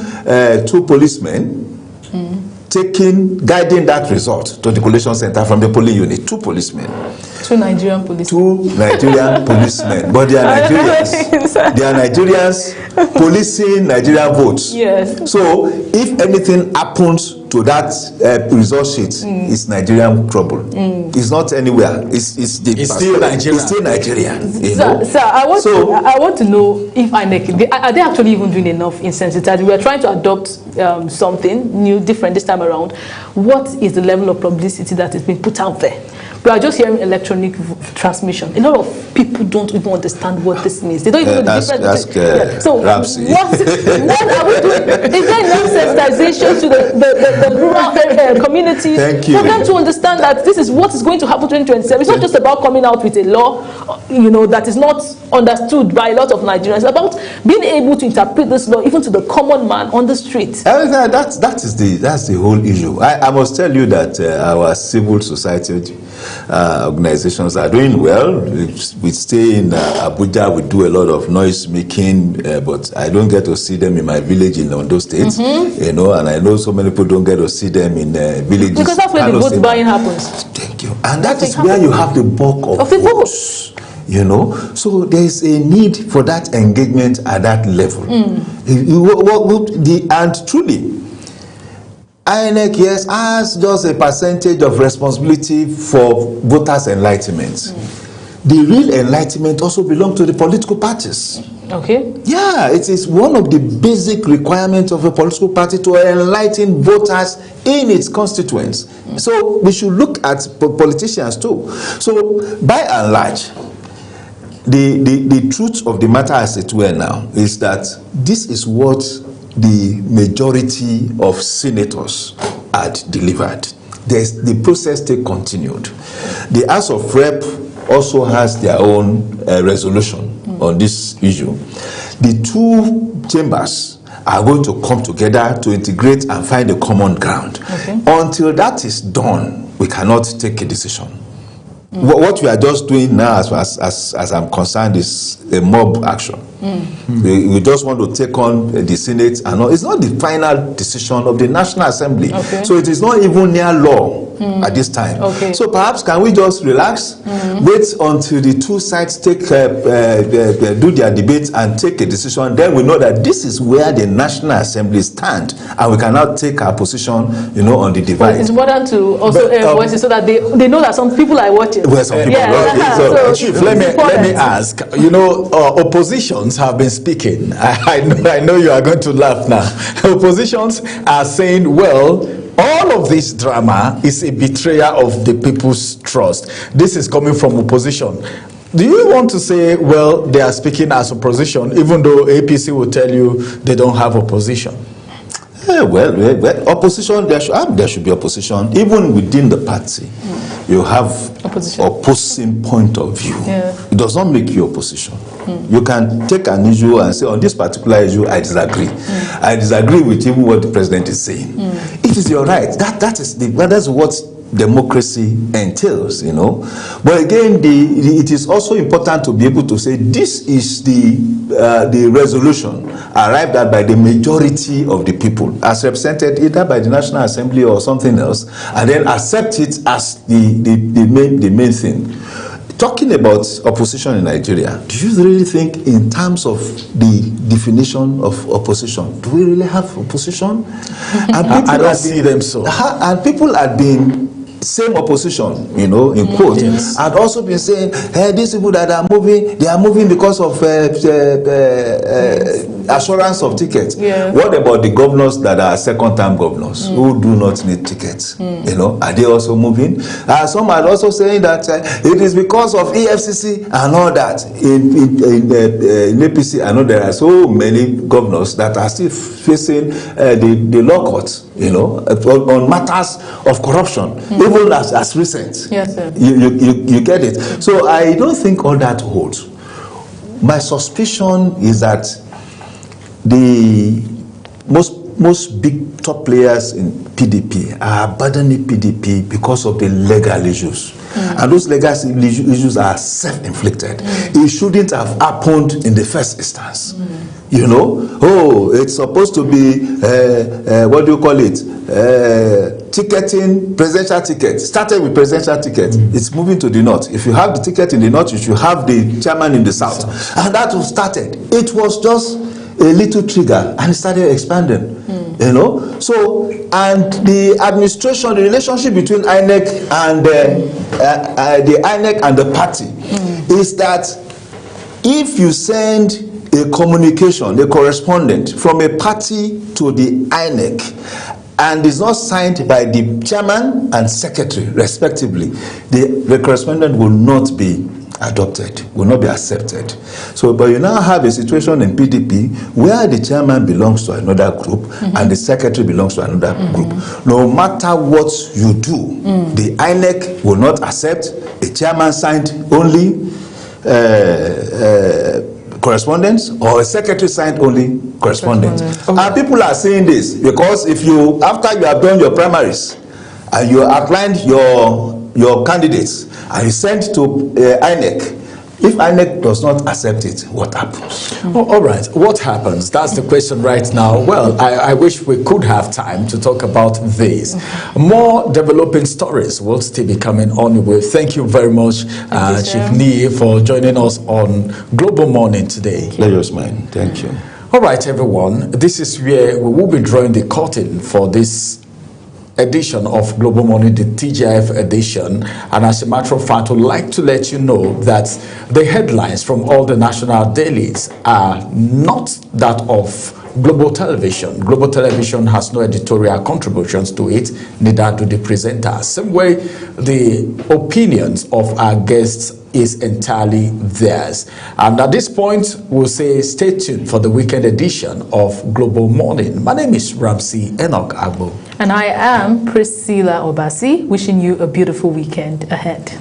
policemen guiding that result to the collation center from the polling unit. Two policemen. Two Nigerian policemen. Two Nigerian policemen. But they are Nigerians. They are Nigerians policing Nigerian votes. Yes. So if anything happens to that result sheet, it's Nigerian trouble. It's not anywhere. It's still Nigerian. It's still Nigerian. So I want to know if INEC, are they actually even doing enough in sensitizing? We are trying to adopt something new, different this time around. What is the level of publicity that is being put out there? We are just hearing electronic transmission. A lot of people don't even understand what this means. They don't even know the difference. So what are we doing? Is there enough organizations, to the rural community, Thank you. for them to understand that this is what is going to happen 2027. It's not just about coming out with a law, that is not understood by a lot of Nigerians. It's about being able to interpret this law even to the common man on the street. That's the whole issue. I must tell you that our civil society organizations are doing well. We stay in Abuja, we do a lot of noise making, but I don't get to see them in my village in Ondo State, and I know so many people don't get to see them in villages. Because that's where the vote buying happens. Thank you. And that is where you have the bulk of the votes. So there is a need for that engagement at that level. And truly, INEC, yes, has just a percentage of responsibility for voters' enlightenment. The real enlightenment also belongs to the political parties. Okay. Yeah, it is one of the basic requirements of a political party to enlighten voters in its constituents. So we should look at politicians too. So by and large, the truth of the matter as it were now is that this is what the majority of senators had delivered. The process still continued. The House of Rep also has their own resolution on this issue. The two chambers are going to come together to integrate and find a common ground. Okay. Until that is done, we cannot take a decision. What we are just doing now, as I'm concerned, is a mob action. We just want to take on the Senate, and it's not the final decision of the National Assembly. Okay. So it is not even near law at this time. Okay. So perhaps can we just relax, wait until the two sides do their debate and take a decision. Then we know that this is where the National Assembly stand, and we cannot take our position, on the divide. But it's important to also voice so that they know that some people are watching. Well, some people are watching. So, Chief, let me ask. Oppositions have been speaking. I know you are going to laugh now. Oppositions are saying, well, all of this drama is a betrayal of the people's trust. This is coming from opposition. Do you want to say, well, they are speaking as opposition, even though APC will tell you they don't have opposition? Well, opposition, there should be opposition. Even within the party, you have opposing point of view. Yeah. It does not make you opposition. You can take an issue and say, on this particular issue, I disagree. I disagree with even what the president is saying. It is your right. That's what democracy entails, But again, it is also important to be able to say this is the resolution arrived at by the majority of the people, as represented either by the National Assembly or something else, and then accept it as the main thing. Talking about opposition in Nigeria, do you really think in terms of the definition of opposition, do we really have opposition? And I don't see them so. And people had been same opposition, in quotes, had also been saying, hey, these people that are moving, they are moving because of assurance of tickets. Yeah. What about the governors that are second-term governors who do not need tickets? Are they also moving? Some are also saying that it is because of EFCC and all that. In APC, I know there are so many governors that are still facing the law courts, on matters of corruption, even as recent. Yes, sir. You get it. So I don't think all that holds. My suspicion is that the most big top players in PDP are abandoning PDP because of the legal issues. And those legal issues are self-inflicted. It shouldn't have happened in the first instance. It's supposed to be, what do you call it? Ticketing, presidential ticket. Started with presidential ticket. It's moving to the north. If you have the ticket in the north, you should have the chairman in the south. And that was started. It was just a little trigger and it started expanding. So, and the administration, the relationship between INEC and the INEC and the party is that if you send a communication, a correspondent from a party to the INEC and is not signed by the chairman and secretary respectively, the correspondent will not be adopted, will not be accepted. So, but you now have a situation in PDP where the chairman belongs to another group and the secretary belongs to another group. No matter what you do, the INEC will not accept a chairman signed only correspondence or a secretary signed only correspondence. And people are saying this because if you, after you have done your primaries and you outlined your candidates and you sent to INEC, if INEC does not accept it, what happens? All right, what happens? That's the question right now. Well, I wish we could have time to talk about this. More developing stories will still be coming on your way. Thank you very much, Chief Nee, for joining us on Global Morning today. Pleasure's mine. Thank you. All right, everyone. This is where we will be drawing the curtain for this edition of Global Morning, the TGIF edition. And as a matter of fact, I'd like to let you know that the headlines from all the national dailies are not that of Global Television. Global Television has no editorial contributions to it, neither do the presenters. Same way, the opinions of our guests is entirely theirs. And at this point, we'll say stay tuned for the weekend edition of Global Morning. My name is Ramsey Enoch Agbo. And I am Priscilla Obasi, wishing you a beautiful weekend ahead.